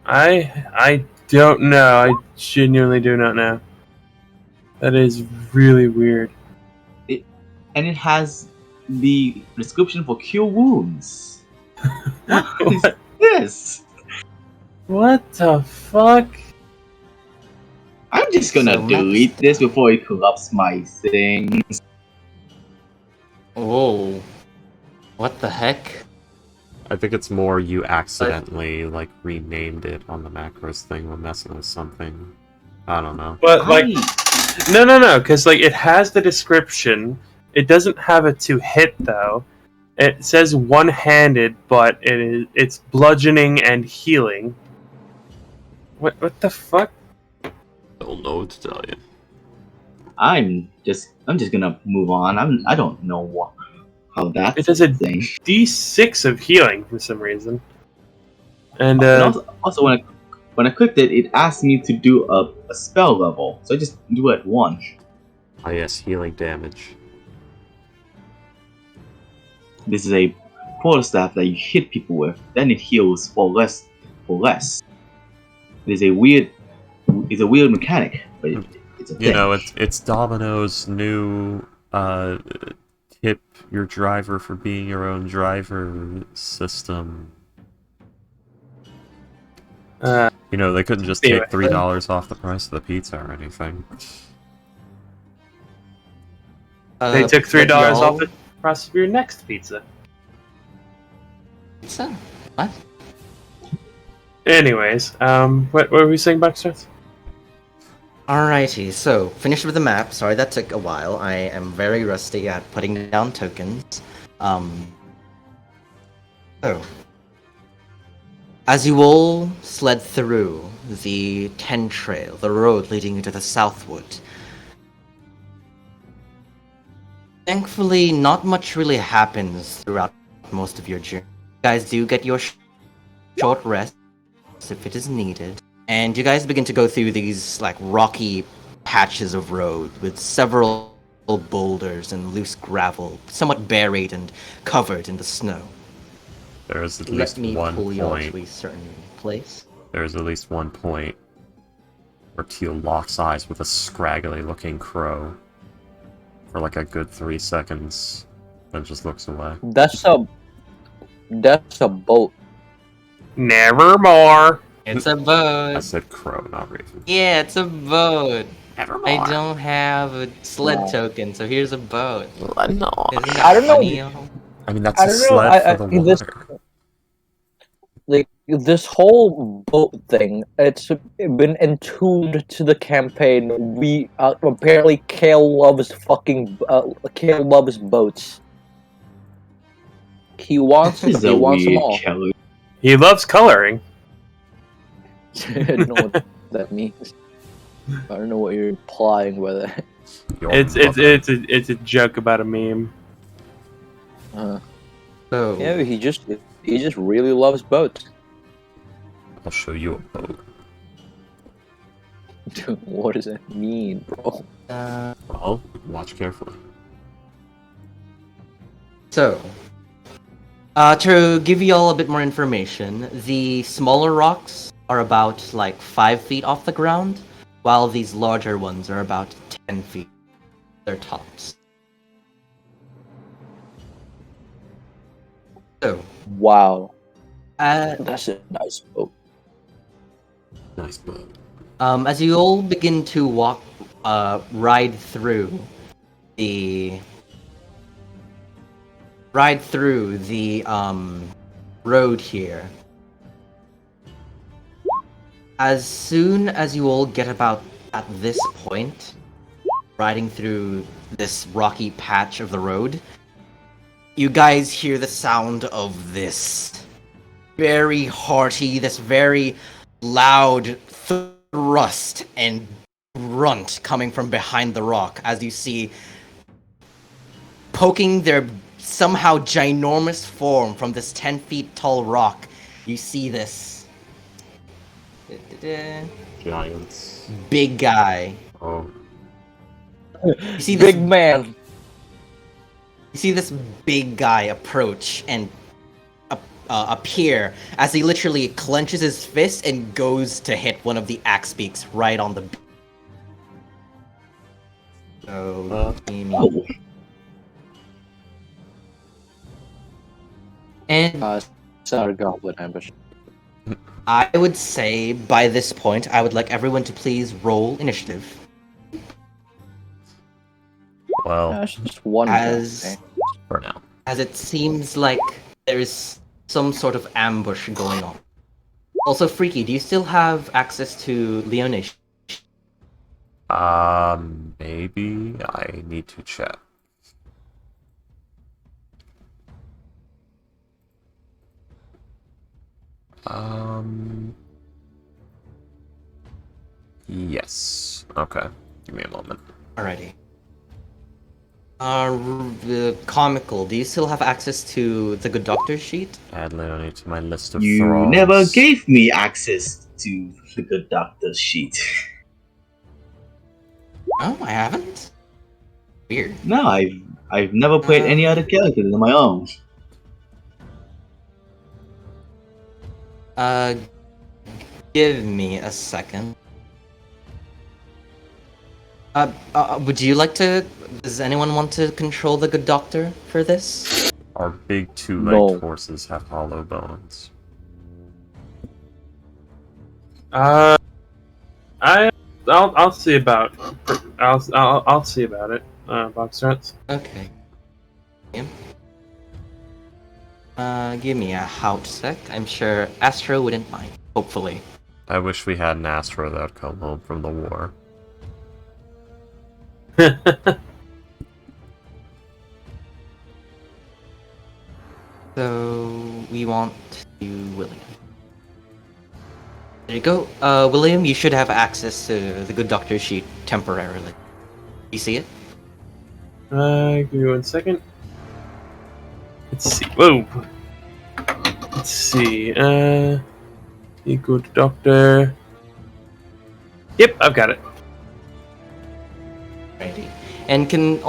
I don't know. I genuinely do not know. That is really weird. And it has the description for cure wounds. What is this? What the fuck? I'm just gonna So delete this before it corrupts my things. Whoa. What the heck? I think it's more you accidentally like renamed it on the macros thing when messing with something. I don't know. But like, no, because like it has the description. It doesn't have a to hit though. It says one-handed, but it's bludgeoning and healing. What the fuck? Don't know what to tell you. I'm just gonna move on. I don't know how that's It does a thing. D6 of healing for some reason. And And also when I clicked it, it asked me to do a spell level, so I just do it at 1. Ah, yes, healing damage. This is a quarterstaff that you hit people with, then it heals for less. It is a weird mechanic, but it's a You thing. know, it's Domino's new tip your driver for being your own driver system. You know, they couldn't just take $3 off the price of the pizza or anything. They took but $3 off y'all- the price of your next pizza. Pizza? What? Anyways, what were we saying, Baxter? Alrighty, so finished with the map. Sorry that took a while. I am very rusty at putting down tokens. So, as you all sled through the Ten Trail, the road leading into the Southwood, thankfully, not much really happens throughout most of your journey. You guys do get your short rest if it is needed. And you guys begin to go through these like rocky patches of road with several boulders and loose gravel, somewhat buried and covered in the snow. There is at Let least me one pull you all point. to a certain place. There is at least one point where Teal locks eyes with a scraggly looking crow for like a good 3 seconds, then just looks away. That's a boat. Nevermore. It's a I boat. said crow, not raven. Yeah, it's a boat. Nevermore. I don't have a sled No. token, so here's a boat. No. Isn't that I don't know. funny, y'all? I mean, that's I a don't know, sled for the this- water. Like this whole boat thing, it's been entombed to the campaign. We apparently Kale loves boats. He wants This is he a wants them weird all. Kelly. He loves coloring. I don't know what that means. I don't know what you're implying by that. Your It's mother. a joke about a meme. So, Yeah, he just really loves boats. I'll show you a boat. Dude, what does that mean, bro? Well, watch carefully. So, to give you all a bit more information, the smaller rocks are about like 5 feet off the ground, while these larger ones are about 10 feet. Their tops. So, Wow, uh, that's a nice boat. Nice boat. as you all begin to ride through the road here. As soon as you all get about at this point, riding through this rocky patch of the road, you guys hear the sound of this very hearty, this very loud thrust and grunt coming from behind the rock as you see poking their somehow ginormous form from this 10 feet tall rock. You see this Giants. big guy. Oh. You see this Big man. You see this big guy approach and appear as he literally clenches his fist and goes to hit one of the axe beaks right on the. So, Oh, and It's not a Goblin Ambush. I would say by this point, I would like everyone to please roll initiative. Well, It's just one. As- guy, okay? for now. As it seems like there is some sort of ambush going on. Also, Freaky, do you still have access to Leonation? Maybe I need to check. Yes. Okay. Give me a moment. Alrighty. The comical, do you still have access to the good doctor sheet? Add Leonie to my list of you thralls. never gave me access to the good doctor's sheet. Oh, I haven't? Weird. No, I've never played any other character than my own. Give me a second. Would you like to? Does anyone want to control the good doctor for this? Our big two-legged No. horses have hollow bones. I'll see about. I'll see about it. Box Strats. Okay. Give me a hout sec. I'm sure Astro wouldn't mind. Hopefully. I wish we had an Astro that would come home from the war. So we want to William. There you go. William, you should have access to the good doctor sheet temporarily. You see it? Give me 1 second. Let's see. Whoa. Let's see. You good doctor. Yep, I've got it. Righty. And can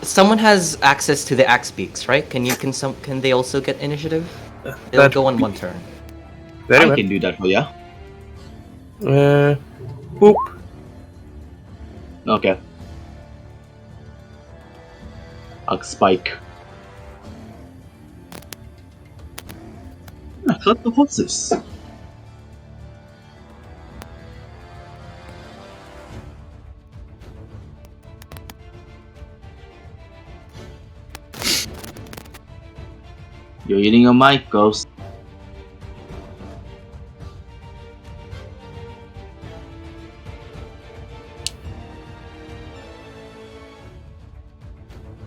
someone has access to the axe beaks, right? Can they also get initiative? They'll That- go on one turn. Very I well. can do that for ya. Boop. Okay. A spike. I cut the horses. You're eating your mic, Ghost.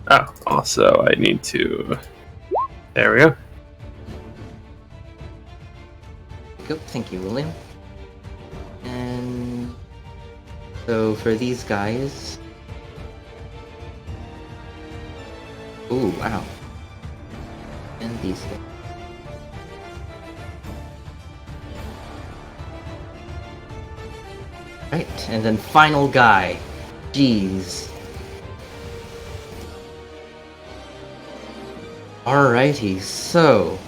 Oh, also I need to. There we go. Go. Thank you, William. And so for these guys. Ooh, wow. And these guys. Right, and then final guy. Jeez. Alrighty, so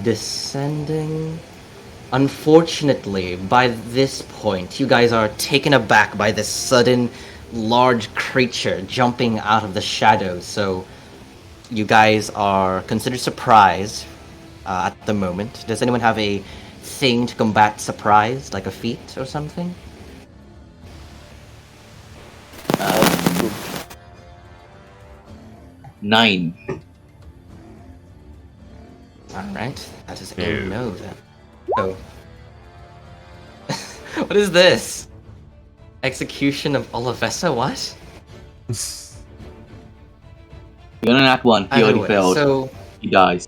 descending. Unfortunately, by this point, you guys are taken aback by this sudden large creature jumping out of the shadows. So you guys are considered surprised at the moment. Does anyone have a thing to combat surprise, like a feat or something? Nine. Alright, that is a Ew. no then. So. What is this? Execution of Olivessa, what? You're an act one. He Either already way, failed. So He dies.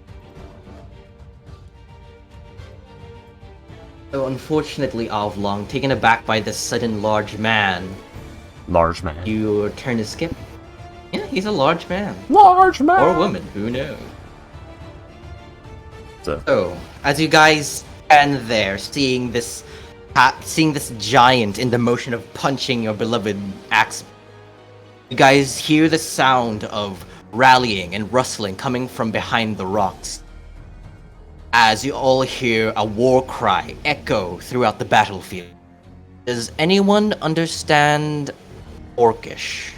unfortunately, Avlong, taken aback by this sudden large man, Large man. your turn to skip. Yeah, he's a large man. Large man! Or woman, who knows? So, So, as you guys stand there, seeing this giant in the motion of punching your beloved axe, you guys hear the sound of rallying and rustling coming from behind the rocks. As you all hear a war cry echo throughout the battlefield. Does anyone understand Orcish?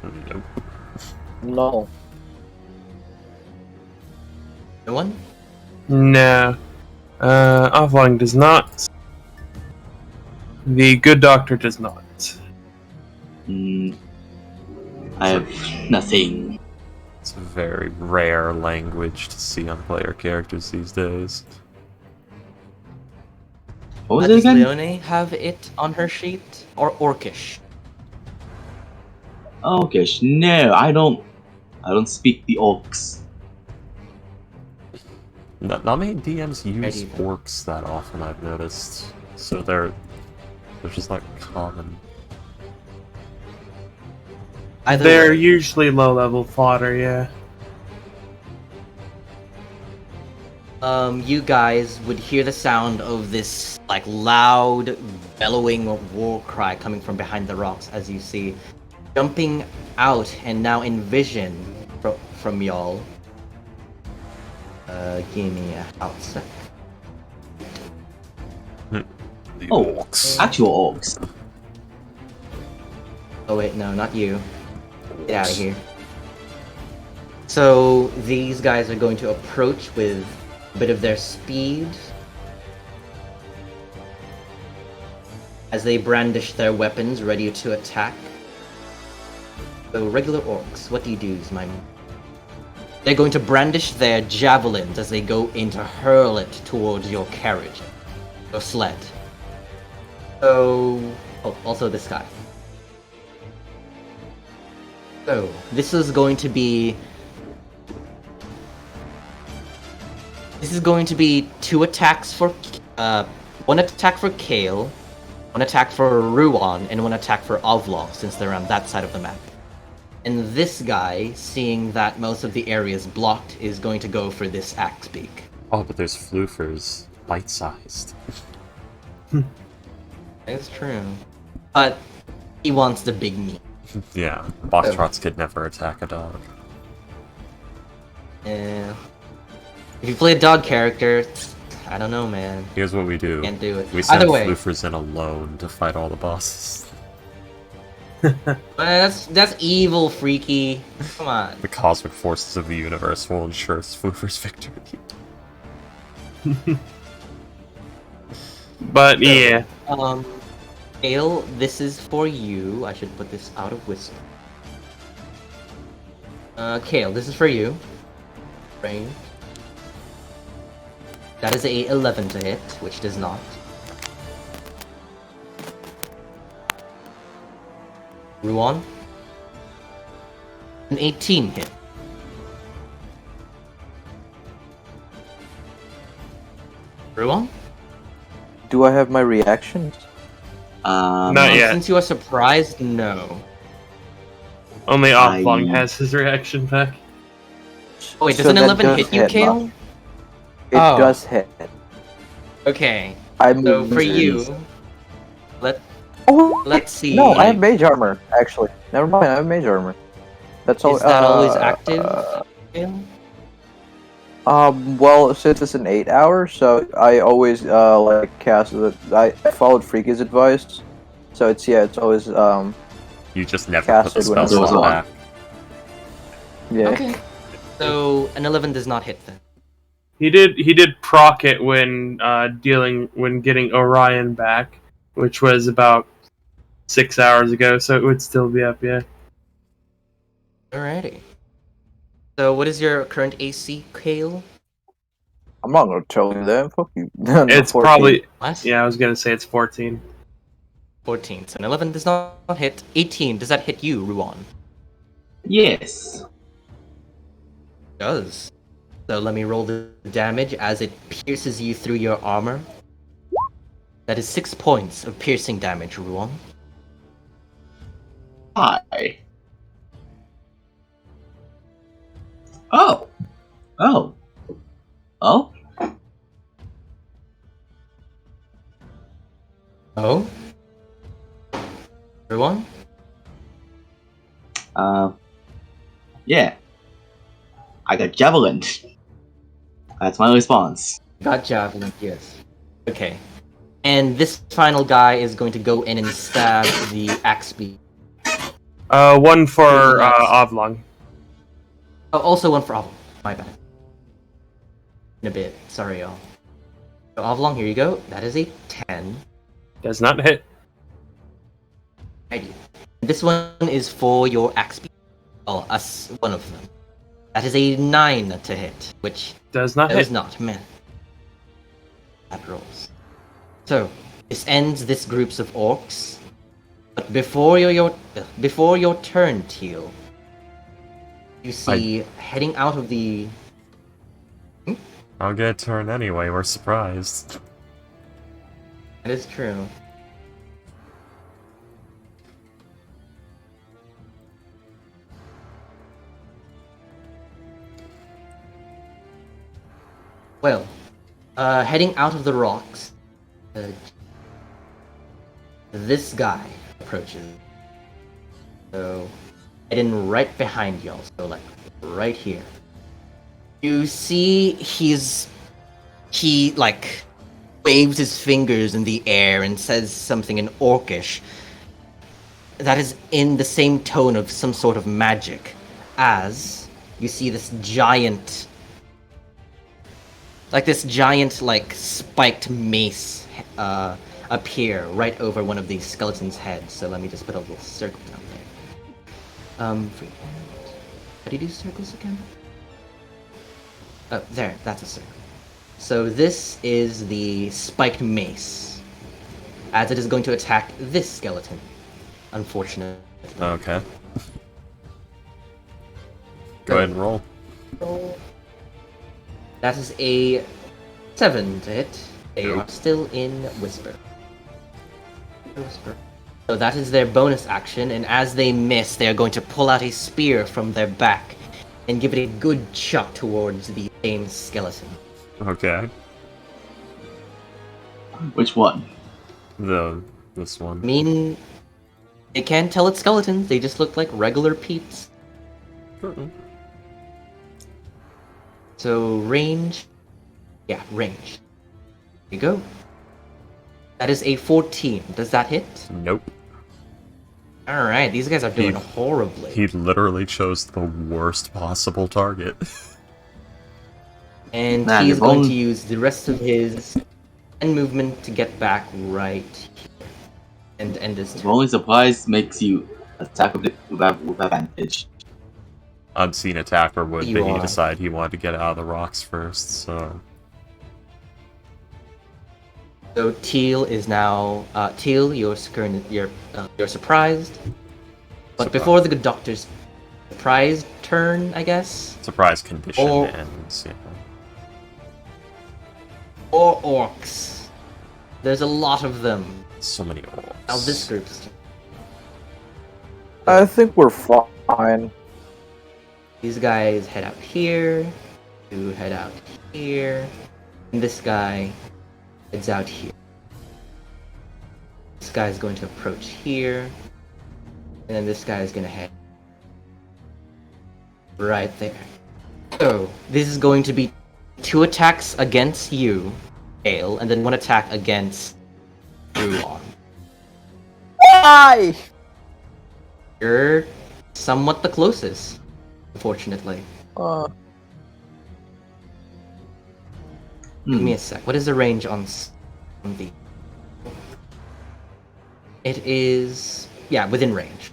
nope. No. No one? No. Offline does not. The good doctor does not. I have nothing. It's a very rare language to see on player characters these days. What was it Does again? Leone have it on her sheet? Or Orcish? Okay, no, I don't speak the orcs. Not many DMs use either. orcs that often, I've noticed. So they're just not common. Either They're way, usually low level fodder, yeah. you guys would hear the sound of this like loud bellowing war cry coming from behind the rocks as you see jumping out and now in vision from y'all. Give me a hot sec. The Oh, orcs. actual orcs. Oh wait, no, not you. Get out of here. So these guys are going to approach with a bit of their speed as they brandish their weapons, ready to attack. So regular orcs, what do you do, my man? They're going to brandish their javelins as they go in to hurl it towards your carriage, your sled. So, oh, also this guy. So this is going to be 2 attacks for one attack for Kale, 1 attack for Ruan, and 1 attack for Ovlong, since they're on that side of the map. And this guy, seeing that most of the area is blocked, is going to go for this axe beak. Oh, but there's floofers, bite-sized. That's true. But he wants the big meat. Yeah, Boxtrots could never attack a dog. Yeah. If you play a dog character, I don't know, man. Here's what we do. Can't do it. We send Either way, floofers in alone to fight all the bosses. that's evil, freaky. Come on. The cosmic forces of the universe will ensure floofers' victory. But yeah, Kale, this is for you. I should put this out of whisper. Kale, this is for you. Rain. That is a 11 to hit, which does not. Ruan. An 18 hit. Ruan? Do I have my reactions? Not yet. Since you are surprised, no. only I- Offlong has his reaction back. Oh wait, does So an that 11 does hit you, hit, Kale? It Oh. does hit. Okay, I'm so for you, let's see. No, I have mage armor, actually. Never mind, I have mage armor. That's all. Is that always active, Kale? Well, since it's an 8 hour, so I always like cast it. I followed Freaky's advice, so it's always You just never put the Casted when spell it goes slot on. back. yeah. Okay. So an 11 does not hit then. He did proc it when getting Orion back, which was about 6 hours ago, so it would still be up, yeah. Alrighty. So what is your current AC, Kale? I'm not gonna tell you that. Fuck you. It's 14. probably What? yeah, I was gonna say it's 14. 14. So an 11 does not hit. 18. Does that hit you, Ruan? Yes. Does. So let me roll the damage as it pierces you through your armor. That is 6 points of piercing damage, Ruan. Hi. Oh. Oh. Oh. Oh? Ruan? Yeah. I got javelin. That's my response. Got javelin, yes. Okay. And this final guy is going to go in and stab the axe beak. One for Nice. Ovlong. Oh, also one for Oblong. My bad. In a bit. Sorry, y'all. So Oblong, here you go. That is a 10. Does not hit. Righty. This one is for your axe beak. Oh, one of them. That is a 9 to hit, which Does not does hit. not, man. That rolls. So, this ends this groups of orcs. But before your turn, Teal, you see heading out of the... I'll get a turn anyway, we're surprised. That is true. Well, heading out of the rocks, this guy approaches. So, hidden right behind y'all. So, like, right here. You see he, like, waves his fingers in the air and says something in Orcish that is in the same tone of some sort of magic, as you see this giant, like, spiked mace appear right over one of these skeletons' heads. So let me just put a little circle down there. How do you do circles again? Oh, there, that's a circle. So this is the spiked mace, as it is going to attack this skeleton, unfortunately. Okay. Go ahead and roll. That is a 7 to hit. They are still in Whisper. So that is their bonus action, and as they miss, they are going to pull out a spear from their back and give it a good chuck towards the same skeleton. Okay. Which one? This one. I mean, they can't tell it's skeletons, they just look like regular peeps. So, range. Yeah, range. There you go. That is a 14. Does that hit? Nope. Alright, these guys are doing horribly. He literally chose the worst possible target. And Man, he's if going only- to use the rest of his end movement to get back right here. And end this If turn. only surprise makes you attack with advantage. Unseen attacker would, You but he are. decided he wanted to get out of the rocks first, so... So Teal is now Teal. You're surprised, but before the good doctor's surprise turn, I guess, Surprise condition Or- ends, yeah. or orcs. There's a lot of them. So many orcs. Now this group's. I think we're fine. These guys head out here. You head out here, and this guy heads out here. This guy's going to approach here, and then this guy is going to head right there. So this is going to be 2 attacks against you, Ale, and then 1 attack against Ruon. Why? You're somewhat the closest, unfortunately. Give me a sec. What is the range on the? It is, yeah, within range.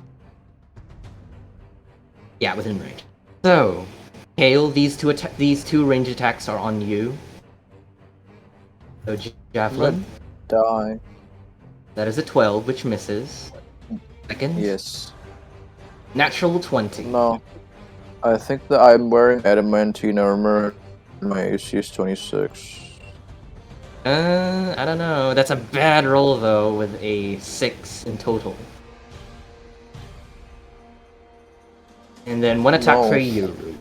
Yeah, within range. So, Kale, these two range attacks are on you. So Javelin, Die. that is a 12, which misses. Second, Yes. natural 20. No. I think that I'm wearing adamantine armor. My AC is 26. I don't know. That's a bad roll though, with a 6 in total. And then 1 attack No. for you.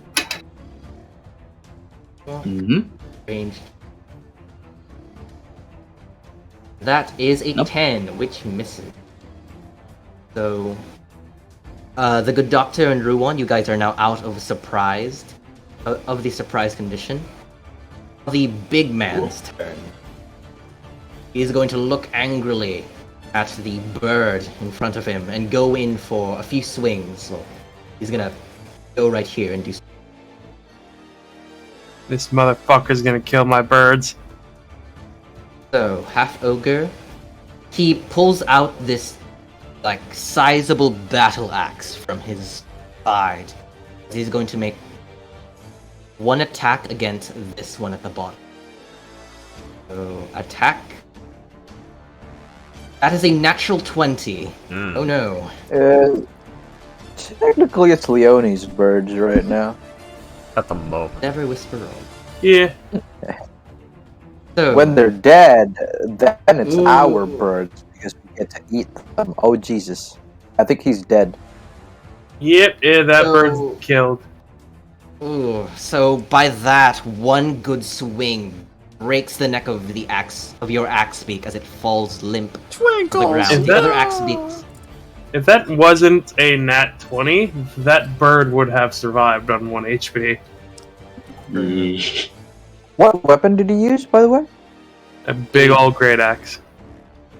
Mm-hmm. Range. That is a Nope. 10, which misses. So, the good doctor and Ruon, you guys are now out of surprised, of the surprise condition. The big man's turn. He's going to look angrily at the bird in front of him and go in for a few swings. So he's gonna go right here and do. This motherfucker's gonna kill my birds. So, half ogre. He pulls out this, like, sizable battle axe from his side. He's going to make 1 attack against this one at the bottom. So, attack. That is a natural 20. Mm. Oh no. Technically, it's Leone's birds right now. At the moment. Never whisper roll. Yeah. So, When they're dead, then it's Ooh. our birds because we get to eat them. Oh Jesus! I think he's dead. Yep, yeah, that So- bird's killed. ooh, so by that, 1 good swing breaks the neck of your axe beak as it falls limp to the ground. Is The that- other axe beaks If that wasn't a nat 20, that bird would have survived on 1 HP. Yeah. What weapon did he use, by the way? A big old great axe.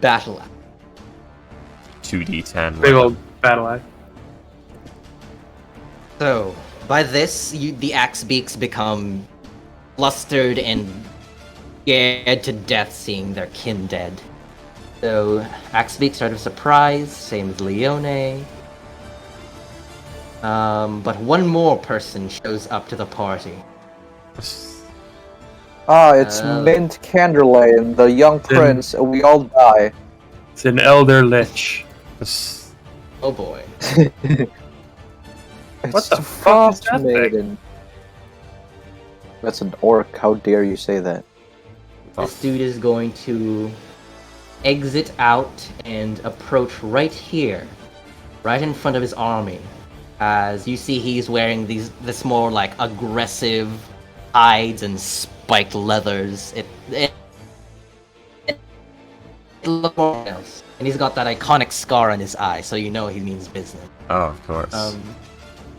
Battle axe. 2d10. Big weapon. old battle axe. So, by this, the axe beaks become flustered and scared to death seeing their kin dead. So, axe beaks are surprised, same as Leone. But one more person shows up to the party. Ah, it's Mint Canderlane, the young prince, and we all die. It's an elder lich. Oh boy. What the fuck is Frost that thing? Maiden. That's an orc, how dare you say that? This dude is going to exit out and approach right here, right in front of his army. As you see, he's wearing this more like aggressive hides and spiked leathers. It looks more else. And he's got that iconic scar on his eye, so you know he means business. Oh, of course.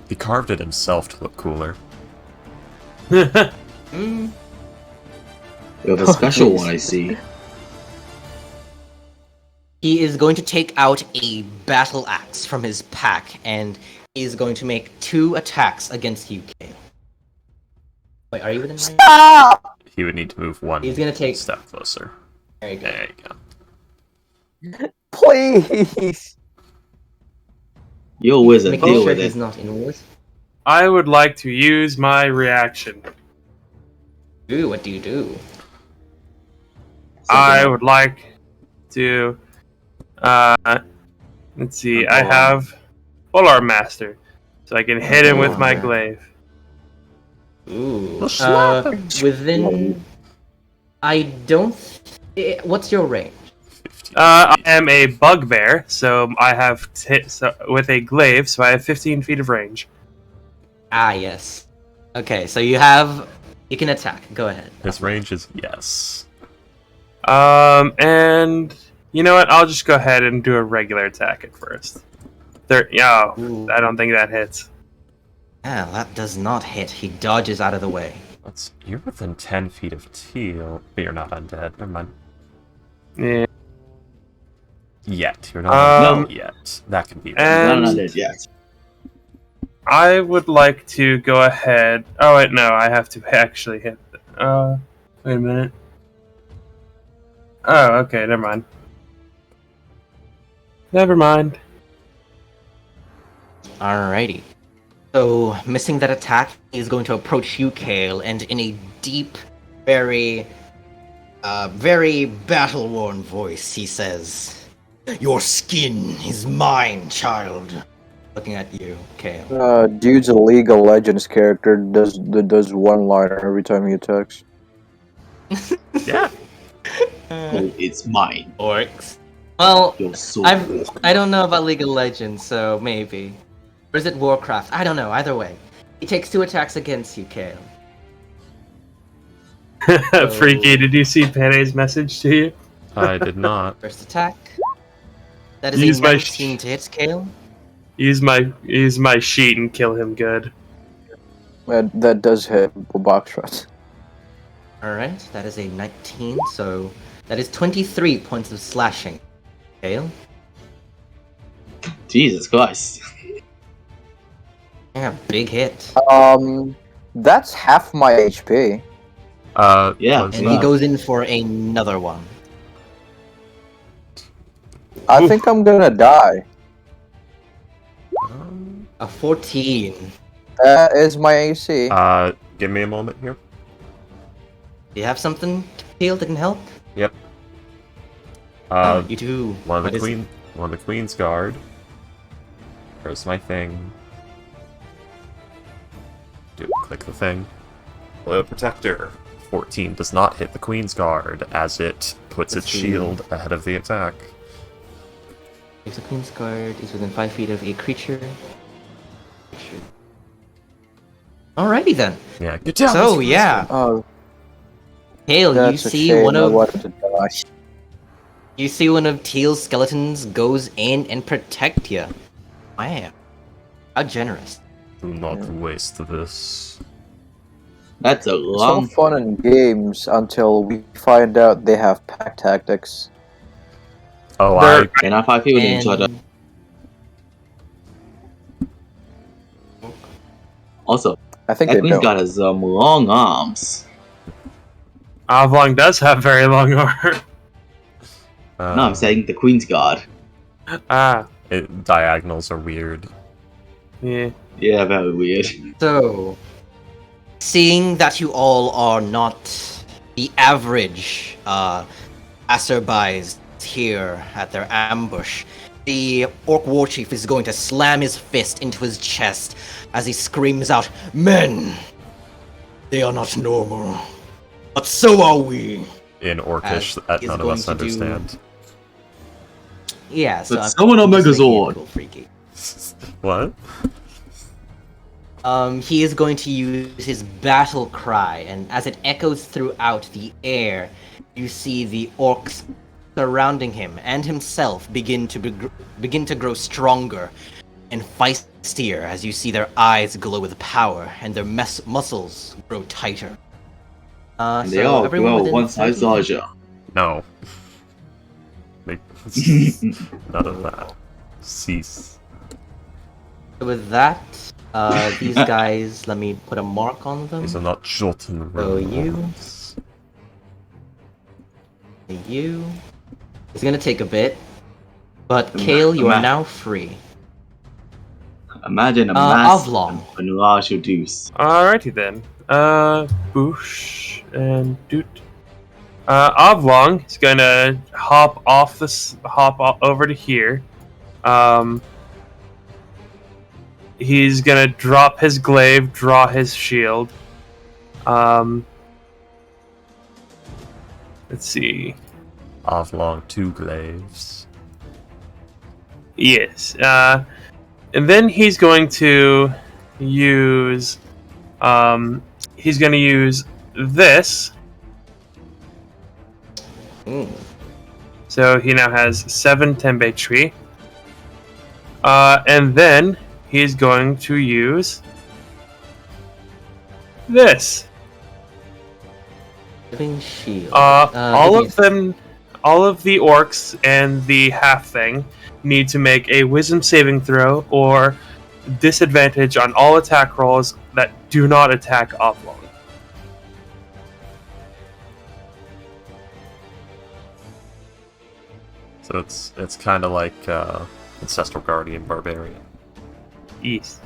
He carved it himself to look cooler. Mm, You have a special one, I see. He is going to take out a battle axe from his pack, and he's going to make 2 attacks against you, Kale. Wait, are you within range? He would need to move one He's gonna take. step closer. There you go. There you go. Please! You're a wizard, Making deal sure with he's it. not in wars. I would like to use my reaction. Ooh, what do you do? I would like to. Let's see. I have Full Art Master, so I can hit him with my glaive. Ooh. Well, slap him. Within. I don't. What's your range? 15. I am a bugbear, so I have with a glaive, so I have 15 feet of range. Ah, yes. Okay, so you have. You can attack. Go ahead. His range is yes. And you know what? I'll just go ahead and do a regular attack at first. Ooh. I don't think that hits. Ah, that does not hit. He dodges out of the way. You're within 10 feet of Teal, but you're not undead. Never mind. Yeah. Yet. You're not Um, undead yet. That can be. and- Not undead yet. I would like to go ahead. Oh wait, no, I have to actually hit. Wait a minute. Oh, okay, never mind. Never mind. Alrighty. So, missing that attack, he's going to approach you, Kale, and in a deep, very battle-worn voice, he says, "Your skin is mine, child." Looking at you, Kale. Dude's a League of Legends character does one-liner every time he attacks. Yeah. Oh, it's mine. Orcs. Well, You're so I don't know about League of Legends, so maybe. Or is it Warcraft? I don't know. Either way, he takes 2 attacks against you, Kale. Freaky, did you see Pene's message to you? I did not. First attack. That is Use a my 19 to hit, Kale. Use my sheet and kill him good. That does hit box shot. Alright, that is a 19, so that is 23 points of slashing. Kale? Jesus Christ. Yeah, big hit. That's half my HP. Yeah, close And enough. he goes in for another one. I think I'm gonna die. A 14. That is my AC. Give me a moment here. Do you have something, Kale, that can help? Yep. You do. One of What the is it? Queen's Guard. Where's my thing? Click the thing. Hello, Protector. 14 does not hit the Queen's Guard, as it puts its Let's see. shield ahead of the attack. If the Queen's Guard is within 5 feet of a creature. Alrighty then. Yeah, get down! So, yeah. Oh, Kale, you that's a see shame. one I of wanted to die. You see one of Teal's skeletons goes in and protect you. Wow. How generous. Do not waste this. That's a It's all long. fun and games until we find out they have pack tactics. Oh, They're- Can I fight people with each other? And Also, I think that they queen's don't. got some long arms. Avlong does have very long arms. I. No, I'm saying the queen's guard. Ah, Diagonals are weird. yeah. Yeah, very weird. so, seeing that you all are not the average passerbys here at their ambush, the Orc War Chief is going to slam his fist into his chest as he screams out, "Men! They are not normal, but so are we!" In Orcish that he's none of going us to do- understand. Yeah, so But I'm someone on just making it Megazord. cool, freaky. What? He is going to use his battle cry, and as it echoes throughout the air, you see the orcs surrounding him and himself begin to grow stronger and feistier as you see their eyes glow with power and their muscles grow tighter. And they So all everyone grow within one size 30 larger. No. Like, none of that. Cease. So with that, these guys, let me put a mark on them. These are not Jotun So you- rules. You. It's gonna take a bit, but Kale, you are now free. Imagine a mass Avlong. and a large deuce. Alrighty then. Boosh and Doot. Oblong is gonna hop over to here. He's gonna drop his glaive, draw his shield. Let's see. Avlong 2 glaives. Yes. And then he's going to use. He's going to use this. Mm. So he now has 7 Tembe tree. And then he's going to use this. Living shield. All give of them, all of the orcs and the half thing need to make a wisdom saving throw or disadvantage on all attack rolls that do not attack Oblong. So it's kind of like Ancestral Guardian Barbarian. East.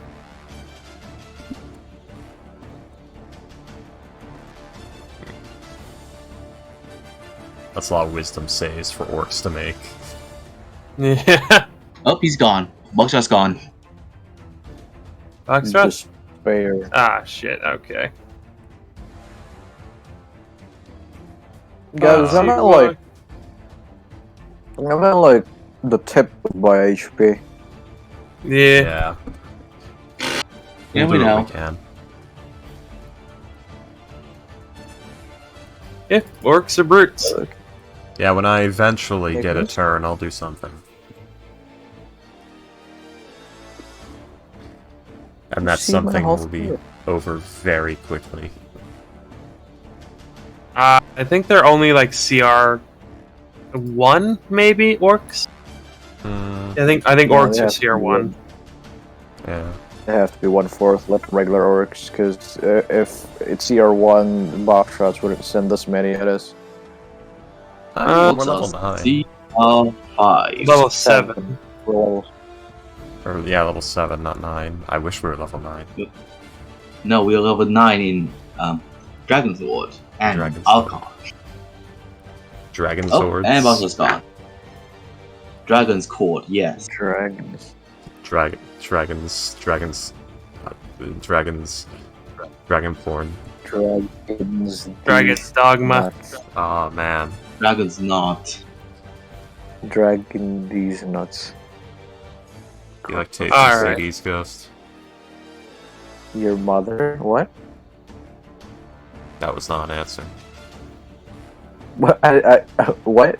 That's a lot of wisdom saves for orcs to make. Yeah. Oh, he's gone. Buckshot's gone. Foxtrot? Despair. Ah, shit. Okay. Guys, I'm at like the tip of my HP. Yeah. Yeah. Yeah, We'll we do what know. we can. Yeah. Orcs are brutes. Yeah, when I eventually Okay, get a good. turn, I'll do something. And that See my something health will be here. over very quickly. I think they're only like CR 1, maybe orcs. Mm, I think Yeah, orcs they are have to CR be 1. yeah. They have to be 1/4 like regular orcs, because if it's CR1, box shots wouldn't send this many at us. We're level 9. CR5. Level 7. Well, Or, yeah, level 7, not 9. I wish we were level 9. No, we're level 9 in Dragon's Sword and Dragon's Sword. Archon. Dragon Oh, swords. and Buckshot's gone. Dragon's Court, yes. dragons. Dragons. Dragonborn. Dragons. Dragon's Dogma. Nuts. Oh man. Dragon's not. Dragon these nuts. You like Taste All of right. Sadie's Ghost? Your mother? What? That was not an answer. What? What?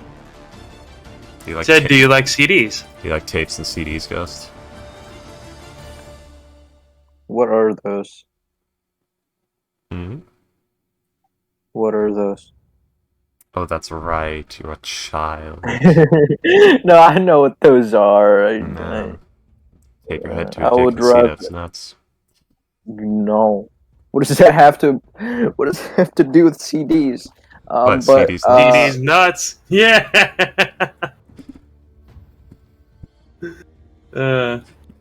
Do you like Said, do you like CDs? do you like tapes and CDs, Ghost? What are those? Hmm? What are those? Oh, that's right. You're a child. No, I know what those are. No. Take your head to I a dick would and see rather that's nuts. no. What does that have to? What does that have to do with CDs? What, But CDs nuts? CDs nuts. Yeah.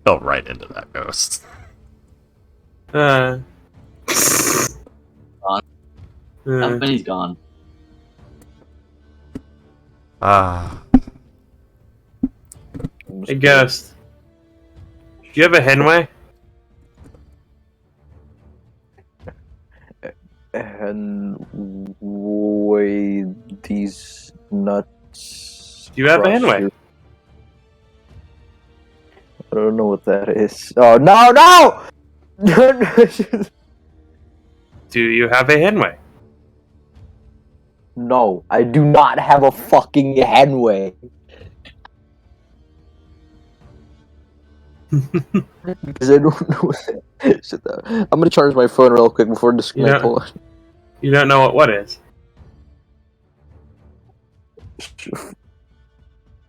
Fell right into that, Ghost. Uh, Company's gone. Ah. Hey, Ghost. Do you have a Henway? and weigh these nuts. Do you have a across Henway? your- I don't know what that is. Oh no, no! Do you have a Henway? No, I do not have a fucking Henway. Because I don't know what that is. I'm gonna charge my phone real quick before disconnect. Yeah. Hold on. You don't know what is?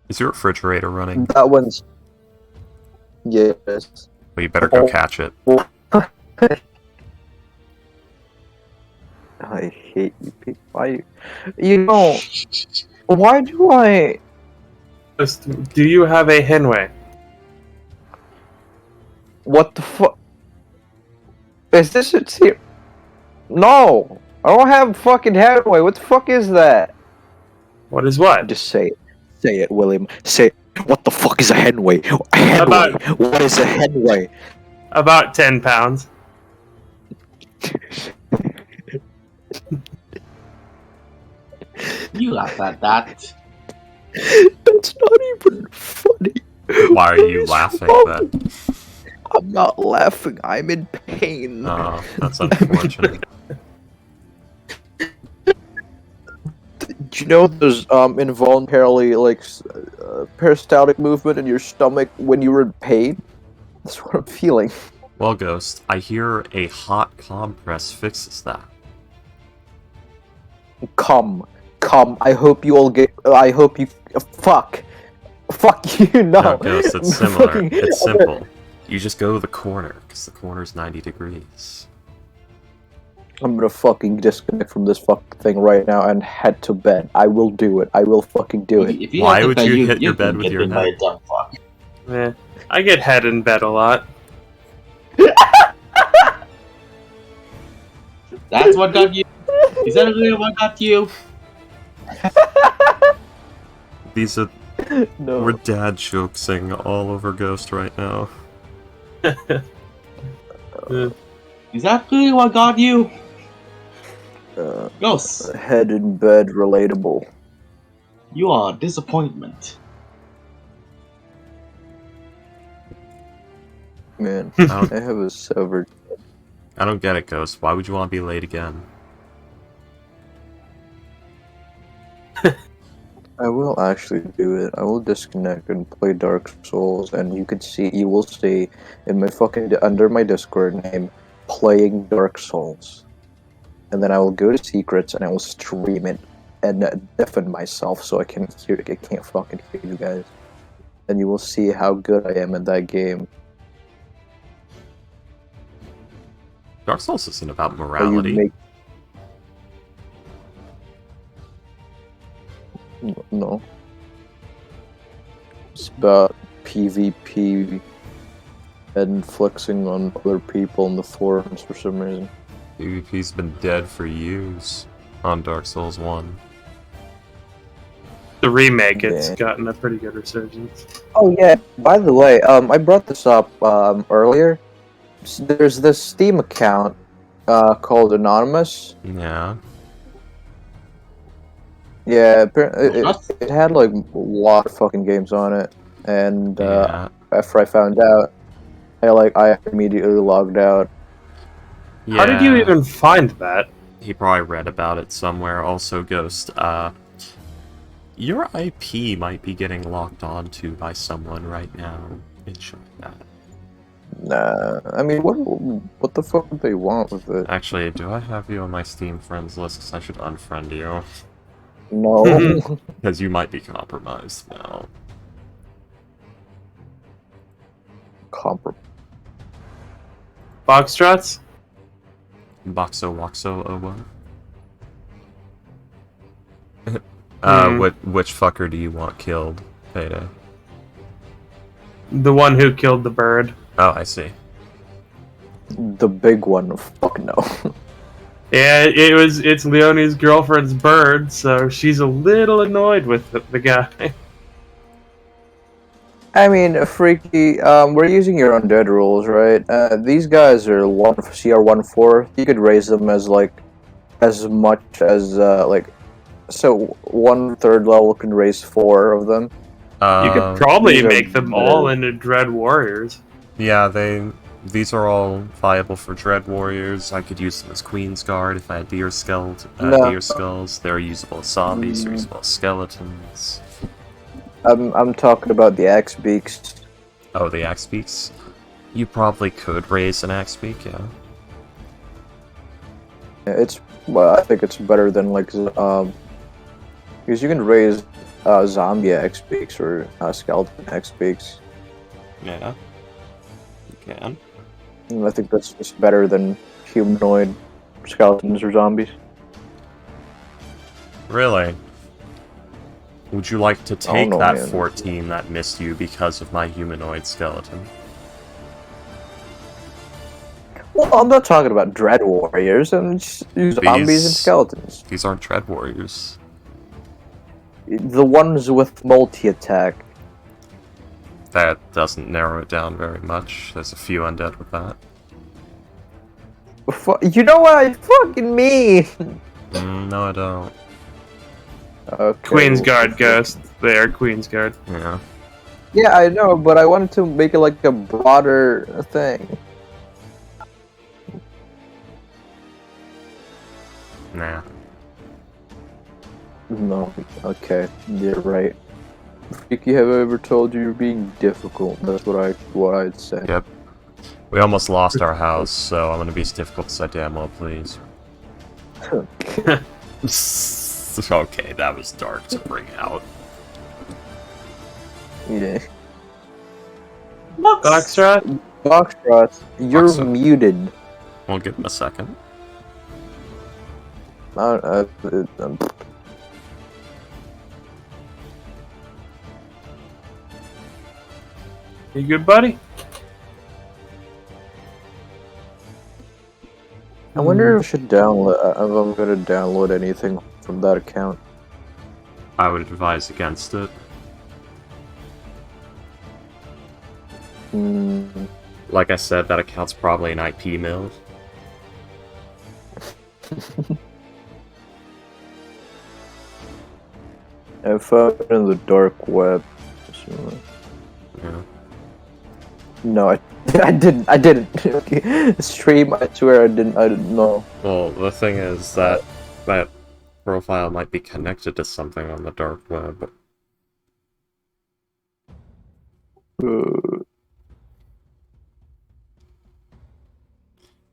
Is your refrigerator running? That one's. Yes. Well, you better go catch it. I hate you people. You know, why do I? Ghost, do you have a Henway? What the fuck? Is this it here? No! I don't have fucking Henway. What the fuck is that? What is what? Just say it. Say it, William. Say it. What the fuck is a Henway? A Henway. What is a Henway? About 10 pounds. You laugh at that. That's not even funny. Why are you What is laughing wrong? then? I'm not laughing. I'm in pain. Oh, that's unfortunate. Do you know those involuntarily peristaltic movement in your stomach when you were in pain? That's what I'm feeling. Well, Ghost, I hear a hot compress fixes that. Come. I hope you all get. I hope you. Fuck you. No. Ghost, it's similar. Fucking- It's simple. You just go to the corner, because the corner's 90 degrees. I'm gonna fucking disconnect from this fucking thing right now and head to bed. I will do it. I will fucking do it. If you Why have to would pay, you hit your can bed with get your bitten by neck? a dumb fuck. Yeah. I get head in bed a lot. That's what got you. Is that really what got you? These are... No. We're dad jokesing all over Ghost right now. Is that really what got you? Ghost, Head in bed relatable. you are a disappointment. Man, I don't, I have a severed. I don't get it, Ghost. Why would you want to be late again? I will actually do it. I will disconnect and play Dark Souls, and you will see in my fucking under my Discord name, playing Dark Souls, and then I will go to secrets and I will stream it and deafen myself so I can't fucking hear you guys, and you will see how good I am in that game. Dark Souls isn't about How you morality. make- No. It's about PvP and flexing on other people in the forums for some reason. PvP's been dead for years on Dark Souls 1. The remake, it's Yeah. gotten a pretty good resurgence. Oh yeah, by the way, I brought this up earlier. There's this Steam account called Anonymous. Yeah. Yeah, it had like a lot of fucking games on it, and Yeah. after I found out, I immediately logged out. How did you Yeah. even find that? He probably read about it somewhere. Also, Ghost, Your IP might be getting locked onto by someone right now. Enjoy that. Nah, I mean, what the fuck would they want with it? Actually, do I have you on my Steam friends list? Because I should unfriend you. No. Because you might be compromised now. Foxtrots? Boxo Waxo Owa. Hmm. Which fucker do you want killed, Payday? The one who killed the bird. Oh, I see. The big one. Fuck no. Yeah, it's Leonie's girlfriend's bird, so she's a little annoyed with the guy. I mean, Freaky, we're using your undead rules, right? These guys are CR 1/4. You could raise them as, like, as much as, like, so 1/3 level can raise 4 of them. You could probably these are make them better. all into Dread Warriors. Yeah, these are all viable for Dread Warriors. I could use them as Queen's Guard if I had deer skulls. They're usable as zombies. They're usable as skeletons. I'm talking about the axe beaks. Oh, the axe beaks. You probably could raise an axe beak, yeah. I think it's better than like because you can raise zombie axe beaks or skeleton axe beaks. Yeah. You can. And I think that's just better than humanoid skeletons or zombies. Really? Would you like to take know, that man. 14 that missed you because of my humanoid skeleton? Well, I'm not talking about dread warriors. I'm just zombies and skeletons. These aren't Dread Warriors. The ones with multi-attack. That doesn't narrow it down very much. There's a few undead with that. You know what I fucking mean? No, I don't. Okay, Queen's Guard Ghost. There, Queen's Guard. Yeah. Yeah, I know, but I wanted to make it like a broader thing. Nah. No, okay, you're right. Freaky, have I ever told you you're being difficult? That's what I'd say. Yep. We almost lost our house, so I'm gonna be as difficult as I damn well please. Okay, that was dark to bring out. Yeah. Foxtrot? Foxtrot, you're Foxtrot. muted. We'll give him a second. You good, buddy? I wonder if I should download. If I'm gonna download anything from that account. I would advise against it. Like I said, that account's probably an IP mill. I found it in the dark web. So... Yeah. No, I didn't. Stream, I swear I didn't know. Well, the thing is that that profile might be connected to something on the dark web.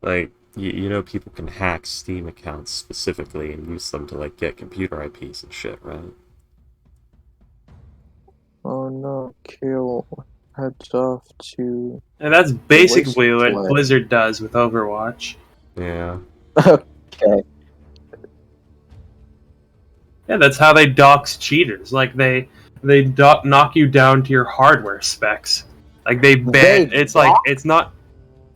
Like, you know people can hack Steam accounts specifically and use them to, like, get computer IPs and shit, right? Oh no, kill. Heads off to... And that's basically what Wasteland. Blizzard does with Overwatch. Yeah. Okay. Yeah, that's how they dox cheaters. Like, they knock you down to your hardware specs. Like, they ban... It's like, it's not...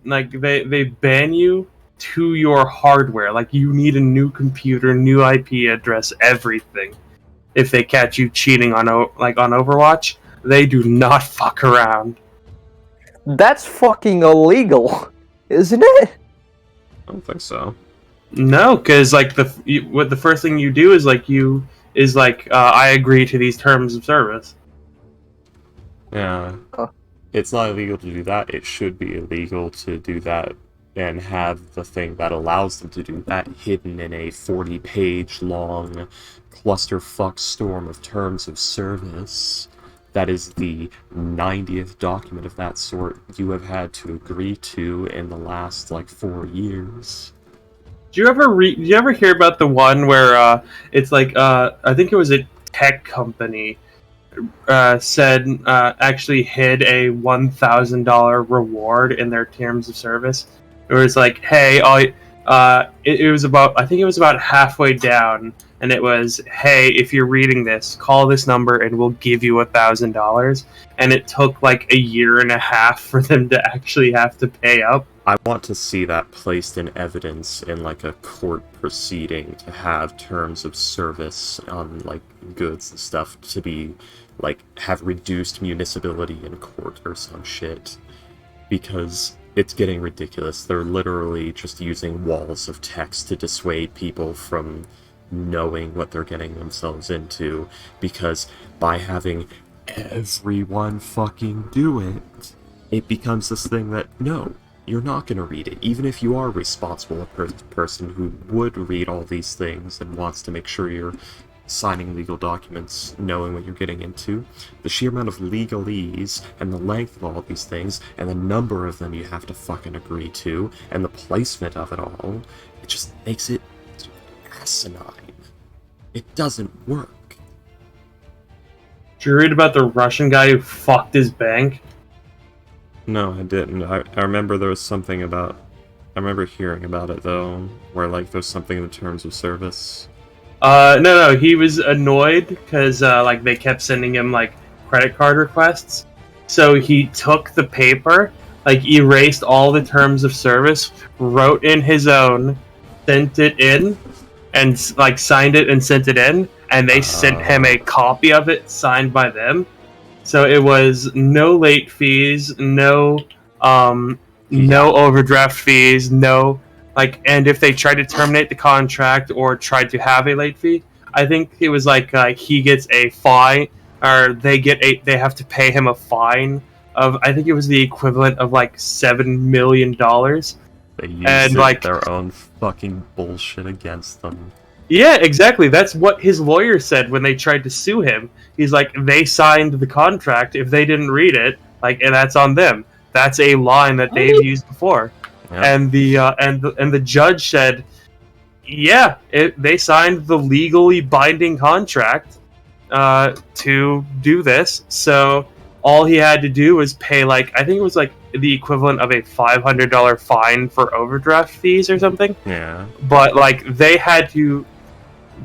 Like, they ban you to your hardware. Like, you need a new computer, new IP address, everything. If they catch you cheating on Overwatch, they do not fuck around. That's fucking illegal, isn't it? I don't think so. No, because like the first thing you do is I agree to these terms of service. Yeah. Huh. It's not illegal to do that. It should be illegal to do that and have the thing that allows them to do that hidden in a 40-page long clusterfuck storm of terms of service. That is the 90th document of that sort you have had to agree to in the last, 4 years. Do you ever hear about the one where it's like I think it was a tech company said actually hid a $1,000 reward in their terms of service. It was like, hey, it was about, I think it was about halfway down, and it was, hey, if you're reading this, call this number and we'll give you $1,000. And it took like a year and a half for them to actually have to pay up. I want to see that placed in evidence in a court proceeding, to have terms of service on goods and stuff to be have reduced municipality in court or some shit, because it's getting ridiculous. They're literally just using walls of text to dissuade people from knowing what they're getting themselves into, because by having everyone fucking do it, it becomes this thing that, no, you're not going to read it. Even if you are responsible, a person who would read all these things and wants to make sure you're signing legal documents, knowing what you're getting into, the sheer amount of legalese and the length of all these things and the number of them you have to fucking agree to and the placement of it all, it just makes it asinine. It doesn't work. Did you read about the Russian guy who fucked his bank? No, I didn't. I remember there was something about... I remember hearing about it, though, where, there's something in the terms of service. No, he was annoyed because, they kept sending him, credit card requests. So he took the paper, erased all the terms of service, wrote in his own, sent it in, and, signed it and sent it in, and they sent him a copy of it signed by them. So it was no late fees, no overdraft fees, no... and if they tried to terminate the contract or tried to have a late fee, I think it was he gets a fine, or they have to pay him a fine of, I think it was the equivalent of $7 million. They use their own fucking bullshit against them. Yeah, exactly. That's what his lawyer said when they tried to sue him. He's like, they signed the contract. If they didn't read it, and that's on them. That's a line that they've used before. Yep. And the judge said, yeah, they signed the legally binding contract to do this. So all he had to do was pay I think it was the equivalent of a $500 fine for overdraft fees or something. Yeah. But they had to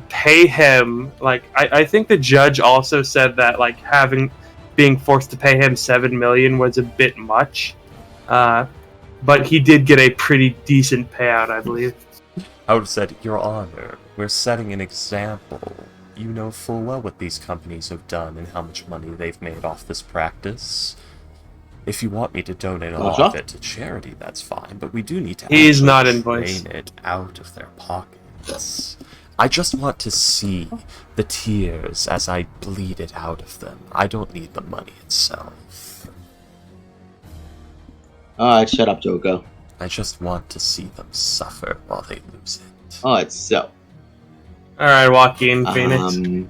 pay him I think the judge also said that being forced to pay him $7 million was a bit much. But he did get a pretty decent payout, I believe. I would have said, Your Honor, we're setting an example. You know full well what these companies have done and how much money they've made off this practice. If you want me to donate a lot of it to charity, that's fine, but we do need to He's not drain invoiced. it out of their pockets. I just want to see the tears as I bleed it out of them. I don't need the money itself. Alright, shut up, Joko. I just want to see them suffer while they lose it. Alright, so. Alright, Joaquin Phoenix.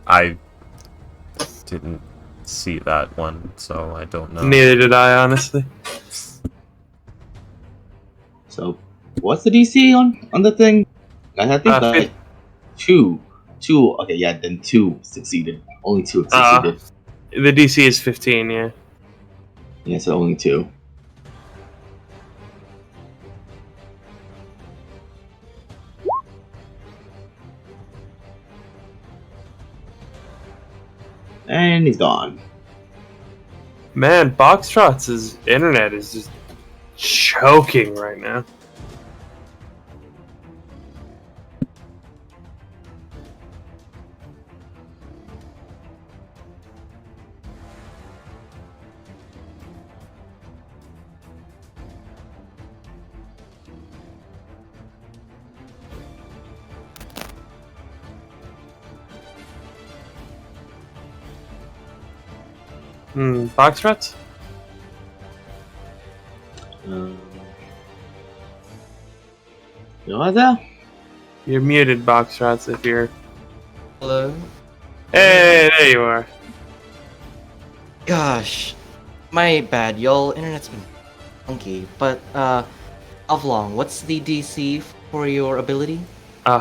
I didn't see that one, so I don't know. Neither did I, honestly. So, what's the DC on the thing? I think two. Okay, yeah, then 2 succeeded. Only 2 succeeded. The DC is 15, yeah. Yeah, so only 2. And he's gone. Man, Boxtrot's internet is just choking right now. Boxtrots? You know there? You're muted, Boxrots, if you're... Hello? Hey, there you are. Gosh, my bad, y'all. Internet's been funky. But, Avlong, what's the DC for your ability?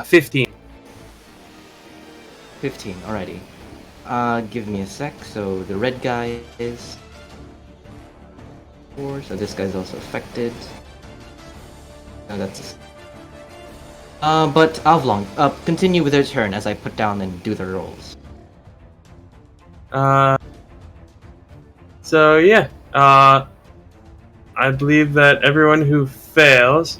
15. 15, alrighty. Give me a sec. So the red guy is 4, so this guy's also affected. No, that's but Avlong, continue with your turn as I put down and do the rolls. So yeah, I believe that everyone who fails,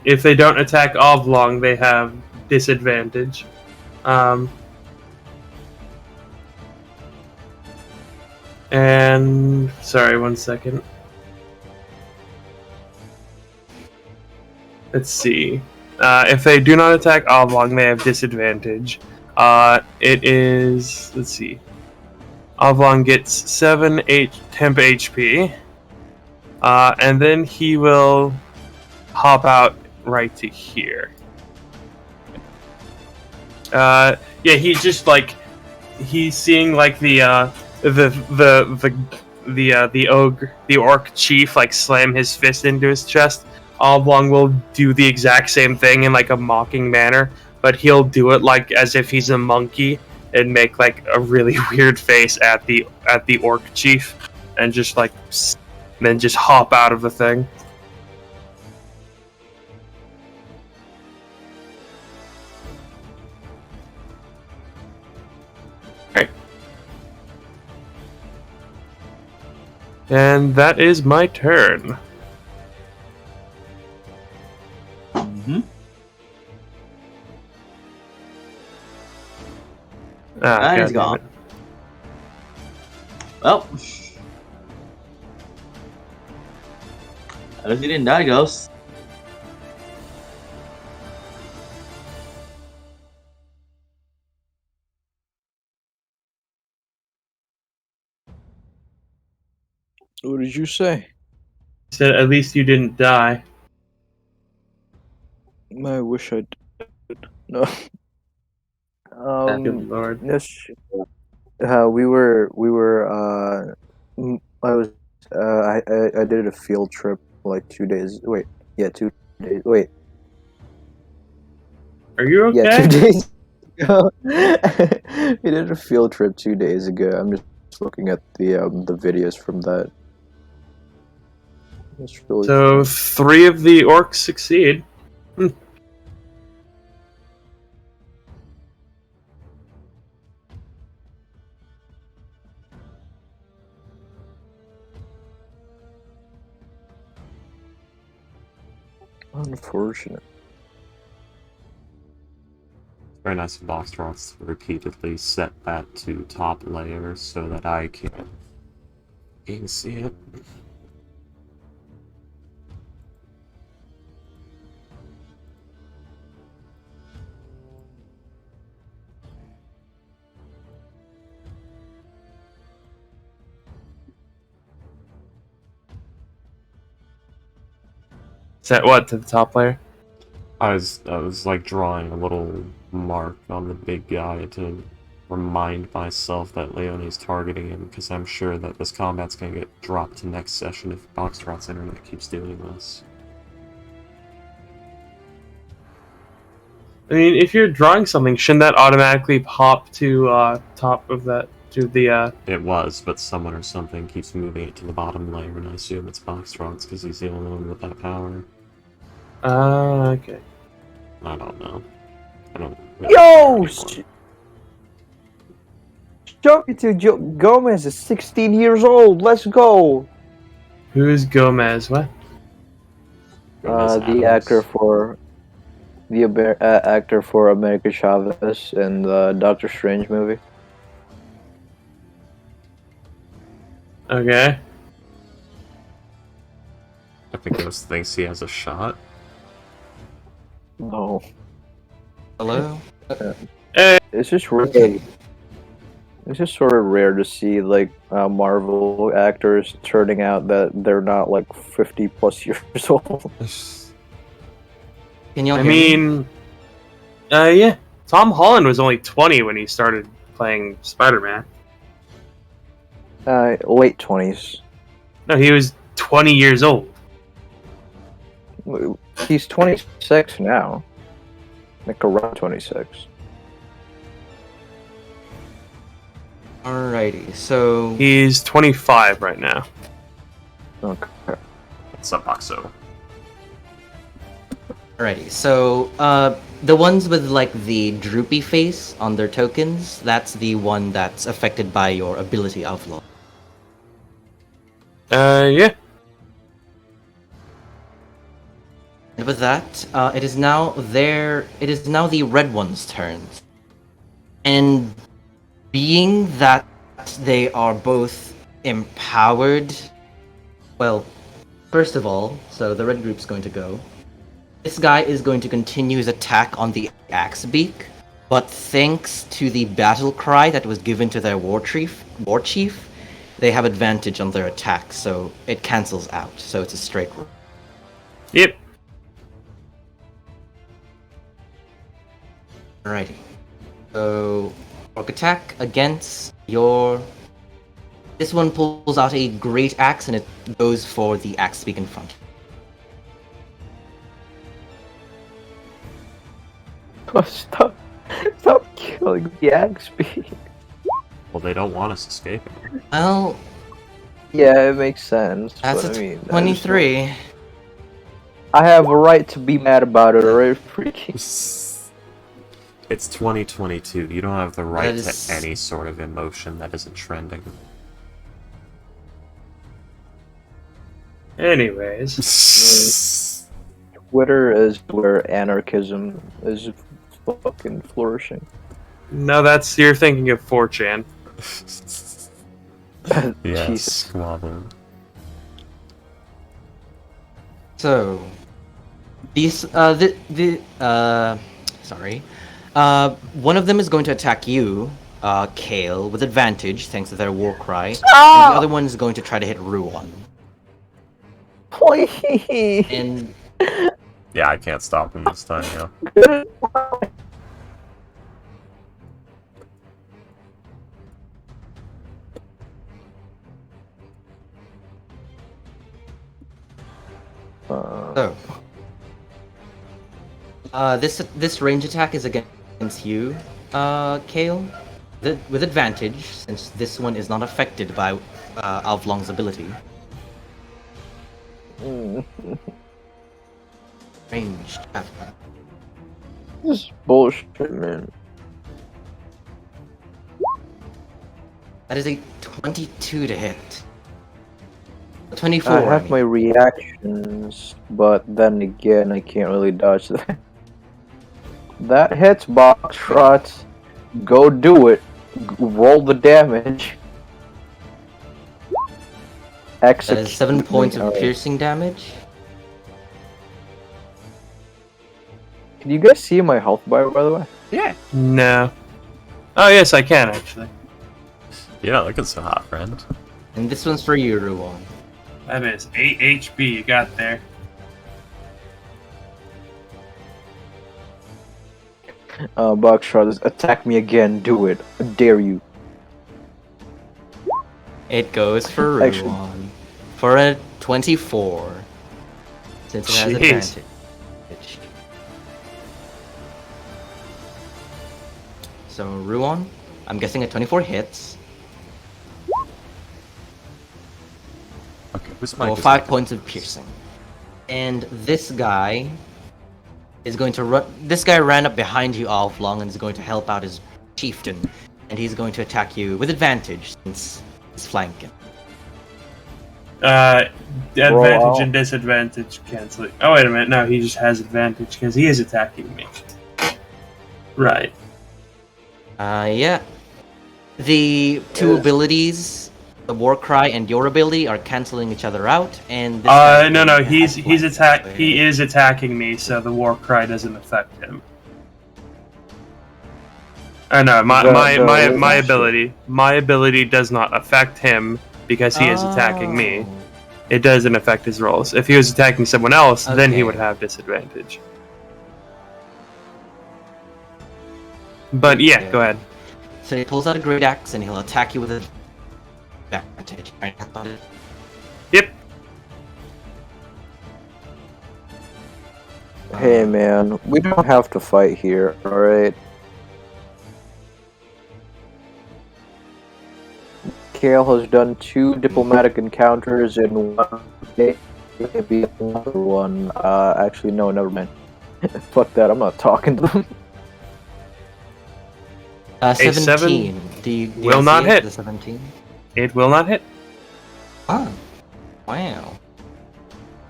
if they don't attack oblong, they have disadvantage. And sorry, 1 second. Let's see. If they do not attack oblong, they have disadvantage. It is, let's see. Oblong gets 7 temp HP. And then he will hop out right to here. Yeah, he just like he's seeing like the orc chief like slam his fist into his chest. Oblong will do the exact same thing in like a mocking manner, but he'll do it like as if he's a monkey and make like a really weird face at the orc chief, and just like then just hop out of the thing. Right. And that is my turn. Mm-hmm. Ah, He's God damn gone. Well, at least he didn't die, Ghost. What did you say? He said, at least you didn't die. I wish I did. No. Good lord. Yes. I was, I did a field trip like 2 days. Wait, yeah, 2 days. Wait, Are you okay? yeah, 2 days ago. We did a field trip 2 days ago. I'm just looking at the videos from that. It's really So 3 of the orcs succeed. unfortunate. Very nice of Boxrots to repeatedly set that to top layer so that I can see it. Set what to the top layer? I was like drawing a little mark on the big guy to remind myself that Leonie's targeting him, because I'm sure that this combat's gonna get dropped to next session if Boxrot's internet keeps doing this. I mean, if you're drawing something, shouldn't that automatically pop to top of that to the? It was, but someone or something keeps moving it to the bottom layer, and I assume it's Boxrot's because he's the only one with that power. Okay. I don't know. I don't really Yo! care Chocolatey Gomez is 16 years old. Let's go. Who is Gomez? What? anymore. The actor for actor for America Chavez in the Doctor Strange movie. Okay. I think Ghost thinks he has a shot. No, Hello? Hey. it's just really. It's just sort of rare to see like Marvel actors turning out that they're not like 50 plus years old. Can y'all I hear me? mean, yeah. Tom Holland was only 20 when he started playing Spider-Man. Late 20s. No, he was 20 years old. He's 26 now. Like around 26. Alrighty, so He's 25 right now. Okay. What's up, Oxo? alrighty, so the ones with like the droopy face on their tokens, that's the one that's affected by your ability outlaw. Yeah. And with that, it is now the red one's turn. And being that they are both empowered, well, first of all, so the red group's going to go. This guy is going to continue his attack on the axe beak, but thanks to the battle cry that was given to their war chief, they have advantage on their attack, so it cancels out. So it's a straight roll. Yep. Alrighty. So, orc attack against your... This one pulls out a great axe and it goes for the axe beak in front. Oh, stop killing the axe beak. Well, they don't want us escaping. Well, Yeah, it makes sense. that's but a I mean, 23. I have a right to be mad about it, alright, freaky? It's 2022. You don't have the right That is- to any sort of emotion that isn't trending. Anyways. Twitter is where anarchism is fucking flourishing. No, you're thinking of 4chan. Yes, Jesus. squabble. So, these, sorry. One of them is going to attack you, Kale, with advantage, thanks to their war cry. And the other one is going to try to hit Ruon. Please. And Yeah, I can't stop him this time, yeah. so, this range attack is against you, Kale, with advantage, since this one is not affected by Alvlong's ability. Ranged attack. This is bullshit, man. That is a 22 to hit. 24. I have mean. my reactions, but then again, I can't really dodge that. That hits box shots. Go do it. Roll the damage. That is 7 points of Alright. piercing damage. Can you guys see my health bar, by the way? Yeah. No. Oh, yes, I can, actually. You're not looking so hot, friend. And this one's for you, Ruon. That is 8 HP you got there. Box shots, attack me again. Do it. I dare you. It goes for Actually- Ruon. For a 24. Since it has Jeez. advantage. So, Ruon, I'm guessing a 24 hits. Okay, who's my Well, 5 points of piercing. And this guy is going to run. This guy ran up behind you, Alflong, and is going to help out his chieftain. And he's going to attack you with advantage since he's flanking. Advantage out. and disadvantage cancel. Oh, wait a minute. No, he just has advantage because he is attacking me. Right. Yeah. The two abilities, the war cry and your ability, are canceling each other out, and this guy's No, going to he's have he's flank, attack. so He is attacking me, so the war cry doesn't affect him. No, The my action. ability does not affect him because he is attacking me. Oh, It doesn't affect his rolls. If he was attacking someone else, then he Okay. would have disadvantage. But yeah, Okay. go ahead. So he pulls out a great axe and he'll attack you with advantage. Yep. Hey man, we don't have to fight here, alright? Kale has done 2 diplomatic encounters in 1 day. Maybe another one. Actually, no, never mind. Fuck that, I'm not talking to them. 17. Do you will see not it, hit. the 17? It will not hit. Oh. Wow.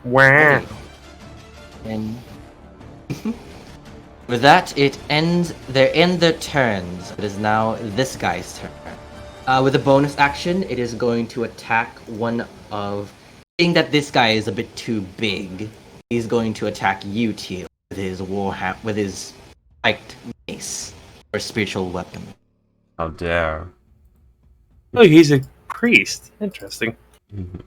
Wah. Okay. And with that, it ends. They end their turns. It is now this guy's turn. With a bonus action, it is going to attack one of. Seeing that this guy is a bit too big, he's going to attack you, Teal, with his with his spiked mace or spiritual weapon. How dare. Oh, he's a priest. Interesting. Mhm.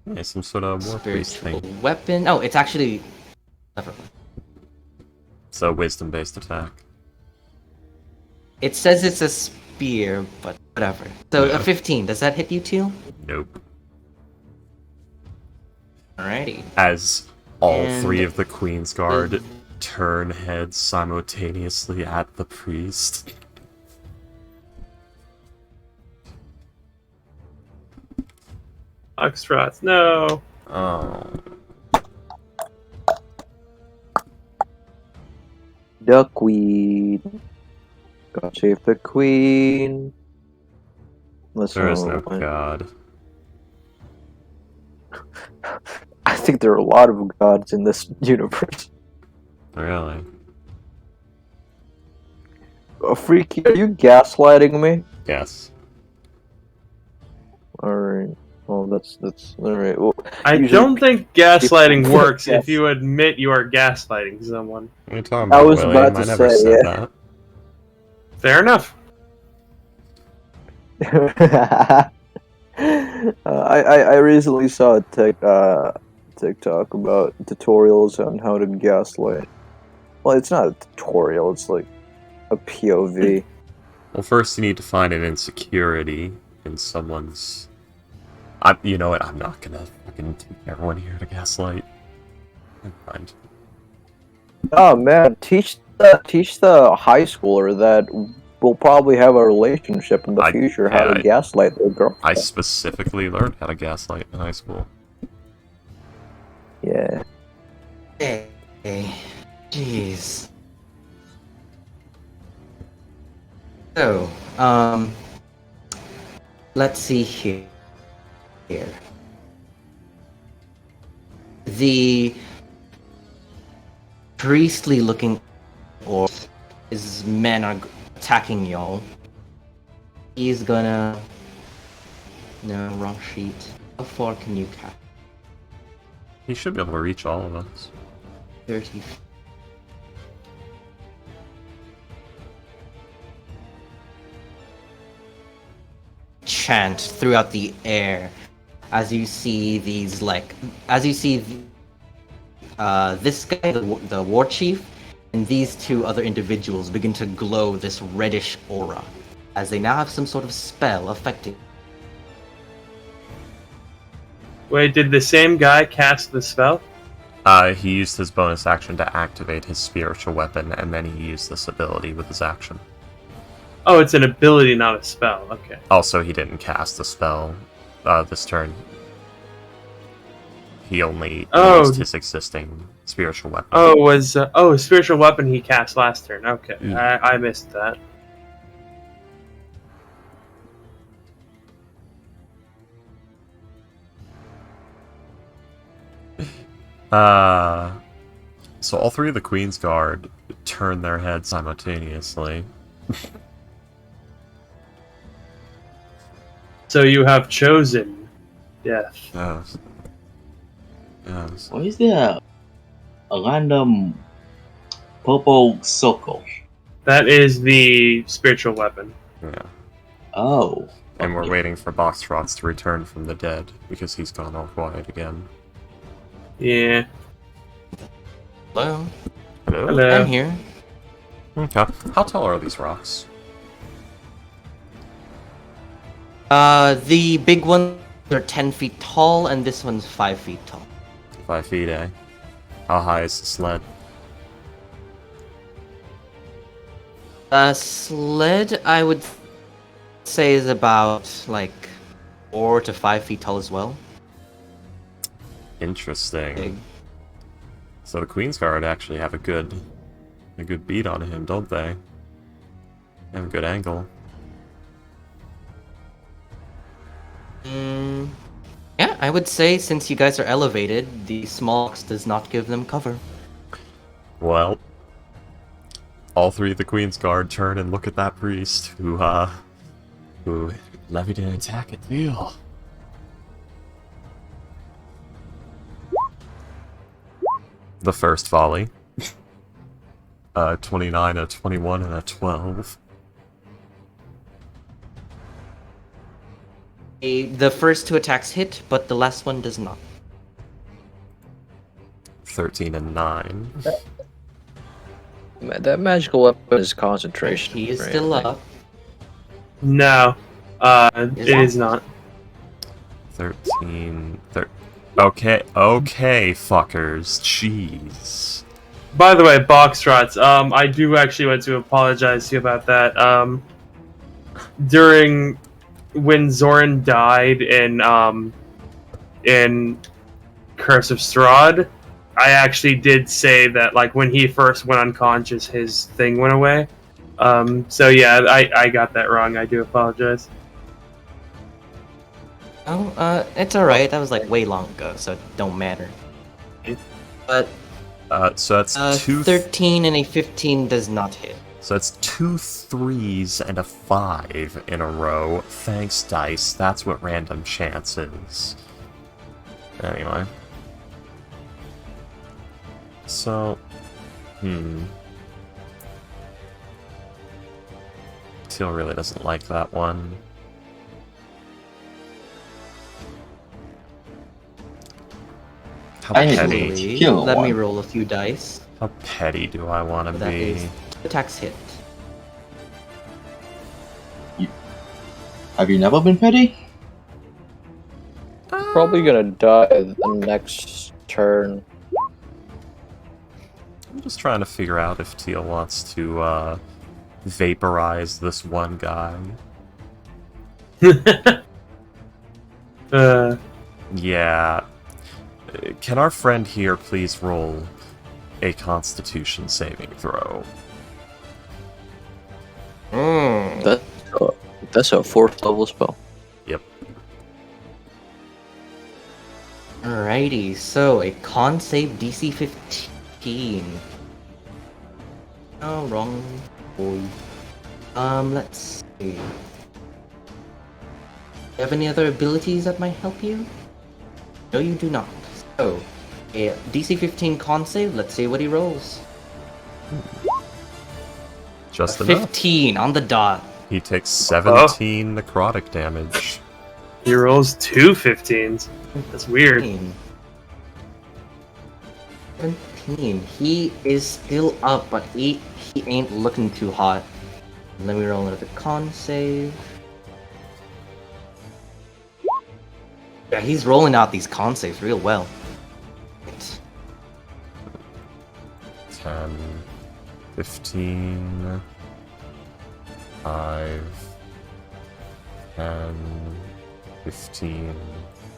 Yeah, some sort of war priest Spiritual thing. weapon. Oh, it's actually. Never mind. So wisdom-based attack. It says it's a spear, but whatever. So Yeah. a 15. Does that hit you, Teal? Nope. Alrighty. As all And 3 of the Queen's Guard turn heads simultaneously at the priest. Foxtrots, no. Oh. The queen. God save the queen. Listen, There is no god. I think there are a lot of gods in this universe. Really? Freaky, are you gaslighting me? Yes. Alright. Well, that's alright. Well, I usually don't think gaslighting people- works Yes. if you admit you are gaslighting someone. What are you talking I about, was William? about I to never say, said yeah. that. Fair enough. I recently saw a TikTok about tutorials on how to gaslight. Well, it's not a tutorial; it's like a POV. Well, first you need to find an insecurity in someone's... you know what? I'm not gonna fucking take everyone here to gaslight. Never mind. Oh man, teach the high schooler that will probably have a relationship in the future how to gaslight their girlfriend. I specifically learned how to gaslight in high school. Yeah. Hey, jeez. So, let's see here. The priestly-looking orc, his men are attacking y'all. He's gonna. No, wrong sheet. How far can you cast? He should be able to reach all of us. 30. Chant throughout the air as you see these this guy, the war chief, and these 2 other individuals begin to glow this reddish aura as they now have some sort of spell affecting. Wait, did the same guy cast the spell? He used his bonus action to activate his spiritual weapon, and then he used this ability with his action. Oh, it's an ability, not a spell. Okay. Also, he didn't cast the spell this turn. He only used his existing spiritual weapon. Oh, spiritual weapon he cast last turn. Okay, I missed that. So all 3 of the Queen's Guard turn their heads simultaneously. So you have chosen death. Yes. Why is there a random purple circle That is the spiritual weapon. Yeah. Oh. And we're Okay. waiting for Boxtrots to return from the dead because he's gone all quiet again. Yeah. Hello? Hello? Hello. I'm here. Okay. How tall are these rocks? The big ones are 10 feet tall, and this one's 5 feet tall. 5 feet, eh? How high is the sled? Sled, I would say, is about, like, 4 to 5 feet tall as well. Interesting. Big. So the Queen's Guard actually have a good beat on him, don't they? They have a good angle. Yeah, I would say, since you guys are elevated, the small box does not give them cover. Well, all three of the Queen's Guard turn and look at that priest who levied an attack at Veal. The first volley. 29, a 21, and a 12. The first 2 attacks hit, but the last one does not. 13 and 9. That magical weapon is concentration. He is right? still Like, up. No. Is It it? is not. 13... Okay, fuckers. Jeez. By the way, Boxtrots, I do actually want to apologize to you about that. During when Zoran died in Curse of Strahd, I actually did say that, like, when he first went unconscious, his thing went away. So yeah, I got that wrong. I do apologize. Oh, it's alright. That was like way long ago, so it don't matter. But So that's 13 and a 15 does not hit. So that's 2 3s and a 5 in a row. Thanks, dice. That's what random chance is. Anyway. So... Teal really doesn't like that one. How I need to petty? Actually, kill let me one. roll a few dice. How petty do I want to That be? is 2 attacks hit. Have you never been petty? probably gonna die the next turn. I'm just trying to figure out if Teal wants to vaporize this one guy. Yeah. Can our friend here please roll a Constitution saving throw? That's a 4th level spell. Yep. Alrighty, so a con save DC 15. Oh, wrong boy. Let's see. You have any other abilities that might help you? No, you do not. So, a DC 15 con save, let's see what he rolls. Just enough. 15 on the dot. He takes 17 necrotic damage. He rolls 2 15s. That's weird. 17. He is still up, but he ain't looking too hot. Let me roll another con save. Yeah, he's rolling out these con saves real well. 10, 15, 5, 10, 15,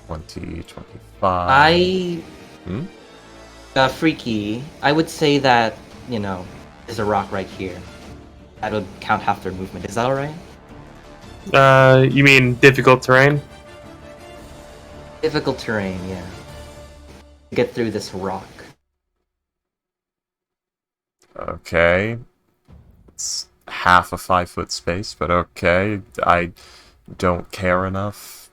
20, 25. Freaky, I would say that, you know, there's a rock right here. That would count half their movement. Is that alright? You mean difficult terrain? Difficult terrain, yeah. Get through this rock. Okay. It's half a 5-foot space, but okay. I don't care enough.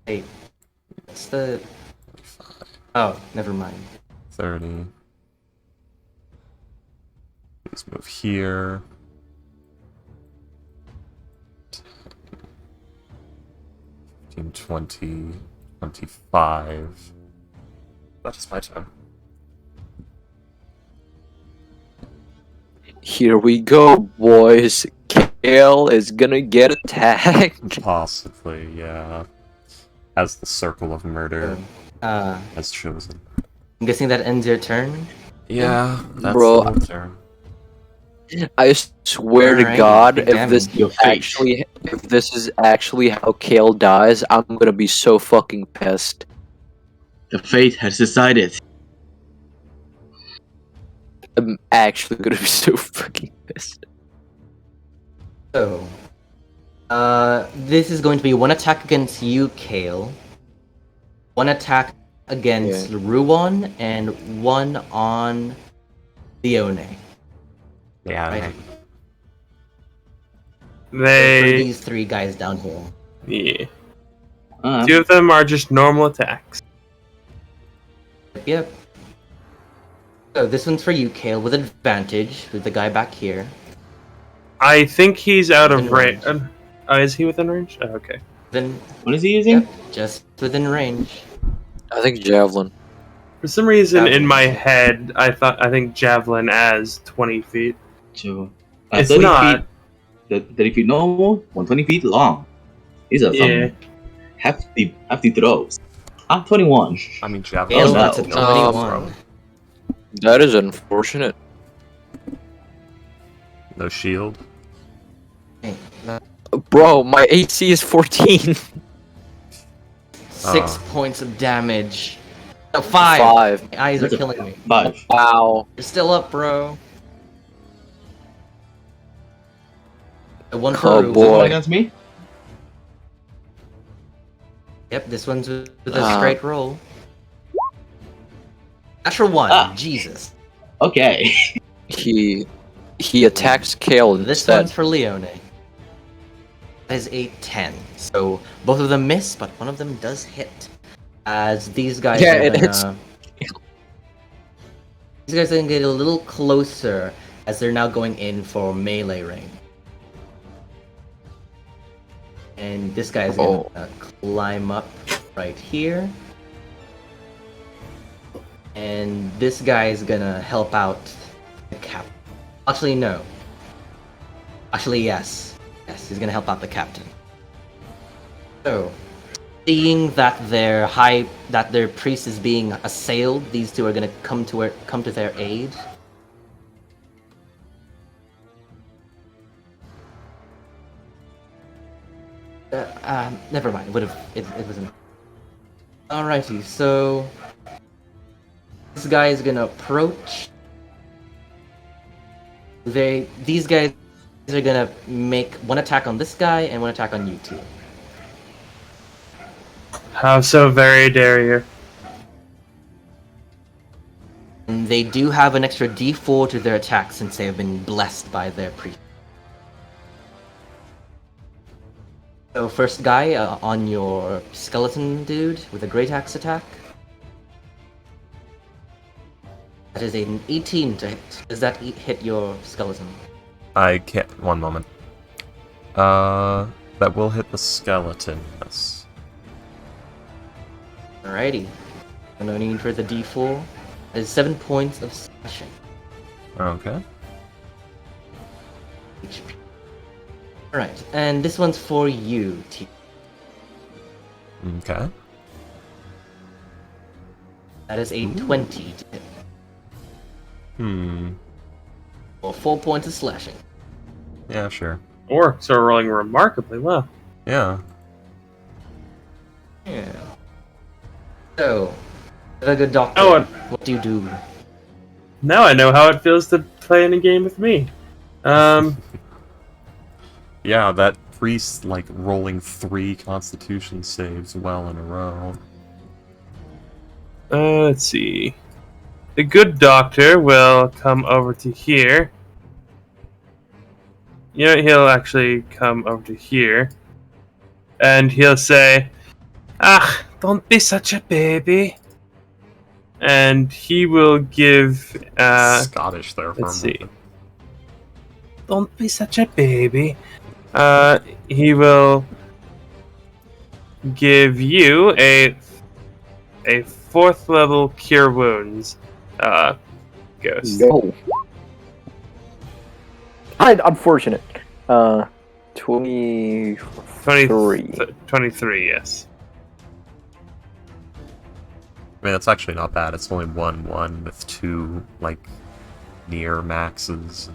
Hey, what's the... Oh, never mind. 30. Let's move here. 15, 20, 25. That is my turn. Here we go, boys. Kale is gonna get attacked. Possibly, yeah. As the circle of murder has chosen. I'm guessing that ends your turn. Yeah, that's Bro, the whole turn. I swear to Alright, God, big if this damage. Your fate. if this is actually how Kale dies, I'm gonna be so fucking pissed. The fate has decided. I'm actually gonna be so fucking pissed. So, this is going to be one attack against you, Kale. One attack against Ruon, and one on Leone. Yeah, Right. For They, these three guys down here. yeah. Uh, 2 of them are just normal attacks. Yep. So this one's for you, Kale, with advantage, with the guy back here. I think he's out of Within range. Is he within range? Oh, okay. Then, what is he using? yep, just within range. I think Javelin. For some reason, Javelin. in my head, I think javelin as 20 feet. So, It's 30 not. feet. 30 feet normal, 120 feet long. These are Yeah. some hefty throws. I'm 21. I mean, javelin. Kale no. gets a No. 21. That is unfortunate. No shield. Hey, Bro, my AC is 14. 6 points of damage. No, 5. 5. My eyes are That's a- killing me. 5. Wow. You're still up, bro. The one for Oh, Ruben. boy. One against me? Yep, this one's with a Ah. straight roll. Natural 1. Ah. Jesus. Okay. He attacks Kale This instead. one's for Leone. That is a 10. So both of them miss, but one of them does hit. As these guys Yeah, are it gonna... hits. These guys are gonna get a little closer as they're now going in for melee range. And this guy's gonna climb up right here. And this guy is gonna help out the captain. Actually, no. Actually, yes. Yes, he's gonna help out the captain. So, seeing that their priest is being assailed, these two are gonna come to their aid. Never mind. It wasn't. Alrighty, so this guy is gonna approach. These guys are gonna make one attack on this guy and one attack on you two. How so very dare you? And they do have an extra D4 to their attack since they have been blessed by their priest. So first guy on your skeleton dude with a great axe attack. That is an 18 to hit. Does that hit your skeleton? I can't. One moment. That will hit the skeleton. Yes. Alrighty. No need for the D4. That is 7 points of slashing. Okay. HP. Alright, and this one's for you, T. Okay. That is a 20 to hit. For 4 points of slashing. Yeah, sure. Orcs are rolling remarkably well. Yeah. Yeah. So, the good doctor, Oh, and what do you do? now I know how it feels to play in a game with me. Yeah, that priest, like, rolling 3 constitution saves well in a row. Let's see. The good doctor will come over to here. You know, he'll actually come over to here. And he'll say, "Ah, don't be such a baby." And he will give, Scottish there for let's a see. moment. Don't be such a baby. He will give you a 4th level cure wounds. Ghost. No. Unfortunate. 23. 23, yes. I mean, that's actually not bad. It's only 1/1 with 2, like, near maxes.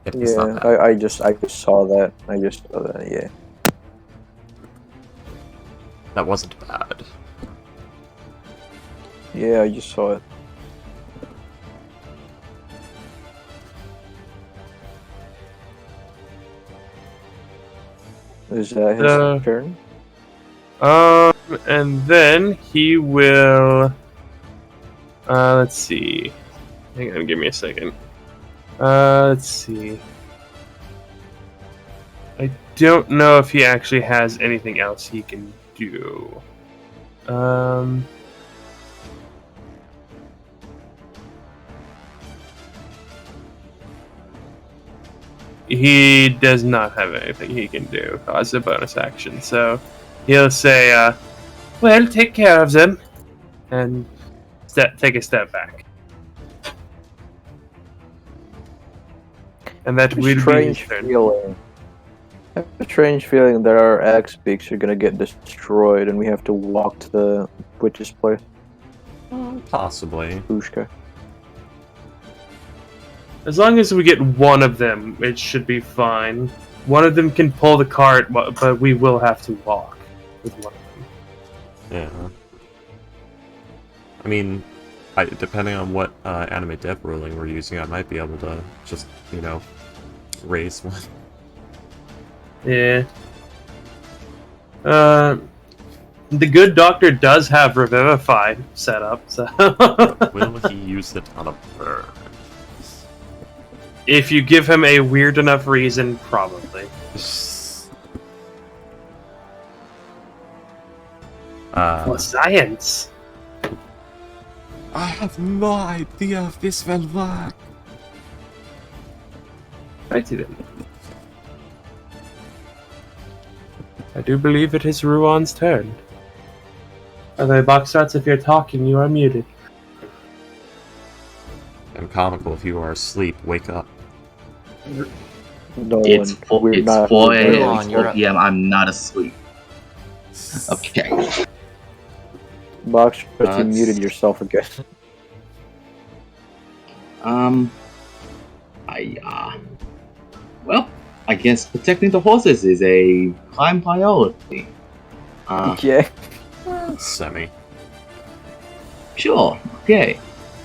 It's not Yeah, bad. I just saw that. Yeah. That wasn't bad. Yeah, I just saw it. Is that his turn? And then he will. Let's see. Hang on, give me a second. Let's see. I don't know if he actually has anything else he can do. He does not have anything he can do as a bonus action, so he'll say, well, take care of them, and take a step back. And that will be his turn. I have a strange feeling that our axe beaks are gonna get destroyed and we have to walk to the witch's place. Possibly. Pushka. As long as we get one of them, it should be fine. One of them can pull the cart, but we will have to walk with one of them. Yeah. I mean, depending on what anime dev ruling we're using, I might be able to just, raise one. Yeah. The good doctor does have Revivify set up, so... Will he use it on a bird? If you give him a weird enough reason, probably. For science! I have no idea if this will work. Righty then. I do believe it is Ruan's turn. Although, Boxshots, if you're talking, you are muted. I'm comical. If you are asleep, wake up. No, It's 4 we're not- a.m. Ron, It's you're 4 up. p.m. I'm not asleep. Okay. Box, but you That's- muted yourself again. Well, I guess protecting the horses is a prime priority. Yeah. Semi. Sure. Okay.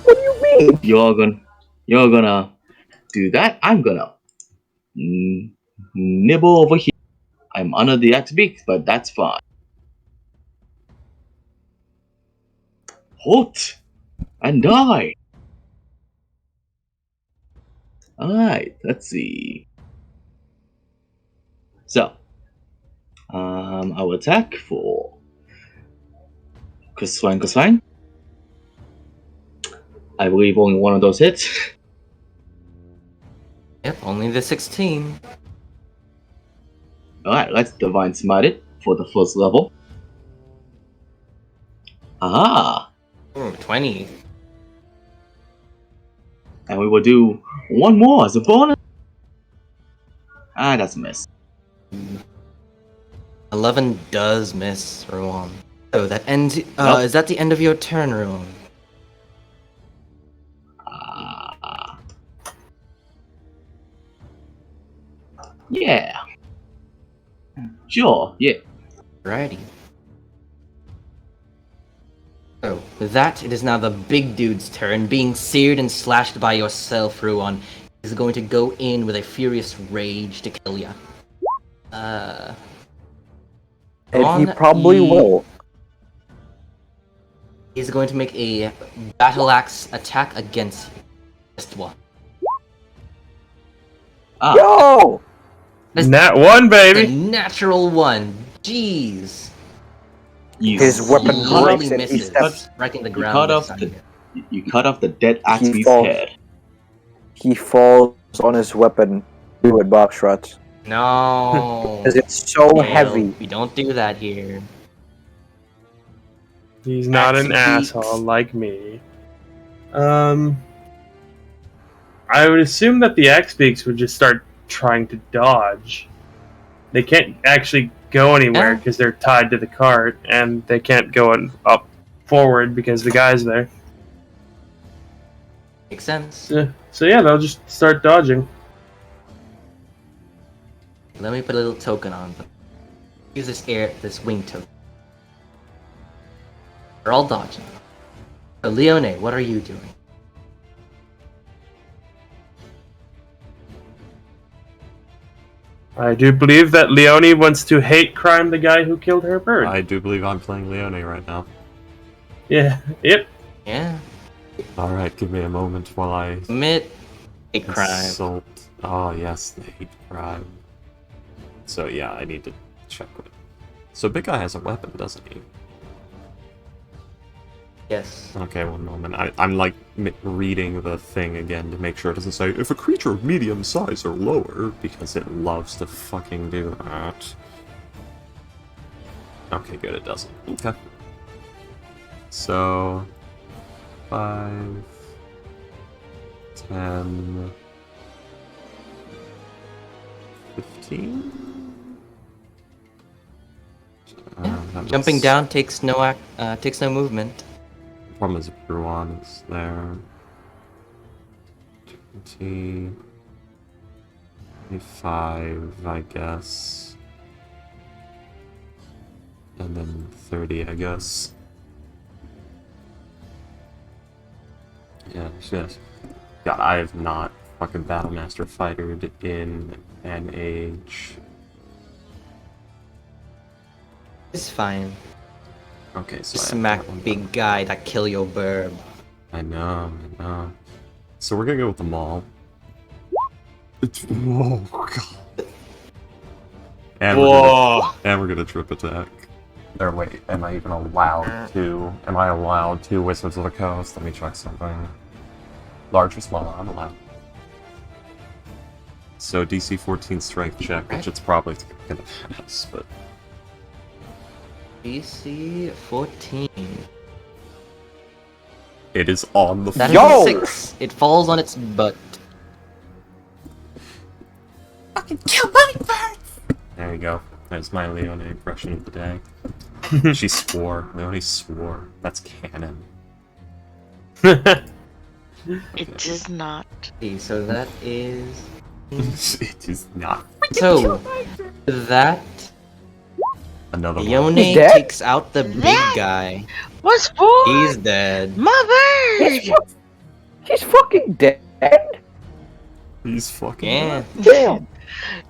What do you mean? You're gonna do that. I'm gonna nibble over here. I'm under the axe beak, but that's fine. Halt and die. Alright, let's see. So, I will attack for Kuswang. I believe only one of those hits. Yep, only the 16. Alright, let's Divine Smite it for the first level. Aha! Ooh, 20. And we will do one more as a bonus. Ah, that's a miss. 11 does miss, Ruan. So that ends. Nope. Is that the end of your turn, Ruan? Yeah. Sure, yeah. Righty. So, with that, it is now the big dude's turn. Being seared and slashed by yourself, Ruan, is going to go in with a furious rage to kill ya. And he Ruan, probably will. He's going to make a battle axe attack against you. Just one. Ah, Yo! Nat 1, A baby! natural one. Jeez. you, His weapon you cut breaks off, and he misses, steps. striking the you ground. cut off beside the you. you cut off the dead He Axby's falls. head. he falls on his weapon. Do it, Boxrot. No. Because it's so Neil, heavy. We don't do that here. He's not an Axe asshole beaks. like me. I would assume that the X-Beaks would just start trying to dodge. They can't actually go anywhere Yeah. because they're tied to the cart, and they can't go up forward because the guy's there. Makes sense. So yeah, they'll just start dodging. Let me put a little token on them. Use this wing token. They're all dodging. So Leone, what are you doing? I do believe that Leone wants to hate crime the guy who killed her bird. I do believe I'm playing Leone right now. Yeah. Yep. Yeah. Alright, give me a moment while I Commit a crime. consult. Oh, yes, the hate crime. So, yeah, I need to check with it. So, Big Guy has a weapon, doesn't he? Yes. Okay, one moment. I'm like reading the thing again to make sure it doesn't say if a creature of medium size or lower, because it loves to fucking do that. Okay, good, it doesn't. Okay. So 5, 10, 15. Jumping down takes no movement. Problem is Bruan is there. 20, 25, I guess. And then 30, I guess. Yes. God, I have not fucking Battlemaster fightered in an age. It's fine. Okay, so I have Smack that one big done. guy that kill your burb. I know. So we're gonna go with the mall. Oh god. And we're gonna trip attack. Or wait, am I even allowed to? Am I allowed to Wizards of the Coast? Let me check something. Large or small? I'm allowed. So DC 14 strength check, which it's probably gonna pass, but DC 14. it is on the That is floor. a 6. It falls on its butt. There you go. There's my Leone impression of the day. She swore. Leone swore. That's canon. It does not. Okay, so that is. It is not. So, that. Another one. Leone He's dead? takes out the big That- guy. What's for? He's dead. My bird! He's fucking dead. He's fucking Yeah. Damn.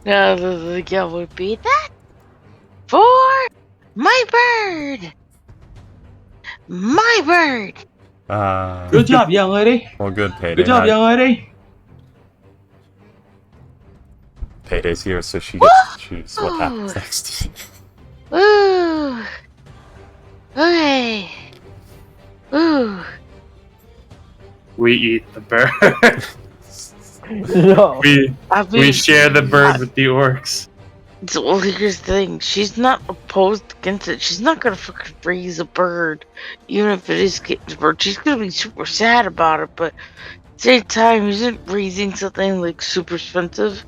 Now the girl would be that for my bird. My bird. Good job, young lady. Well, good payday. Good job, young lady. Payday's here, so she gets to choose what happens next. Ooh. Okay. Ooh. We eat the bird. No. I mean, we share the bird with the orcs. Well, here's the thing. She's not opposed against it. She's not gonna fucking raise a bird, even if it is getting a bird. She's gonna be super sad about it, but at the same time, isn't raising something like super expensive?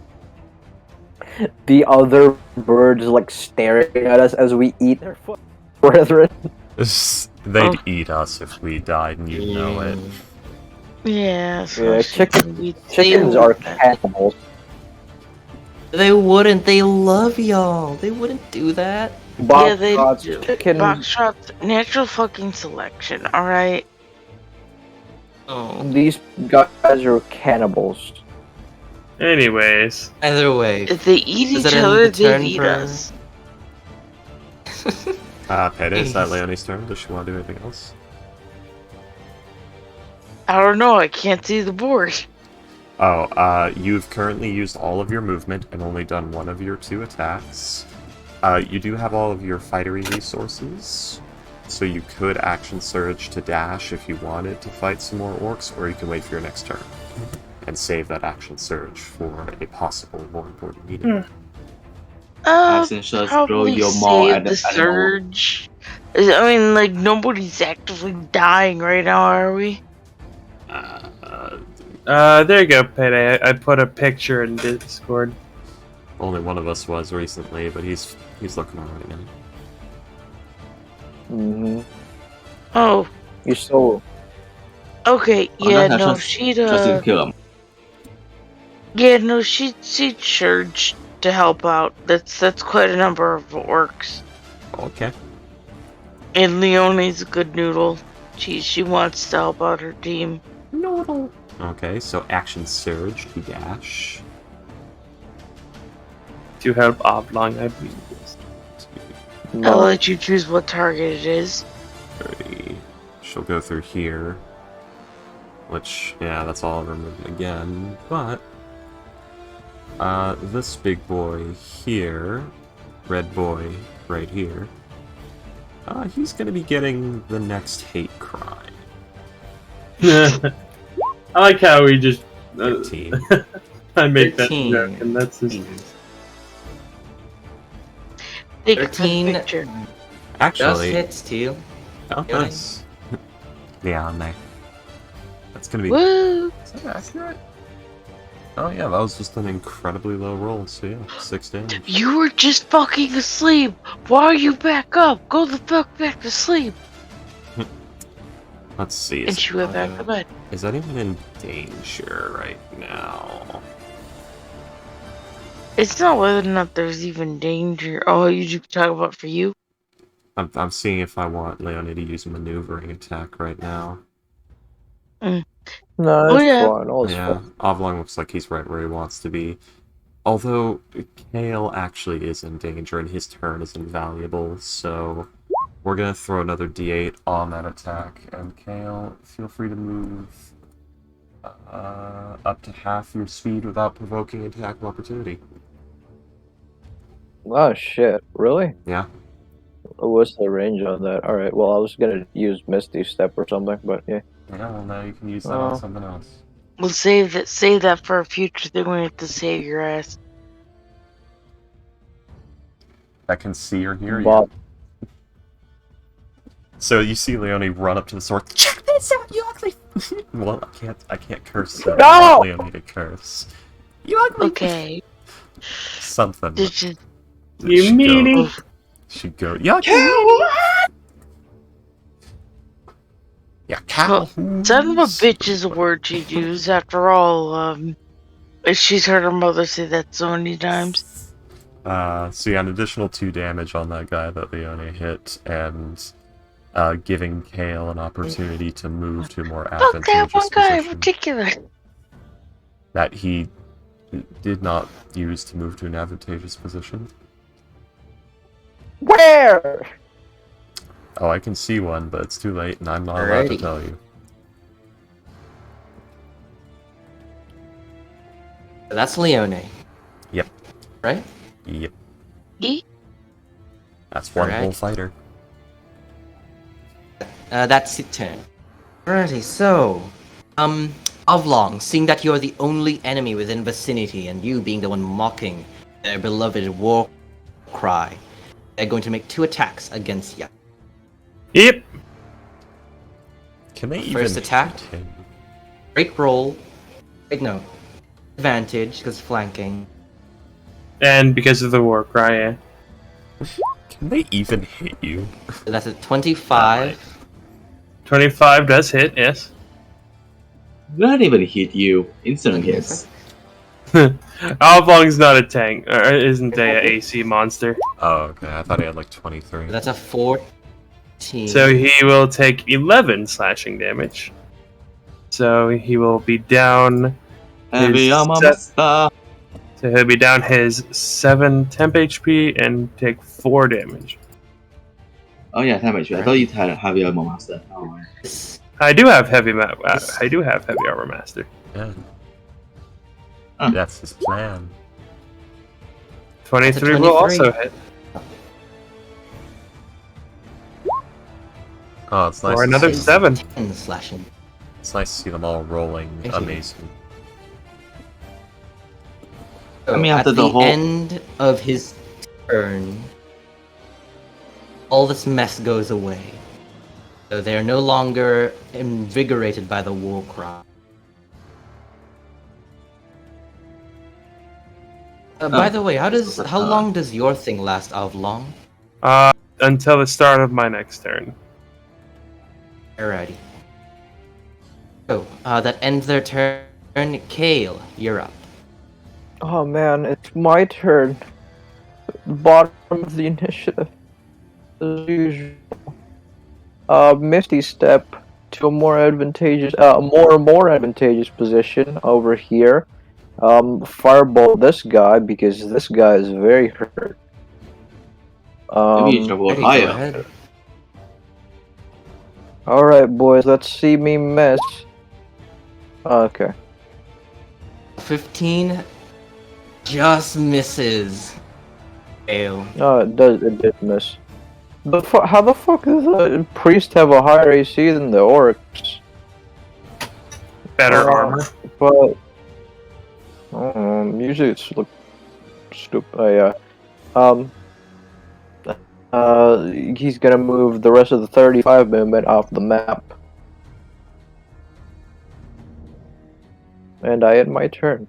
The other birds like staring at us as we eat their brethren. They'd eat us if we died, and you know it. Yeah. So Yeah, chickens are cannibals. They wouldn't. They love y'all. They wouldn't do that. Yeah, they Boxrots, do. chicken. Boxrot's natural fucking selection. All right. Oh. These guys are cannibals. Anyways, Either way. If they eat Does each that end other, the turn they eat for- us. Payday, is that Leonie's turn? Does she want to do anything else? I don't know. I can't see the board. Oh, you've currently used all of your movement and only done one of your 2 attacks. You do have all of your fightery resources, so you could action surge to dash if you wanted to fight some more orcs, or you can wait for your next turn. and save that action surge for a possible more important meeting. Action shots throw Probably your maul save at the the animal. surge. I mean, like, nobody's actively dying right now, are we? There you go, Payday. I put a picture in Discord. Only one of us was recently, but he's looking alright now. Mm-hmm. Oh, You still. okay. Oh, Yeah, that's no, just- she'd Just to kill him. yeah, no, she'd surge to help out. That's quite a number of orcs. Okay. And Leonie's a good noodle. She wants to help out her team. Noodle. Okay, so action surge to dash. To help Oblong, I believe. I'll No. let you choose what target it is. 30. She'll go through here. Which, yeah, that's all removed again. But this big boy here, red boy right here, he's gonna be getting the next hate crime. I like how we just 15. I make that 13. joke, and that's just Take a 13 picture. just Actually, hits too. oh, Yeah. nice. Yeah, on there. That's gonna be. Woo! Is that accurate? Oh yeah, that was just an incredibly low roll. So yeah, 6 damage. You were just fucking asleep. Why are you back up? Go the fuck back to sleep. Let's see. And she went back to bed. Is anyone in danger right now? It's not whether or not there's even danger. Oh, you talk about for you? I'm seeing if I want Leonie to use a maneuvering attack right now. No, Oh, it's yeah. fine. All is Yeah, fine. Oblong looks like he's right where he wants to be. Although, Kale actually is in danger and his turn is invaluable, so we're gonna throw another d8 on that attack. And Kale, feel free to move up to half your speed without provoking attack of opportunity. Oh shit! Really? Yeah. What's the range on that? All right. Well, I was gonna use Misty Step or something, but yeah. Yeah, well now you can use that on Oh. something else. We'll save that for a future thing when we have to save your ass. That can see or hear you. Bob. So you see Leonie run up to the sword. Check this out, you ugly. Well, I can't curse. So No! I want Leonie to curse. You ugly. Okay. Something. Did you? You She'd go- meanie. She'd go. Yeah, yeah, cow. Son of a bitch is a word she'd use. After all, she's heard her mother say that so many times. So yeah, an additional 2 damage on that guy that Leonie hit, and giving Kale an opportunity to move to a more Fuck that advantageous one guy in position particular. that he did not use to move to an advantageous position. Where? Oh, I can see one, but it's too late, and I'm not allowed to Alrighty. tell you. That's Leone. Yep. Right? Yep. E? That's one Alright. whole fighter. That's it turn. Alrighty, so, Oblong, seeing that you're the only enemy within vicinity, and you being the one mocking their beloved war cry, they're going to make 2 attacks against you. Yep. Can they First even attack. hit him? Great roll. Wait, no. Advantage, because flanking. And because of the war cry, yeah. Can they even hit you? So that's a 25. 25 does hit, yes. Not even hit you. Instant hits. Oblong's not a tank, or isn't a AC monster. Oh, okay. I thought he had like 23. That's a 14. So he will take 11 slashing damage. So he will be down. Heavy His armor set- master. So he'll be down his 7 temp HP and take 4 damage. Oh yeah, damage. I thought you had a heavy armor master. Oh, right. I do have heavy armor master. Yeah. Huh. That's his plan. 23 will 23. also hit. Oh, it's nice. Or to another see- 7. 10 slashing. It's nice to see them all rolling Thank you. amazing. So I mean, at after the the whole- end of his turn, all this mess goes away. So they are no longer invigorated by the war cry. By the way, how long does your thing last, Avlong? Until the start of my next turn. Alrighty. So, that ends their turn. Kale, you're up. Oh man, it's my turn. Bottom of the initiative. As usual. Misty Step to a more advantageous, more advantageous position over here. Fireball this guy because this guy is very hurt. Maybe you should roll Ready, go higher. ahead. Alright, boys, let's see me miss. Okay. 15 just misses. Kale. No, it did miss. How the fuck does a priest have a higher AC than the orcs? Better armor. But usually it's look stupid. Yeah. He's gonna move the rest of the 35 movement off the map. And I end my turn.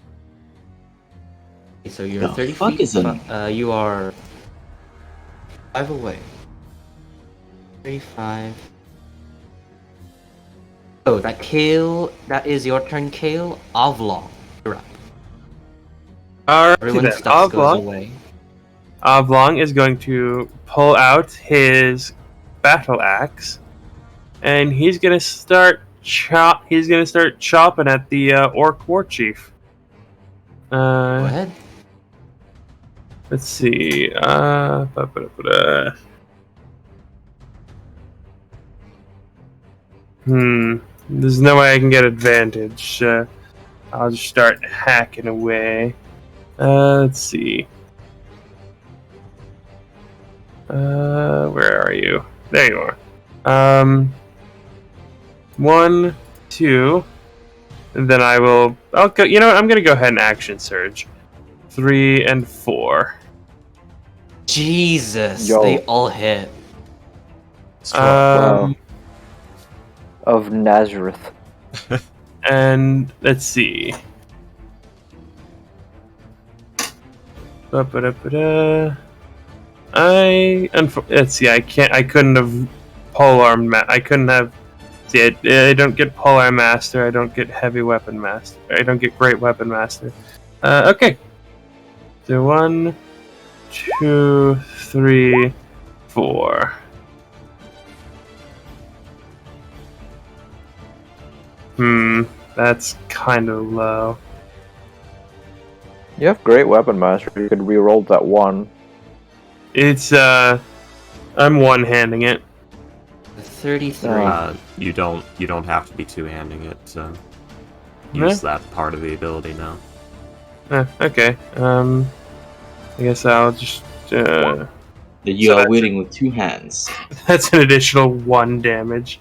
So you're The 30 fuck feet. is an- You are 5 away. 35. Oh, that is your turn, Kale. Avlong, you're up. Alright, Everyone's then. stuff goes Oblong. away. Oblong is going to pull out his battle axe, and he's gonna start chopping at the orc war chief. Go ahead. Let's see. There's no way I can get advantage. I'll just start hacking away. Let's see. Where are you? There you are. 1, 2, and then I'll go. You know what? I'm gonna go ahead and action surge. 3 and 4. Jesus, Yo. they all hit. Um, Of Nazareth. and let's see. Ba-ba-da-ba-da. Let's see. I couldn't have polearm. I couldn't have. See, I don't get polearm master. I don't get heavy weapon master. I don't get great weapon master. Okay. So 1, 2, 3, 4. That's kind of low. You have great weapon master. You could re-roll that one. It's I'm one-handing it. 33. You don't have to be two-handing it to use that part of the ability now. Okay. I guess I'll just. That you So are wielding with two hands. That's an additional 1 damage.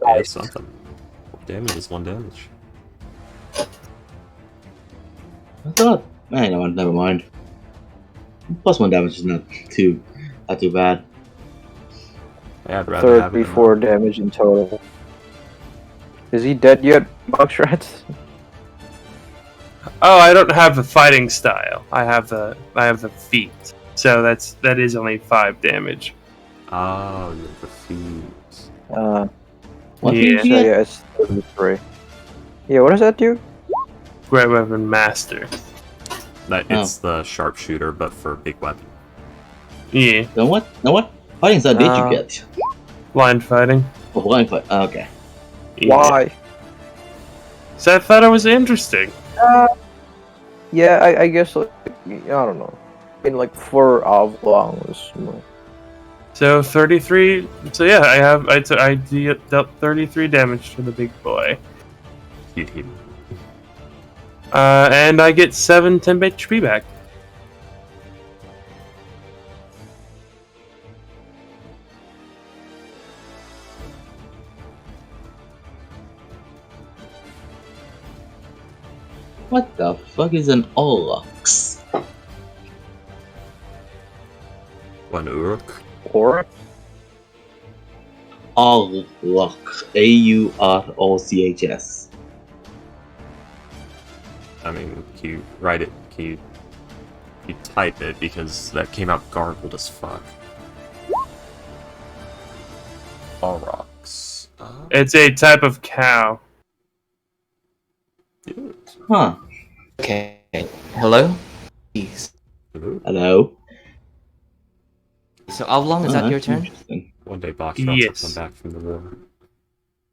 Yeah, it's something. Damage is 1 damage. I thought, never mind. Plus 1 damage is not too bad. Yeah, I'd rather have it. 34 damage in total. Is he dead yet, Boxrat? Oh, I don't have the fighting style. I have the feat. So that is only 5 damage. Oh, you have the feet. What Yeah. did you So get? yeah, it's 33. Yeah, what does that do? Great weapon master. It's the sharpshooter, but for big weapon. Yeah. Then what? Fighting style did you get? Blind fighting. Oh, blind fight. Okay. Yeah. Why? So I thought it was interesting. Yeah, I guess, like, I don't know. I mean, like, for Avlong was... So 33. So yeah, I dealt 33 damage to the big boy. And I get 10 HP back. What the fuck is an Olux? One Uruk. Or Aurok. Aurochs. I mean, can you write it? Can you type it? Because that came out garbled as fuck. Aurochs. It's a type of cow. Huh. Okay. Hello? Please. Hello. So, Avlong, is that Huh, your turn? Interesting. One day Box Rots will Yes. come back from the war.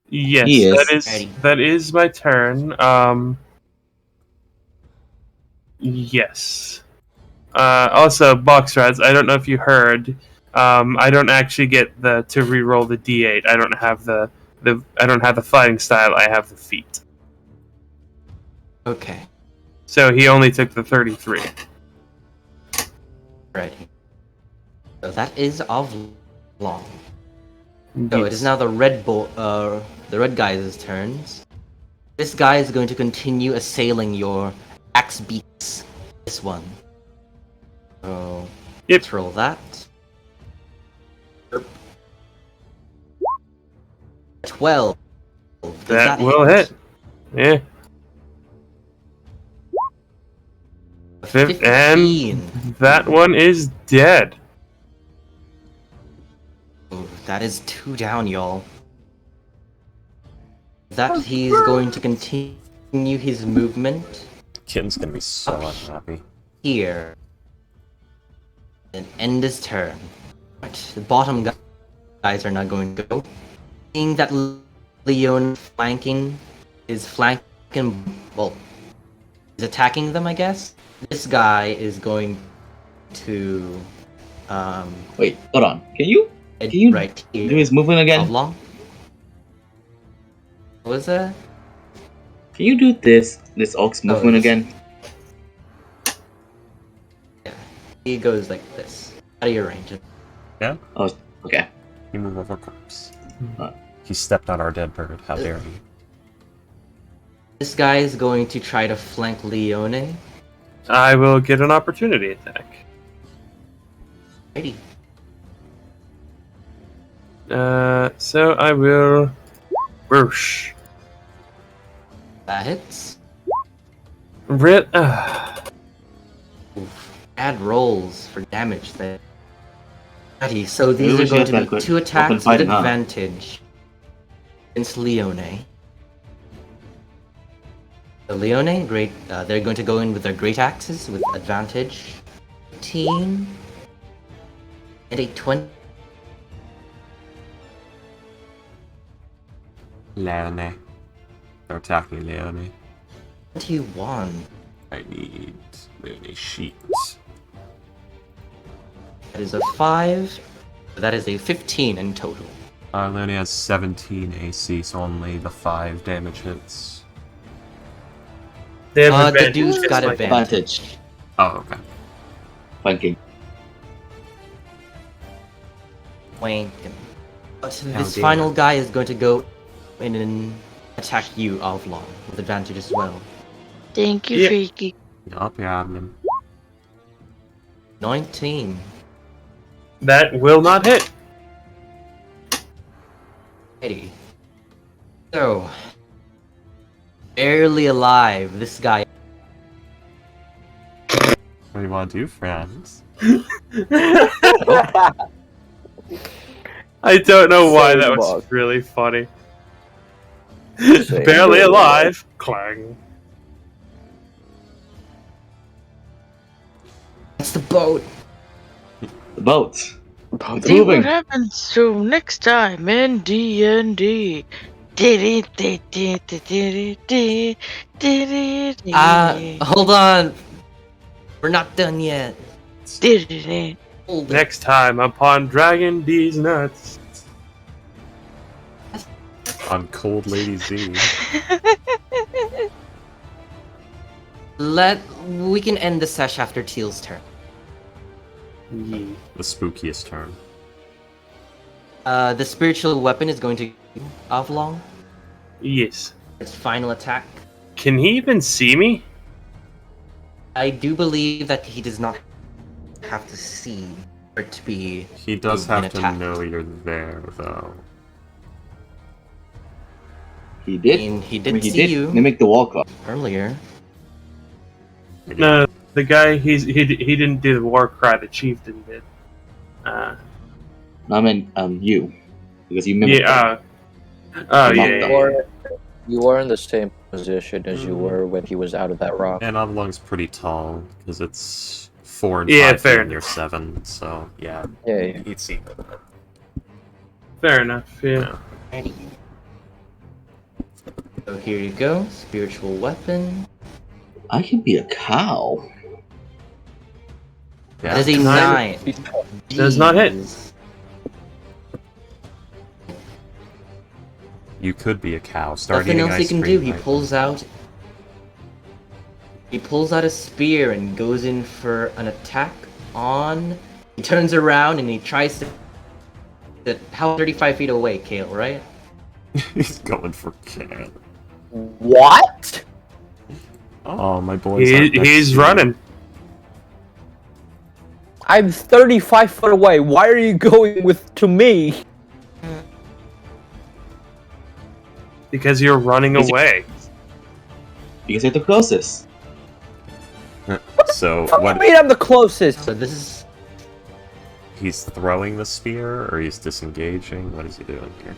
Yes, He is. that is my turn. Yes. Also, box rats. I don't know if you heard. I don't actually get to re-roll the D8. I don't have the fighting style. I have the feat. Okay. So he only took the 33. Ready. So that is Avlong. So it is now the red guy's turns. This guy is going to continue assailing your axe beaks. This one. So Yep. let's roll that. 12. Does That will hit. Yeah. 15. And that one is dead. Oh, that is 2 down, y'all. That he's going to continue his movement Kitten's gonna be so unhappy. here. And end his turn. Right, the bottom guys are not going to go. Seeing that Leon is flanking, well, is attacking them, I guess. This guy is going to, Wait, hold on. Can you right here. do his movement again? Oblong? What was that? Can you do this Ox movement this- again? Yeah. He goes like this. Out of your range. Yeah? Oh, okay. You move over corpse. Huh. He stepped on our dead bird. How dare he? This guy is going to try to flank Leone. I will get an opportunity attack. Righty. So I will. Whoosh. That hits. Add rolls for damage there. Righty, so these Maybe we are should going have to that be good 2 open attacks with fighting, huh? advantage against Leone. So Leone, great. They're going to go in with their great axes with advantage. 15 and a 20. Leone. They're attacking Leone. 21. I need Leone sheet. That is a 5. That is a 15 in total. Leone has 17 AC, so only the 5 damage hits. They have The advantage. dude's just got like advantage. Oh, okay. Flanking. Wank. But How this dare. final guy is going to go in and attack you, Avlong, with advantage as well. Thank you, Yeah. Freaky. No problem. 19. That will not hit. Righty. So, barely alive, this guy. What do you want to do, friends? I don't know why Same that was bug. really funny. Same Barely bug. alive. Clang. That's the boat. The boat. It's See moving. what happens to next time in D&D. Hold on. We're not done yet. Hold it. Next time upon Dragon D's Nuts. On Cold Lady Z. We can end the sesh after Teal's turn. The spookiest turn. The spiritual weapon is going to Avlong. Yes. Its final attack. Can he even see me? I do believe that he does not have to see. for it to be. He does an have to attack. know you're there, though. He I did. mean, he I did mean, he see did you mimic the wall clock. earlier. No, the guy he didn't do the war cry. The chieftain did. I meant you, because you mimicked. Yeah. him. Oh You yeah, mocked yeah, him. yeah. You are in the same position as you Mhm. were when he was out of that rock. And Oblong's pretty tall, because it's 4 and Yeah, 5 fair feet and you're enough. 7, so yeah. Yeah. He'd see. Fair enough. Yeah. Yeah. Alrighty. So here you go, spiritual weapon. I can be a cow. That is a Nine. 9. Does not hit. Jeez. You could be a cow. Start Nothing eating else he ice can cream. do. He Mike. pulls out. He pulls out a spear and goes in for an attack on. He turns around and he tries to. How 35 feet away, Kale, right? He's going for cat. What? Oh, my boy's out next He's to you. running. I'm 35 foot away. Why are you going to me? Because you're running Is it- away. Because you're the closest. So, What do what? you mean I'm the closest? So this is. He's throwing the spear, or he's disengaging? What is he doing here?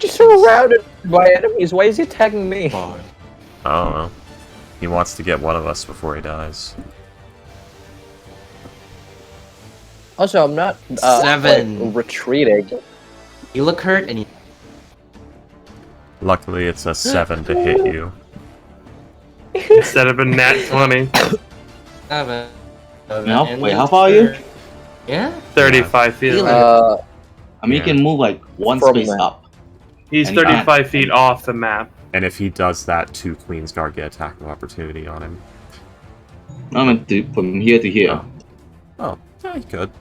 He's surrounded by enemies. Why is he attacking me? Far. I don't know. He wants to get one of us before he dies. Also, I'm not 7. like, retreating. You look hurt and you. Luckily, it's a 7 to hit you. Instead of a nat 20. 7. Now, And wait, you how far are you? turn- Yeah? 35 feet Feel away. it. I mean, Yeah. you can move like one From space that. up. He's and he 35 feet off the map. And if he does that, 2 Queen's Guard get attack of opportunity on him. I meant from here to here. Oh, yeah, he could.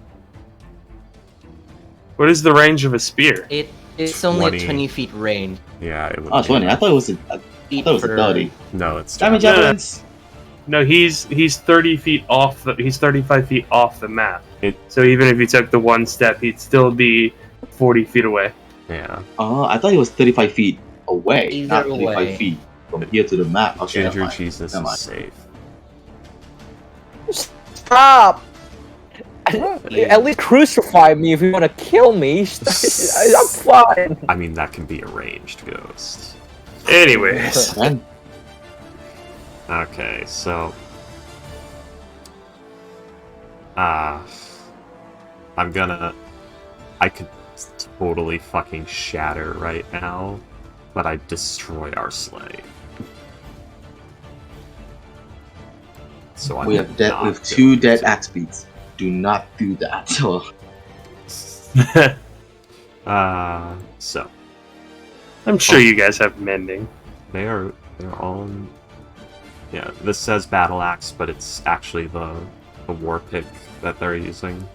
What is the range of a spear? It's only 20. a 20 feet range. Yeah, it would Oh, be. 20. I thought it was I Feet thought it was per- 30. No, it's Damage Yeah. javelins. No, he's 30 feet off. He's 35 feet off the map. It- So even if he took the one step, he'd still be 40 feet away. Yeah. Oh, I thought it was 35 feet away, Either not 35 way. feet from here to the map. Okay, Ginger never mind. Jesus Never is mind. safe. Stop! At least crucify me if you want to kill me. I'm fine. I mean, that can be a ranged ghost. Anyways, Man, Okay, so... I'm gonna... I could totally fucking shatter right now, but I destroy our slave. So I'm we have dead not with going 2 dead to. axe beats. Do not do that. So I'm sure you guys have mending. they're all. Yeah, this says battle axe, but it's actually the war pick that they're using.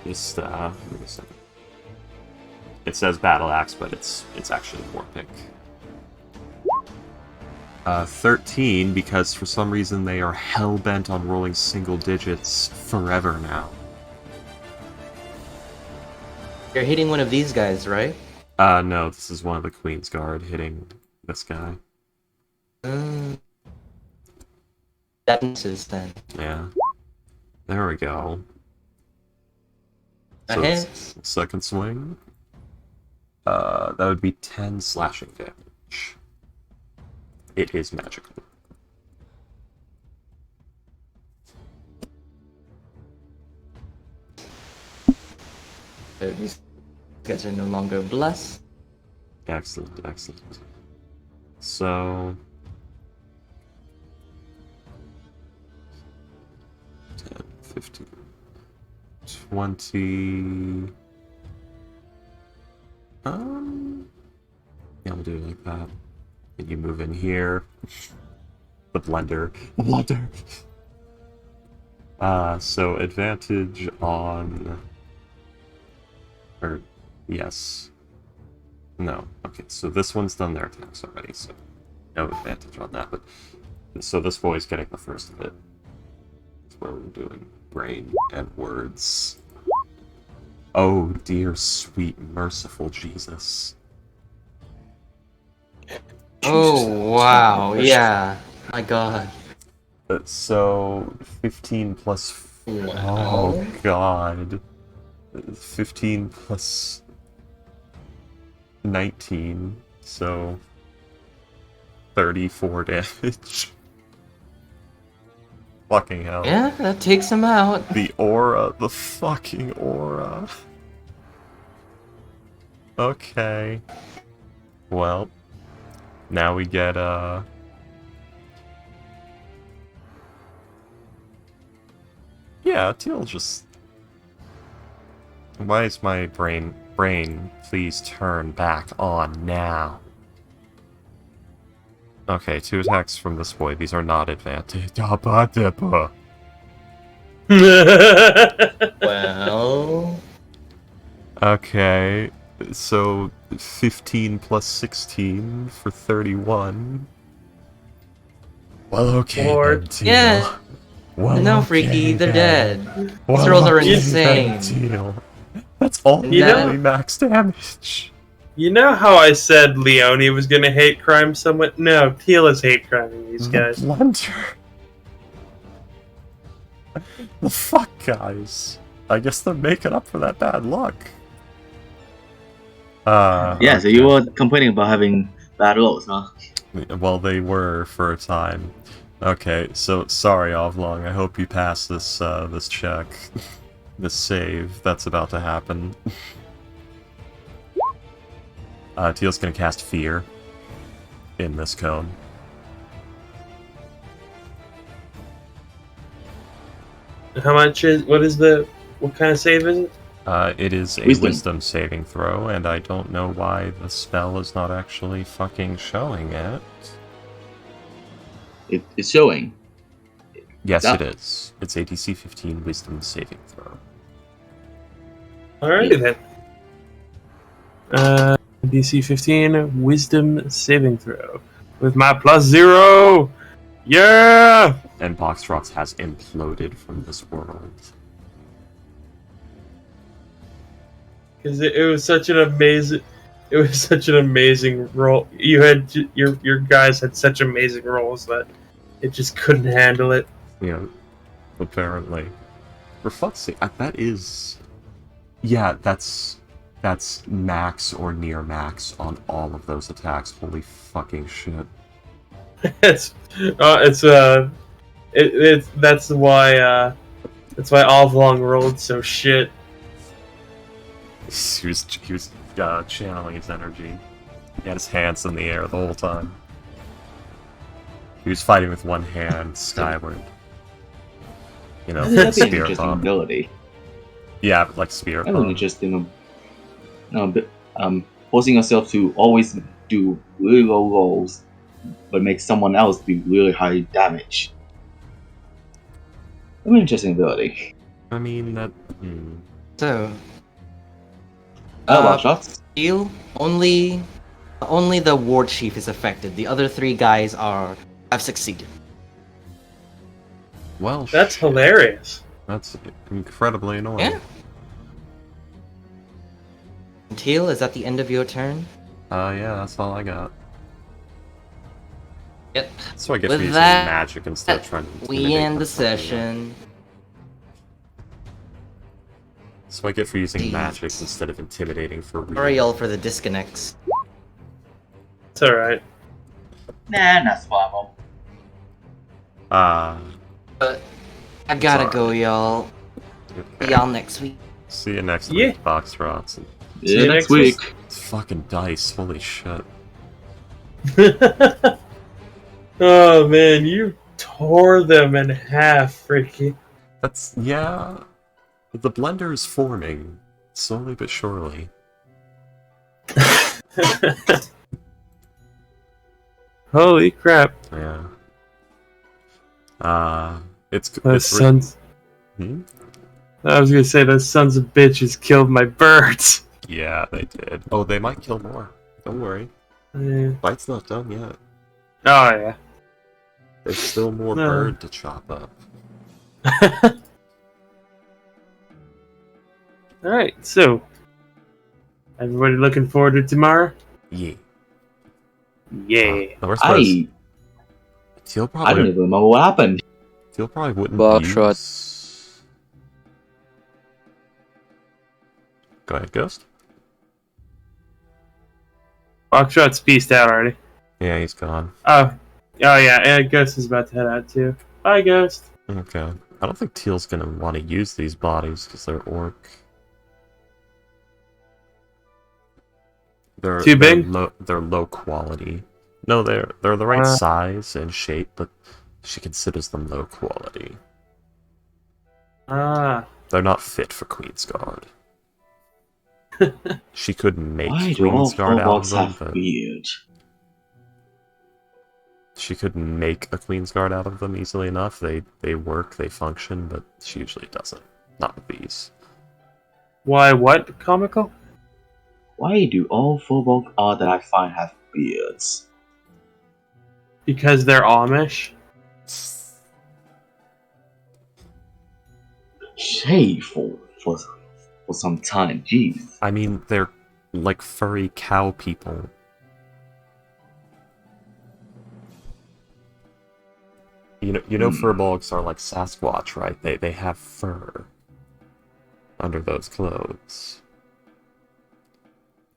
Just give me a second. It says battle axe, but it's actually war pick. 13, because for some reason they are hell-bent on rolling single digits forever now. You're hitting one of these guys, right? No, this is one of the Queen's Guard hitting this guy. That misses then. Yeah. There we go. That So it's hits. second swing. That would be 10 slashing damage. It is magical. So these guys are no longer blessed. Excellent, excellent. So... 10, 15, 20... Yeah, we'll do it like that. And you move in here. The blender. The blender! So advantage on... Or, yes. No. Okay, so this one's done their attacks already, so no advantage on that, but So this boy's getting the first of it. That's where we're doing brain and words. Oh, dear, sweet, merciful Jesus. Oh wow, yeah. My god. So 15 plus. Wow. Oh God. 15 plus 19, so 34 damage. Fucking hell. Yeah, that takes him out. The aura, the fucking aura. Okay. Well, now we get, yeah, Teal just... Why is my brain, please turn back on now? Okay, 2 attacks from this boy. These are not advantage. Well, Okay, so 15 plus 16 for 31. Well, okay Lord. then, Teal. Yeah. Well, no, okay Freaky, they're then. dead. Well, These rolls are okay then, insane. Teal. That's all You know- really max damage. You know how I said Leone was gonna hate crime somewhat? No, Teal is hate criming these The guys. blunder. The fuck, guys. I guess they're making up for that bad luck. Yeah, so you were complaining about having bad rolls, huh? Well, they were for a time. Okay, so sorry, Ovlong. I hope you pass this this check, this save that's about to happen. Teal's gonna cast Fear in this cone. How much is? What kind of save is it? It is a Wisdom. wisdom saving throw, and I don't know why the spell is not actually fucking showing it. It's showing. Yes, Yeah. it is. It's a DC 15 wisdom saving throw. Alrighty then. DC 15 Wisdom saving throw with my +0. Yeah. And Boxtrots has imploded from this world. Because it was such an amazing. It was such an amazing roll. You had your guys had such amazing rolls that it just couldn't handle it. You know, apparently. For fuck's sake, that is... Yeah, that's max or near max on all of those attacks. Holy fucking shit. That's why Ovlong rolled so shit. He was channeling his energy. He had his hands in the air the whole time. He was fighting with one hand skyward. You know, I think that'd be an spear interesting bomb. ability. Yeah, but like spear That'd be bomb. interesting. Forcing yourself to always do really low rolls, but make someone else do really high damage. That'd be an interesting ability. I mean, that... So, Shots? Teal, only the ward chief is affected. The other 3 guys have succeeded. Well, That's shit. hilarious. That's incredibly annoying. Yeah. Teal, is that the end of your turn? Yeah, that's all I got. Yep. So I get With to use that, magic instead of trying to We intimidate end the with something. session. So I get for using Jeez. magic instead of intimidating for real. Sorry, y'all, for the disconnects. It's alright. Nah, not problem. But I gotta Sorry. go, y'all. See Okay. y'all next week. See you next Yeah. week, Foxtrots. See you next next week. week. It's fucking dice, holy shit. Oh man, you tore them in half, Freaky. That's, yeah... The blender is forming, slowly but surely. Holy crap! Yeah. It's... Those it's sons. Hmm? I was gonna say those sons of bitches killed my birds. Yeah, they did. Oh, they might kill more. Don't worry. Yeah. Fight's not done yet. Oh yeah. There's still more No. bird to chop up. Alright, so. Everybody looking forward to tomorrow? Yeah. Yeah. The worst part is, I Teal don't probably even remember what happened. wouldn't Buckshot. use. Go ahead, Ghost. Buckshot's pieced out already. Yeah, he's gone. Oh yeah, Ghost is about to head out too. Bye, Ghost. Okay. I don't think Teal's gonna want to use these bodies because they're orc. Too big? They're low quality. No, they're the right size and shape, but she considers them low quality. Ah. They're not fit for Queensguard. She could make Why do all Queensguard out of Phobos them, have but beard? she could make a Queensguard out of them easily enough. They work, they function, but she usually doesn't. Not with these. Why, what? Comical? Why do all Phobos that I find have beards? Because they're Amish? Hey, for some time, jeez. I mean, they're like furry cow people. You know, furbolgs are like Sasquatch, right? They have fur under those clothes.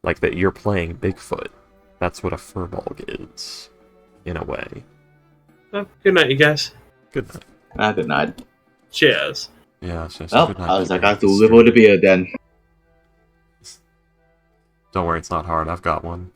Like that, you're playing Bigfoot. That's what a furbolg is, in a way. Oh, good night, you guys. Good night. Good night. Cheers. Yeah, it's just Well, good night. I was like, to I have to the live with the beard then. Don't worry, it's not hard. I've got one.